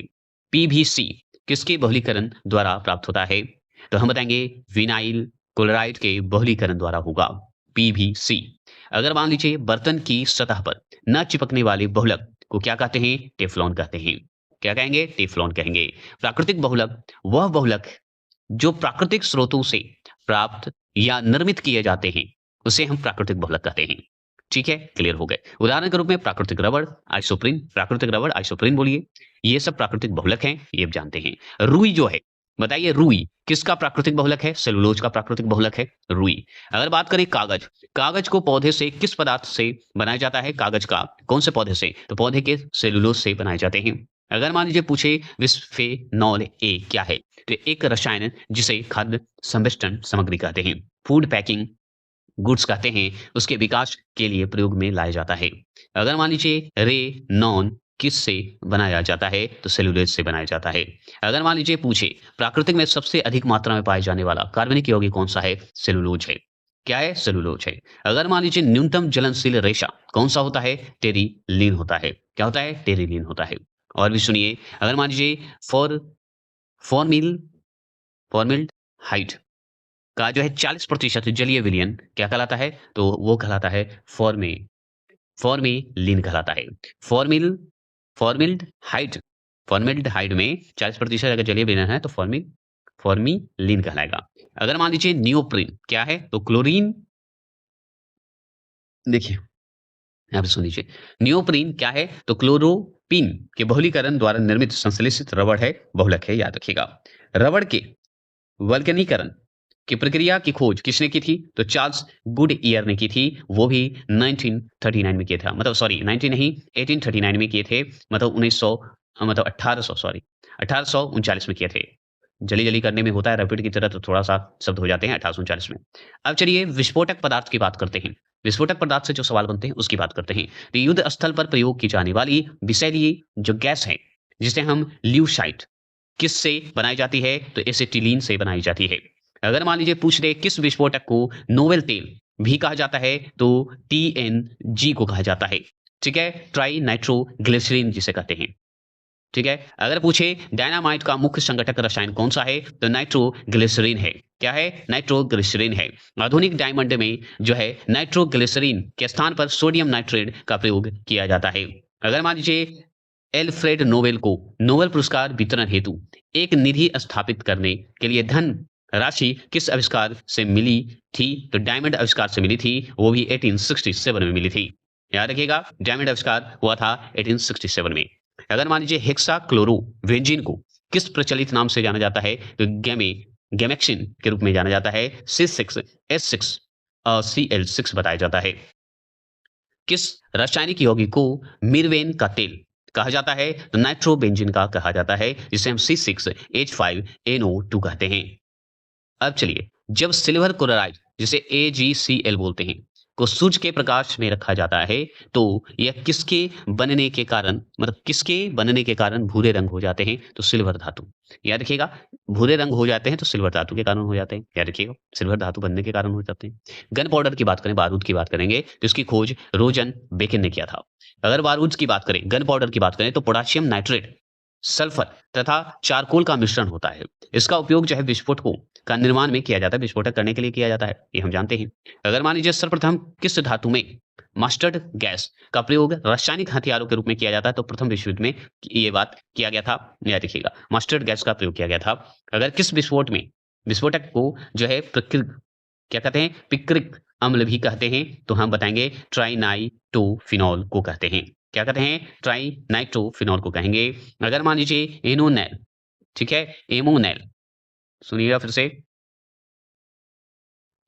पीवीसी किसके बहुलीकरण द्वारा प्राप्त होता है? तो हम बताएंगे विनाइल क्लोराइड के बहुलीकरण द्वारा होगा पीवीसी। अगर मान लीजिए बर्तन की सतह पर न चिपकने वाले बहुलक को क्या कहते हैं? टेफ्लॉन कहते हैं। क्या कहेंगे? टेफ्लॉन कहेंगे। प्राकृतिक बहुलक वह बहुलक जो प्राकृतिक स्रोतों से प्राप्त या निर्मित किए जाते हैं, उसे हम प्राकृतिक बहुलक कहते हैं। ठीक है, क्लियर हो गए। उदाहरण के रूप में प्राकृतिक रबड़, आइसोप्रीन, प्राकृतिक रबड़, आइसोप्रीन बोलिए। ये सब प्राकृतिक बहुलक हैं, ये जानते हैं। रुई जो है, बताइए रुई किसका प्राकृतिक बहुलक है? सेलुलोज का प्राकृतिक बहुलक है रुई। अगर बात करें कागज, कागज को पौधे से किस पदार्थ से बनाया जाता है? कागज का कौन से पौधे से? तो पौधे के सेलुलोज से बनाए जाते हैं। अगर मान लीजिए पूछे बिस्फेनॉल ए क्या है, तो एक रसायन है जिसे खाद्य संमिश्रण सामग्री कहते हैं, फूड पैकिंग गुड्स कहते हैं, उसके विकास के लिए प्रयोग में लाया जाता है। अगर मान लीजिए रेनॉन किससे बनाया जाता है? तो सेलुलोज से बनाया जाता है। अगर मान लीजिए पूछे प्राकृतिक में सबसे अधिक मात्रा में पाए जाने वाला कार्बनिक यौगिक कौन सा है? सेलुलोज है। क्या है? सेलुलोज है। अगर मान लीजिए न्यूनतम ज्वलनशील रेशा कौन सा होता है? टेरिलीन होता है। क्या होता है? टेरिलीन होता है। और भी सुनिए, अगर मान लीजिए फॉर्मिल फॉर्मिल्डिहाइड का जो है 40% जलीय विलयन क्या कहलाता है? तो वो कहलाता है फॉर्मेलिन कहलाता है। फॉर्मिल फॉर्मिल्डिहाइड फॉर्मिल्डिहाइड में 40% अगर जलीय विलयन है तो फॉर्मिलिन कहलाएगा। अगर मान लीजिए नियोप्रीन क्या है? तो क्लोरीन। देखिए यहाँ पे सुन लीजिए, नियोप्रीन क्या है? तो क्लोरोपीन के बहुलीकरण द्वारा निर्मित संश्लेषित रबड़ है, बहुलक है, याद रखिएगा। रबड़ के वल्कनीकरण की प्रक्रिया की खोज किसने की थी? तो चार्ल्स गुडईयर ने की थी, वो भी 1939 में किया था। मतलब सॉरी 19 नहीं 1839 में किए थे, मतलब 1900 मतलब 1800 सॉरी 1839 में किए थे। जल्दी-जल्दी करने में होता है रैपिड की तरह, तो थोड़ा-सा शब्द हो जाते हैं 1839 में। अब चलिए विस्फोटक पदार्थ की बात करते हैं। विस्फोटक पदार्थ से जो सवाल बनते हैं उसकी बात करते हैं। तो युद्ध स्थल पर प्रयोग की जाने वाली विषैली जो गैस है, जिसे हम ल्यूसाइड किससे बनाई जाती है? तो एसिटिलीन से बनाई जाती है। अगर मान लीजिए पूछ ले किस विस्फोटक को नोवेल तेल भी कहा जाता है? तो टीएनजी को कहा जाता है। ठीक है, ट्राई नाइट्रोग्लिसरीन जिसे कहते हैं। ठीक है, अगर पूछे डायनामाइट का मुख्य संगठक रसायन कौन सा है? तो नाइट्रोग्लिसरीन है। क्या है? नाइट्रोग्लिसरीन है। आधुनिक डायमंड में जो है नाइट्रोग्लिसरीन के स्थान पर सोडियम नाइट्रेट का प्रयोग किया जाता है। अगर मान लीजिए एल्फ्रेड नोबेल को नोबेल पुरस्कार वितरण हेतु एक निधि स्थापित करने के लिए धन राशि किस आविष्कार से मिली थी? तो डायमंड आविष्कार से मिली थी, वो भी 1867 में मिली थी। याद रखिएगा, डायमंड आविष्कार हुआ था 1867 में। अगर मान लीजिए हेक्सा क्लोरो बेंजीन को किस प्रचलित नाम से जाना जाता है? तो गैमेक्सिन के रूप में जाना जाता है। C6H6 Cl6 बताया जाता है। किस रासायनिक यौगिक को मिरवेन का तेल कहा जाता है? तो नाइट्रोबेंजीन का कहा जाता है, जिसे हम C6H5NO2 कहते हैं। अब चलिए, जब सिल्वर क्लोराइड जिसे AgCl बोलते हैं को सूर्य के प्रकाश में रखा जाता है, तो यह किसके बनने के कारण मतलब किसके बनने के कारण भूरे रंग हो जाते हैं? तो सिल्वर धातु। याद रखिएगा, भूरे रंग हो जाते हैं तो सिल्वर धातु के कारण हो जाते हैं। याद रखिएगा, सिल्वर धातु बनने के कारण हो जाते हैं। गन पाउडर की बात करें, बारूद की बात करेंगे, तो इसकी खोज रोजन बेकिन ने किया था। अगर बारूद की बात करें, गन पाउडर की बात करें, तो पोटेशियम नाइट्रेट, सल्फर तथा चारकोल का मिश्रण होता है। इसका उपयोग जो है विस्फोटकों का निर्माण में किया जाता है, विस्फोटक करने के लिए किया जाता है, ये हम जानते हैं। अगर मान लीजिए सर्वप्रथम किस धातु में मस्टर्ड गैस का प्रयोग रासायनिक हथियारों के रूप में किया जाता है? तो प्रथम विश्व युद्ध में ये बात किया गया था। याद रखिएगा, मस्टर्ड गैस का प्रयोग किया गया था। अगर किस विस्फोट में विस्फोटक को जो है क्या कहते हैं? पिक्रिक अम्ल भी कहते हैं, तो हम बताएंगे ट्राइनाइट्रोफिनॉल को कहते हैं। क्या कहते हैं? ट्राइनाइट्रोफिनॉल को कहेंगे। अगर मान लीजिए एनोनेल, ठीक है, एमोनेल, सुनिएगा फिर से,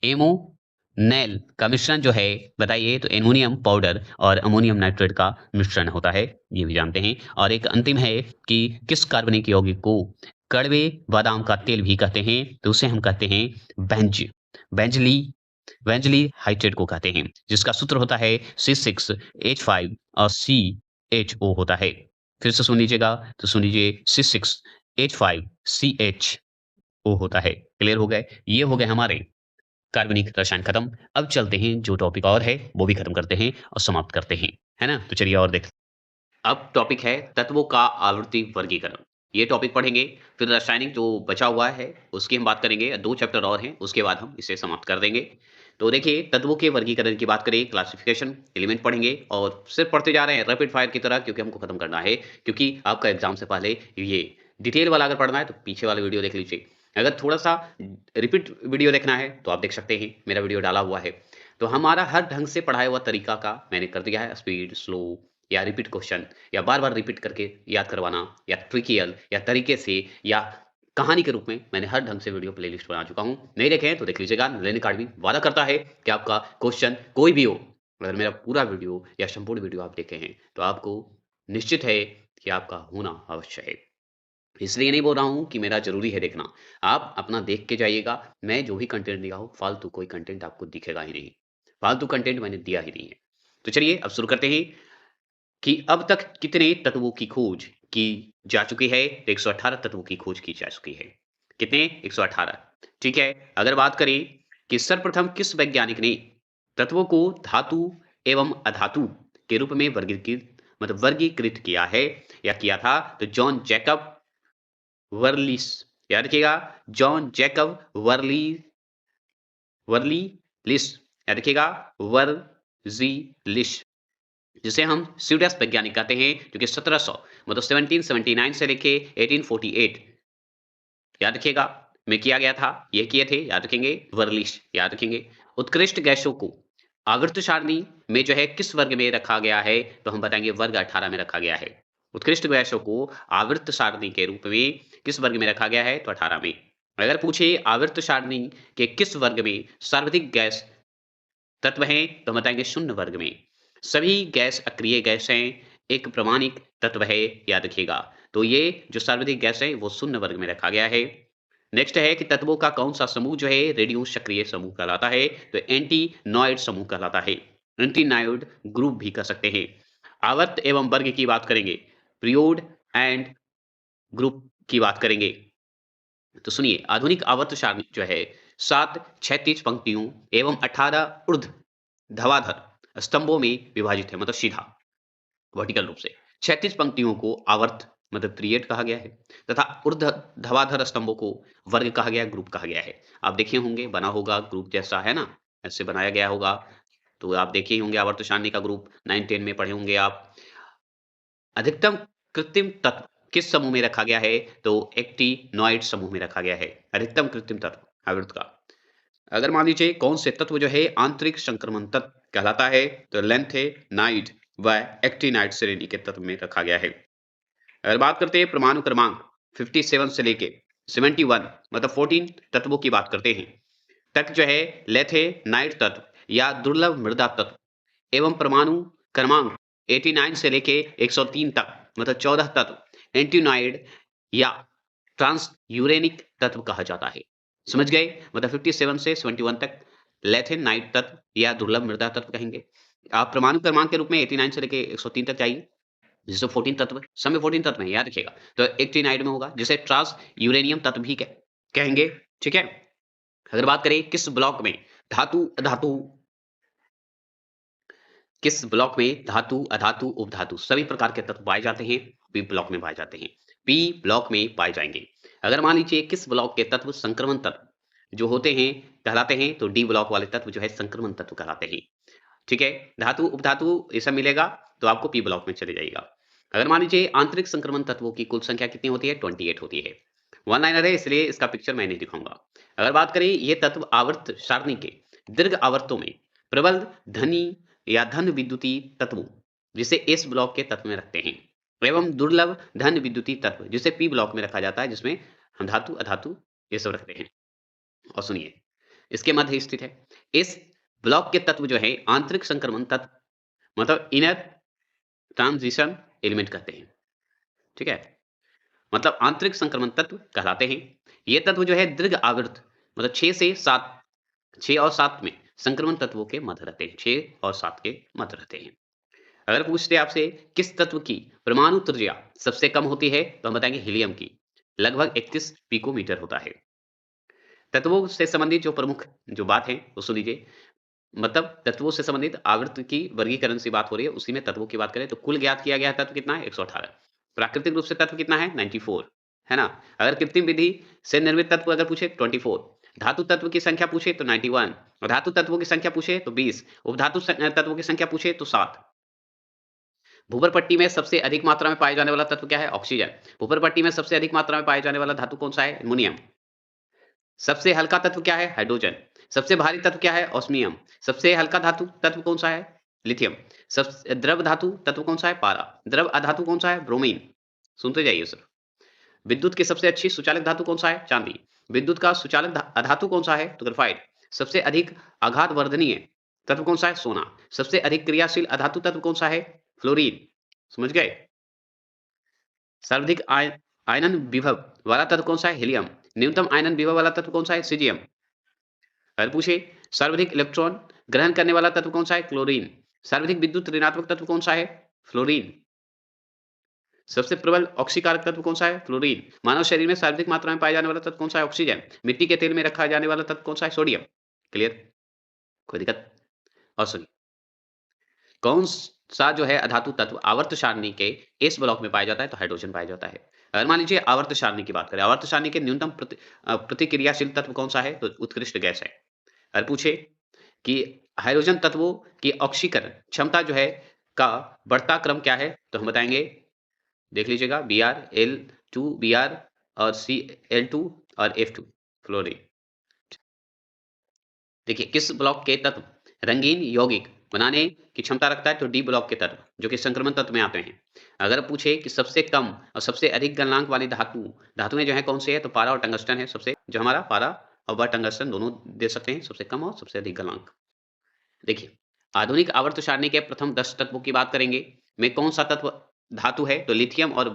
एमोनेल का मिश्रण जो है बताइए, तो एमोनियम पाउडर और अमोनियम नाइट्रेट का मिश्रण होता है, ये भी जानते हैं। और एक अंतिम है कि किस कार्बनिक यौगिक को कड़वे बादाम का तेल भी कहते हैं? तो उसे हम कहते हैं बेंजीलीन वेंजली हाइड्रेट को कहते हैं, जिसका सूत्र होता है C6H5 और CHO होता है। फिर से सुन लीजिएगा, तो सुन लीजिए C6H5CHO होता है। क्लियर हो गए? ये हो गए हमारे कार्बनिक रसायन खत्म। अब चलते हैं जो टॉपिक और है वो भी खत्म करते हैं और समाप्त करते हैं, है ना? तो चलिए और देख, अब टॉपिक है तत्वों का आवर्ती वर्गीकरण। ये टॉपिक पढ़ेंगे, फिर रासायनिक जो बचा हुआ है उसकी हम बात करेंगे। 2 चैप्टर और हैं, उसके बाद हम इसे समाप्त कर देंगे। तो देखिए, तत्वों के वर्गीकरण की बात करें, क्लासिफिकेशन, एलिमेंट पढ़ेंगे और सिर्फ पढ़ते जा रहे हैं रैपिड फायर की तरह, क्योंकि हमको खत्म करना है। क्योंकि आपका एग्जाम से पहले ये डिटेल वाला अगर पढ़ना है तो पीछे वाला वीडियो देख लीजिए। अगर थोड़ा-सा रिपीट वीडियो देखना है तो आप देख सकते हैं, मेरा वीडियो डाला हुआ है। तो हमारा हर ढंग से पढ़ाया हुआ तरीका का मैंने कर दिया है, स्पीड, स्लो या रिपीट क्वेश्चन या बार-बार रिपीट करके याद करवाना या ट्रिकियल या तरीके से या कहानी के रूप में मैंने हर ढंग से वीडियो प्लेलिस्ट बना चुका हूँ। नहीं देखे हैं तो देख लीजिएगा। नलिनी अकाडमी वादा करता है कि आपका क्वेश्चन कोई भी हो, अगर मेरा पूरा वीडियो या संपूर्ण वीडियो आप देखे हैं, तो आपको निश्चित है कि आपका होना अवश्य है। इसलिए नहीं बोल रहा हूँ कि मेरा ज़रूरी है देखना। आप अपना देख के जाइएगा, मैं जो भी कंटेंट दिया हूँ, फालतू कोई कंटेंट आपको दिखेगा ही नहीं। फालतू कंटेंट मैंने दिया ही नहीं है। तो चलिए अब शुरू करते हैं कि अब तक कितने तत्वों की खोज की जा चुकी है? तो 118 तत्वों की खोज की जा चुकी है। कितने? 118। ठीक है। अगर बात करें कि सर्वप्रथम किस वैज्ञानिक ने तत्वों को धातु एवं अधातु के रूप में वर्गीकृत किया है या किया था? तो जॉन जैकब वर्लिस, याद रखिएगा, जॉन जैकब वर्ली लिस, याद रखिएगा, वर्जीलिस, जिसे हम स्वीडिश वैज्ञानिक कहते हैं, जो कि 1700 1779 से लेके 1848, याद रखिएगा, में किया गया था। ये किए थे, याद रखेंगे, वर्लिस, याद रखेंगे। उत्कृष्ट गैसों को आवर्त सारणी में जो है किस वर्ग में रखा गया है? तो हम बताएंगे वर्ग 18 में रखा गया है। उत्कृष्ट गैसों को आवर्त सारणी के रूप में किस वर्ग में रखा गया है? तो 18 में। अगर पूछे आवर्त सारणी के किस वर्ग में सर्वाधिक गैस तत्व हैं, तो हम बताएंगे शून्य वर्ग में। सभी गैस अक्रिय गैस हैं, एक प्रमाणिक तत्व है, याद रखिएगा। तो ये जो सर्वाधिक गैस है वो शून्य वर्ग में रखा गया है। नेक्स्ट है कि तत्वों का कौन सा समूह जो है रेडियो सक्रिय समूह कहलाता है? तो एंटी नॉइड समूह कहलाता है। एंटी नायोड ग्रुप भी कह सकते हैं। आवर्त एवं वर्ग की बात करेंगे, पीरियोड एंड ग्रुप की बात करेंगे। तो सुनिए, आधुनिक आवर्त सारणी जो है 7 क्षैतिज पंक्तियों एवं 18 धवाधर स्तंभों में विभाजित है, मतलब सीधा वर्टिकल रूप से। क्षैतिज पंक्तियों को आवर्त पीरियड कहा गया है तथा ऊर्ध्वाधर स्तंभों को वर्ग कहा गया है, ग्रुप कहा गया है। आप देखे होंगे, बना होगा ग्रुप जैसा, है ना? ऐसे बनाया गया होगा। तो आप देखे ही होंगे आवर्त सारणी का ग्रुप, 9-10 में पढ़े होंगे आप। अधिकतम कृत्रिम तत्व किस समूह में रखा गया है? तो एक्टिनॉइड समूह में रखा गया है, अधिकतम कृत्रिम तत्व आवृत्त का। अगर मान लीजिए कौन से तत्व जो है आंतरिक संक्रमण तत्व कहलाता है, तो लैंथेनाइड व एक्टिनाइड श्रेणी के तत्व में रखा गया है। अगर बात करते हैं परमाणु क्रमांक 57 से लेके 71, मतलब 14 तत्वों की बात करते हैं, तक जो है लैंथेनाइड तत्व या दुर्लभ मृदा तत्व एवं परमाणु क्रमांक 89 से लेके 103 तक, मतलब 14 तत्व एंटीनाइड या ट्रांस यूरेनिक तत्व कहा जाता है। समझ गए? मतलब 57 से 71 तक लैंथेनाइड तत्व या दुर्लभ मृदा तत्व कहेंगे। आप परमाणु क्रमांक के रूप में 89 से लेके 103 तक जाइए, जिससे 14 तत्व, सब 14 तत्व हैं, याद रखिएगा। तो एक्टिनाइड में होगा, जिसे ट्रांस यूरेनियम तत्व भी कहेंगे। ठीक है? अगर बात करें किस ब्लॉक में धातु अधातु किस ब्लॉक में धातु, अधातु, उपधातु सभी प्रकार के तत्व पाए जाते हैं? पी ब्लॉक में पाए जाते हैं। पी ब्लॉक में पाए जाएंगे। अगर मान लीजिए किस ब्लॉक के तत्व संक्रमण तत्व जो होते हैं कहलाते हैं, तो डी ब्लॉक वाले तत्व जो है संक्रमण तत्व कहलाते हैं। ठीक है? धातु, उपधातु ये सब मिलेगा तो आपको पी ब्लॉक में चले जाइएगा। अगर मान लीजिए आंतरिक संक्रमण तत्वों की कुल संख्या कितनी होती है? 28 होती है। वन लाइनर है, इसलिए इसका पिक्चर मैं नहीं दिखाऊंगा। अगर बात करें ये तत्व आवर्त सारणी के दीर्घ आवर्तों में प्रबल धनी या धन विद्युती तत्वों, जिसे एस ब्लॉक के तत्व में रखते हैं, एवं दुर्लभ धन विद्युती तत्व जिसे पी ब्लॉक में रखा जाता है, जिसमें हम धातु अधातु ये सब रखते हैं। और सुनिए, इसके मध्य स्थित है। इस ब्लॉक के तत्व जो है आंतरिक संक्रमण तत्व, मतलब इनर ट्रांजिशन एलिमेंट कहते हैं। ठीक है? मतलब आंतरिक संक्रमण तत्व कहलाते हैं। ये तत्व जो है दीर्घ आवर्त, मतलब 6 से 7, 6 और 7 में संक्रमण तत्वों के मध्य रहते हैं, 6 और 7 के मध्य रहते हैं। अगर पूछते हैं आपसे किस तत्व की परमाणु त्रिज्या सबसे कम होती है, तो हम बताएँगे हीलियम की, लगभग 31 पिकोमीटर होता है। तत्वों से संबंधित जो प्रमुख जो बात है, वो सुन लीजिए। मतलब तत्वों से संबंधित आवृत्ति की वर्गीकरण से बात हो रही है, उसी में तत्वों की बात करें तो कुल ज्ञात किया गया तत्व कितना है? 118। प्राकृतिक रूप से तत्व कितना है? 94, है ना? अगर कृत्रिम विधि से निर्मित तत्व अगर पूछे 24, धातु तत्व की संख्या पूछे तो 91, और धातु तत्वों की संख्या पूछे तो 20, उपधातु तत्वों की संख्या पूछे तो 7। भूपर पट्टी में सबसे अधिक मात्रा में पाए जाने वाला तत्व क्या है? ऑक्सीजन। भूपर पट्टी में सबसे अधिक मात्रा में पाए जाने वाला धातु कौन सा है? एल्युमिनियम। सबसे हल्का तत्व क्या है? हाइड्रोजन। सबसे भारी तत्व क्या है? ऑस्मियम। सबसे हल्का धातु तत्व कौन सा है? लिथियम। सब द्रव धातु तत्व कौन सा है? पारा। द्रव अधातु कौन सा है? ब्रोमीन। सुनते जाइए सर। विद्युत की सबसे अच्छी सुचालक धातु कौन सा है? चांदी। विद्युत का सुचालक अधातु कौन सा है? तो ग्रेफाइट। सबसे अधिक आघात वर्धनीय तत्व कौन सा है? सोना। सबसे अधिक क्रियाशील अधातु तत्व कौन सा है? फ्लोरीन। समझ गए? सर्वाधिक आयनन विभव वाला तत्व कौन सा है? हीलियम। न्यूनतम आयनन विभव वाला तत्व कौन सा है? सीजियम। अगर पूछे सर्वाधिक इलेक्ट्रॉन ग्रहण करने वाला तत्व कौन सा है? क्लोरीन। सर्वाधिक विद्युत ऋणात्मक तत्व कौन सा है? फ्लोरीन। सबसे प्रबल ऑक्सीकारक तत्व कौन सा है? फ्लोरीन। मानव शरीर में सर्वाधिक मात्रा में पाए जाने वाला तत्व कौन सा है? ऑक्सीजन। मिट्टी के तेल में रखा जाने वाला तत्व कौन सा है? सोडियम। क्लियर? कोई दिक्कत? और सुनिए, कौन सा जो है अधातु तत्व आवर्त सारणी के इस ब्लॉक में पाया जाता है? तो हाइड्रोजन पाया जाता है। अगर मान लीजिए आवर्त सारणी की बात करें, आवर्त सारणी के न्यूनतम प्रतिक्रियाशील तत्व कौन सा है? तो उत्कृष्ट गैस है। अगर पूछे कि हाइड्रोजन तत्वों की ऑक्सीकरण क्षमता जो है का बढ़ता क्रम क्या है? तो हम बताएँगे, देख लीजिएगा, Br, L2 Br और Cl2 और F2 फ्लोरीन। देखिए किस ब्लॉक के तत्व रंगीन यौगिक बनाने की क्षमता रखता है? तो डी ब्लॉक के तत्व, जो कि संक्रमण तत्व में आते हैं। अगर पूछे कि सबसे कम और सबसे अधिक गलनांक वाली धातुएँ जो हैं कौन सी है? तो पारा और टंगस्टन है। सबसे जो हमारा पारा और वह टंगस्टन दोनों दे सकते हैं, सबसे कम और सबसे अधिक गलनांक। देखिए, आधुनिक आवर्त सारणी के प्रथम 10 तत्वों की बात करेंगे, में कौन-सा तत्व धातु है? तो लिथियम और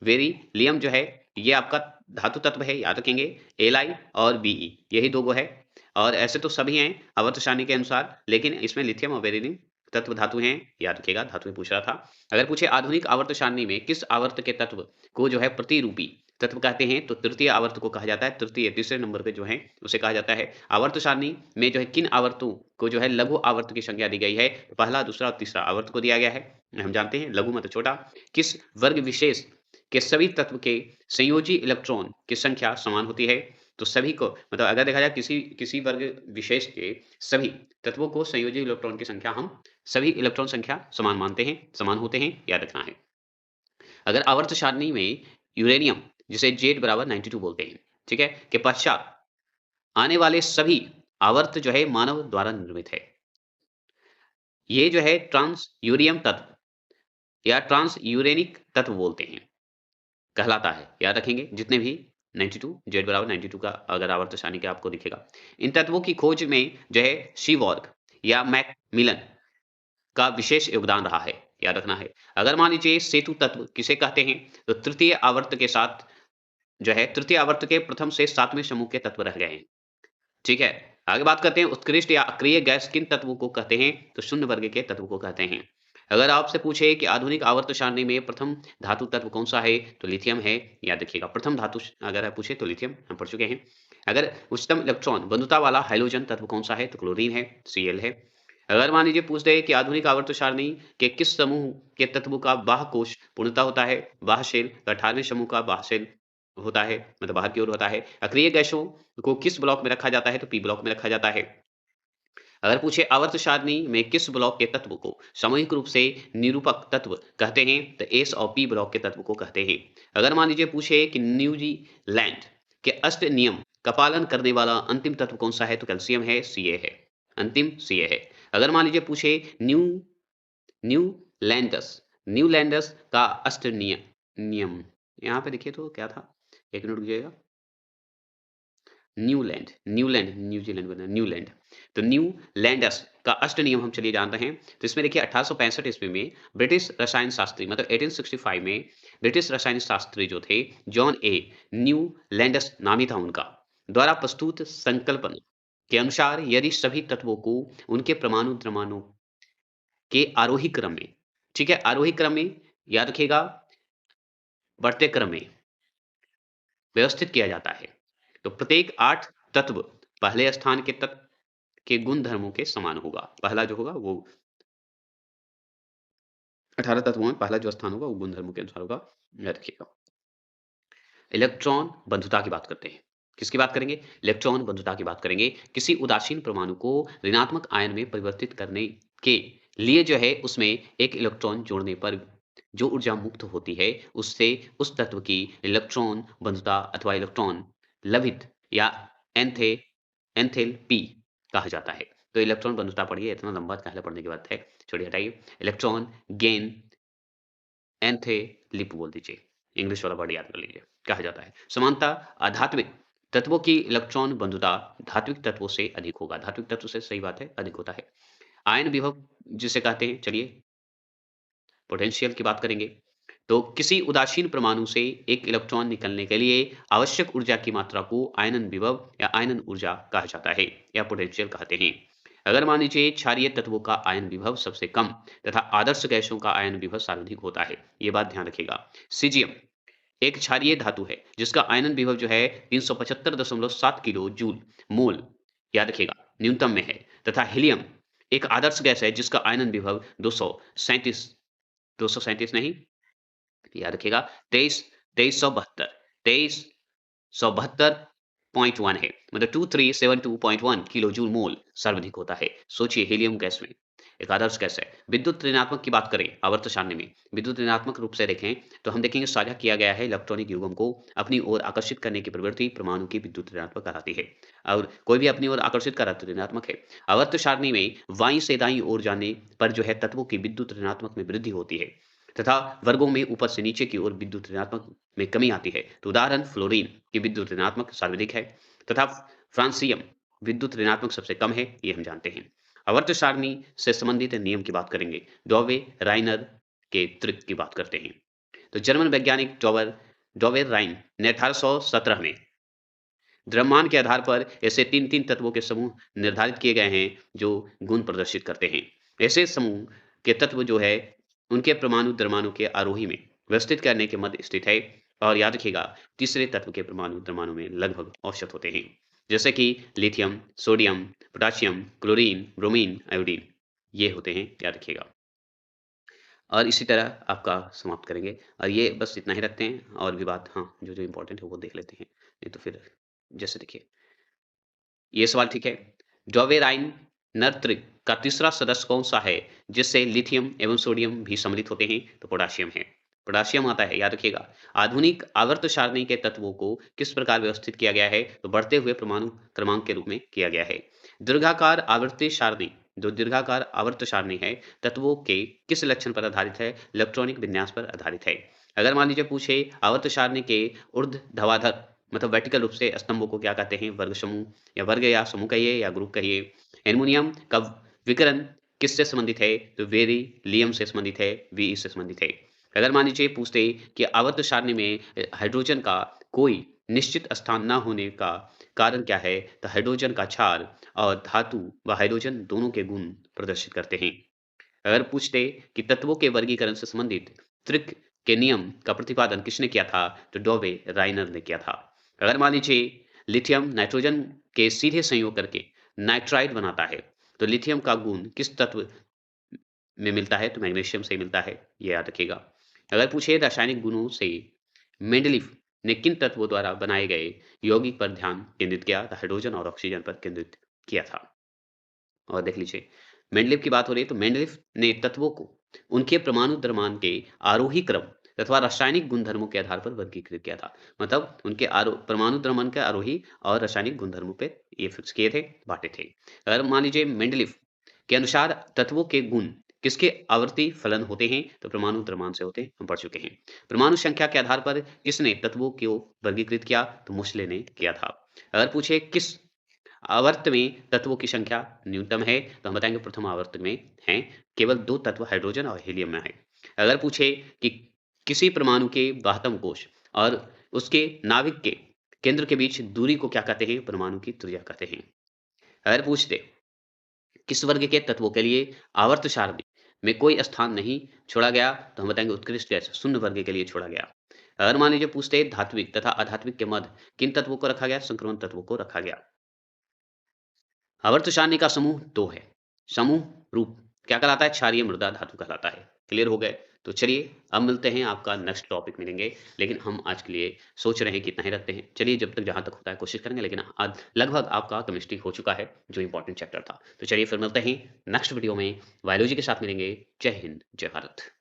बेरिलियम जो है, ये आपका धातु तत्व है, याद रखेंगे। Li और Be यही 2 गो है, और ऐसे तो सभी हैं आवर्त सारणी के अनुसार, लेकिन इसमें लिथियम और बेरिलियम तत्व धातु हैं, याद रखिएगा, धातुएँ पूछ रहा था। अगर पूछे आधुनिक आवर्त सारणी में किस आवर्त के तत्व को जो है प्रतिरूपी तत्व कहते हैं? तो तृतीय आवर्त को कहा जाता है। तृतीय, तीसरे नंबर पे जो है, उसे कहा जाता है। आवर्त सारणी में जो है किन आवर्तों को जो है लघु आवर्त की संज्ञा दी गई है? पहला, दूसरा और तीसरा आवर्त को दिया गया है। हम जानते हैं लघु मतलब छोटा। किस वर्ग विशेष के सभी तत्व के संयोजी इलेक्ट्रॉन की संख्या समान होती है? तो सभी को, मतलब अगर देखा जाए किसी किसी वर्ग विशेष के सभी तत्वों को संयोजी इलेक्ट्रॉन की संख्या, हम सभी इलेक्ट्रॉन संख्या समान मानते हैं, समान होते हैं, याद रखना है। अगर आवर्त सारणी में यूरेनियम, जिसे Z बराबर 92 बोलते हैं, ठीक है, के पश्चात आने वाले सभी आवर्त जो है मानव द्वारा निर्मित है। ये जो है ट्रांस यूरियम तत्व या ट्रांस यूरेनिक तत्व बोलते हैं, कहलाता है। याद रखेंगे जितने भी 92, Z बराबर 92 का अगर आवर्त सारणी के आपको दिखेगा। इन तत्वों की खोज में जो है सीवॉर्ग या मैकमिलन का विशेष योगदान रहा है, याद रखना है। अगर मान लीजिए सेतु तत्व किसे कहते हैं? तो तृतीय आवर्त के साथ जो है तृतीय आवर्त के प्रथम से 7वें समूह के तत्व रह गए हैं। ठीक है? आगे बात करते हैं उत्कृष्ट या अक्रिय गैस किन तत्वों को कहते हैं? तो शून्य वर्ग के तत्व को कहते हैं। अगर आपसे पूछे कि आधुनिक आवर्त सारणी में प्रथम धातु तत्व कौन-सा है? तो लिथियम है, याद रखिएगा। प्रथम धातु अगर पूछे तो लिथियम हम पढ़ चुके हैं। अगर उच्चतम इलेक्ट्रॉन बंधुता वाला हाइड्रोजन तत्व कौन-सा है? तो क्लोरीन है, Cl है। अगर मान लीजिए पूछ दे कि आधुनिक आवर्त सारणी के किस समूह के तत्वों का बाह्य कोश पूर्णतः होता है? बाह्य शेल। 18वें समूह का बाह्य शेल होता है, मतलब बाहर की ओर होता है। अक्रिय गैसों को किस ब्लॉक में रखा जाता है? तो पी ब्लॉक में रखा जाता है। अगर पूछे आवर्त सारणी में किस ब्लॉक के तत्व को सामूहिक रूप से निरूपक तत्व कहते हैं? तो एस और पी ब्लॉक के तत्व को कहते हैं। अगर मान लीजिए पूछे कि न्यूजीलैंड के अष्ट नियम का पालन करने वाला अंतिम तत्व कौन सा है? तो कैल्शियम है, Ca है। अंतिम Ca है। अगर मान लीजिए पूछे न्यूलैंडस न्यूलैंडस का अष्ट नियम, यहाँ पे देखिए तो क्या था? 1 मिनट रुकिएगा। न्यूलैंड, न्यूलैंड, न्यूजीलैंड बना न्यूलैंड। तो न्यूलैंडस का अष्ट नियम हम चलिए जानते हैं। तो इसमें देखिए 1865 ईस्वी में ब्रिटिश रसायन शास्त्री, मतलब 1865 में ब्रिटिश रसायन शास्त्री जो थे जॉन ए न्यूलैंडस नाम ही था उनका, द्वारा प्रस्तुत संकल्पना के अनुसार यदि सभी तत्वों को उनके परमाणु द्रव्यमानों के आरोही क्रम में, ठीक है? आरोही क्रम में याद रखिएगा, बढ़ते क्रम में व्यवस्थित किया जाता है। तो प्रत्येक 8 तत्व पहले स्थान के तत्व के गुण धर्मों के समान होगा। पहला जो होगा वो 18 तत्वों में पहला जो स्थान होगा वो गुण धर्मों के अनुसार होगा, याद रखिएगा। इलेक्ट्रॉन बंधुता की बात करते हैं। किसकी बात करेंगे? इलेक्ट्रॉन बंधुता की बात करेंगे। किसी उदासीन परमाणु को ऋणात्मक आयन में परिवर्तित करने के लिए जो है उसमें एक इलेक्ट्रॉन जोड़ने पर जो ऊर्जा मुक्त होती है, उससे उस तत्व की इलेक्ट्रॉन बंधुता अथवा इलेक्ट्रॉन लभित या एंथे एंथैल्पी कहा जाता है। तो इलेक्ट्रॉन बंधुता पढ़िए, इतना लंबा काहे पढ़ने की बात है, छोड़िए हटाइए। इलेक्ट्रॉन गेन एंथैल्पी बोल दीजिए, इंग्लिश वाला वर्ड याद कर लीजिए, कहा जाता है। समानता अधात्विक तत्वों की इलेक्ट्रॉन बंधुता धात्विक तत्वों से अधिक होगा। धात्विक तत्व से सही बात है, अधिक होता है। आयन विभव जिसे कहते हैं, चलिए पोटेंशियल की बात करेंगे। तो किसी उदासीन परमाणु से एक इलेक्ट्रॉन निकलने के लिए आवश्यक ऊर्जा की मात्रा को आयनन विभव या आयनन ऊर्जा कहा जाता है या पोटेंशियल कहते हैं। अगर मान लीजिए क्षारीय तत्वों का आयन विभव सबसे कम तथा आदर्श गैसों का आयन विभव सर्वाधिक होता है। ये बात ध्यान रखिएगा। सीजियम एक क्षारीय धातु है जिसका आयनन विभव जो है 375.7 किलो जूल मोल, याद रखिएगा, न्यूनतम में है। तथा हीलियम एक आदर्श गैस है जिसका आयनन विभव 237 नहीं, याद रखिएगा, 2372.1 है, मतलब 2372.1 किलो जूल मोल सर्वाधिक होता है। सोचिए हीलियम गैस में एक आदर्श गैस है। विद्युत ऋणात्मक की बात करें आवर्त सारणी में, विद्युत ऋणात्मक रूप से देखें तो हम देखेंगे साझा किया गया है इलेक्ट्रॉनिक युग्म को अपनी ओर आकर्षित करने की प्रवृत्ति परमाणु की विद्युत ऋणात्मक कहलाती है। और कोई भी अपनी ओर आकर्षित करा तो ऋणात्मक है। आवर्त सारणी में बाईं से दाईं ओर जाने पर जो है तत्वों की विद्युत ऋणात्मक में वृद्धि होती है तथा वर्गों में ऊपर से नीचे की ओर विद्युत ऋणात्मक में कमी आती है। तो उदाहरण फ्लोरीन की विद्युत ऋणात्मक सर्वाधिक है तथा फ्रांसियम विद्युत ऋणात्मक सबसे कम है, ये हम जानते हैं। आवर्त सारणी से संबंधित नियम की बात करेंगे। डॉवे राइनर के त्रिक की बात करते हैं। तो जर्मन वैज्ञानिक डॉवेर राइन ने 1817 में द्रव्यमान के आधार पर ऐसे 3-3 तत्वों के समूह निर्धारित किए गए हैं जो गुण प्रदर्शित करते हैं। ऐसे समूह के तत्व जो है उनके परमाणु द्रव्यमानों के आरोही में व्यवस्थित करने के मध्य स्थित है। और याद रखिएगा तीसरे तत्व के परमाणु द्रव्यमानों में लगभग औसत होते हैं, जैसे कि lithium, sodium, potassium, chlorine, bromine, iodine, ये होते हैं, याद रखिएगा। और इसी तरह आपका समाप्त करेंगे और ये बस इतना ही रखते हैं और भी बात हाँ, जो इम्पोर्टेंट है वो देख लेते हैं। नहीं तो फिर जैसे देखिए ये सवाल ठीक है। डॉवेराइन नर्तृक का तीसरा सदस्य कौन-सा है जिससे लिथियम एवं सोडियम भी सम्मिलित होते हैं? तो पोटेशियम है। पोटेशियम आता है, याद रखिएगा। आधुनिक आवर्त सारणी के तत्वों को किस प्रकार व्यवस्थित किया गया है? तो बढ़ते हुए परमाणु क्रमांक के रूप में किया गया है। दीर्घाकार आवर्ती सारणी, जो दीर्घाकार आवर्त सारणी है, तत्वों के किस लक्षण पर आधारित है? इलेक्ट्रॉनिक विन्यास पर आधारित है। अगर मान लीजिए पूछे आवर्त सारणी के ऊर्ध्वाधर मतलब वर्टिकल रूप से स्तंभों को क्या कहते हैं? वर्ग समूह या वर्ग या समूह कहिए या ग्रुप कहिए। एल्युमिनियम का विकिरण किससे संबंधित है? तो बेरिलियम से संबंधित है, वी से संबंधित है। अगर मान लीजिए पूछते कि आवर्त सारणी में हाइड्रोजन का कोई निश्चित स्थान न होने का कारण क्या है? तो हाइड्रोजन का क्षार और धातु व हाइड्रोजन दोनों के गुण प्रदर्शित करते हैं। अगर पूछते कि तत्वों के वर्गीकरण से संबंधित त्रिक के नियम का प्रतिपादन किसने किया था? तो डॉवे राइनर ने किया था। अगर मान लीजिए लिथियम नाइट्रोजन के सीधे संयोग करके नाइट्राइड बनाता है, तो लिथियम का गुण किस तत्व में मिलता है? तो मैग्नीशियम से मिलता है, ये याद रखिएगा। अगर पूछे रासायनिक गुणों से मेंडलीफ ने किन तत्वों द्वारा बनाए गए यौगिक पर ध्यान केंद्रित किया? तो हाइड्रोजन और ऑक्सीजन पर केंद्रित किया था। और देख लीजिए मेंडलीव की बात हो रही है तो मेंडलीव ने तत्वों को उनके परमाणु द्रव्यमान के आरोही क्रम तथा रासायनिक गुणधर्मों के आधार पर वर्गीकृत किया था। मतलब उनके परमाणु द्रव्यमान के आरोही और रासायनिक गुणधर्मों पे ये फिक्स किए थे, बांटे थे। अगर मान लीजिए मेंडलीव के अनुसार तत्वों के गुण किसके आवर्ती फलन होते हैं? तो परमाणु द्रव्यमान से होते हैं, हम पढ़ चुके हैं। परमाणु संख्या के आधार पर किसने तत्वों को वर्गीकृत किया? तो मोसले ने किया था। अगर पूछे किस आवर्त में तत्वों की संख्या न्यूनतम है? तो हम बताएँगे प्रथम आवर्त में हैं, केवल 2 तत्व हाइड्रोजन और हीलियम में हैं। अगर पूछे कि किसी परमाणु के बाह्यतम कोश और उसके नाभिक के केंद्र के बीच दूरी को क्या कहते हैं? परमाणु की त्रिज्या कहते हैं। अगर पूछ दे किस वर्ग के तत्वों के लिए आवर्त सारणी में कोई स्थान नहीं छोड़ा गया, तो हम बताएँगे उत्कृष्ट गैस शून्य वर्ग के लिए छोड़ा गया। अगर मान लीजिए पूछते हैं धात्विक तथा अधात्विक के मध्य किन तत्वों को रखा गया? संक्रमण तत्वों को रखा गया। आवर्त सारणी का समूह 2 है। समूह रूप क्या कहलाता है? क्षारीय मृदा धातु कहलाता है। क्लियर हो गए? तो चलिए अब मिलते हैं, आपका नेक्स्ट टॉपिक मिलेंगे, लेकिन हम आज के लिए सोच रहे हैं कि इतना ही रखते हैं। चलिए जब तक जहाँ तक होता है कोशिश करेंगे, लेकिन आज लगभग आपका केमिस्ट्री हो चुका है, जो इम्पोर्टेंट चैप्टर था। तो चलिए फिर मिलते हैं नेक्स्ट वीडियो में, बायोलॉजी के साथ मिलेंगे। जय हिंद, जय भारत।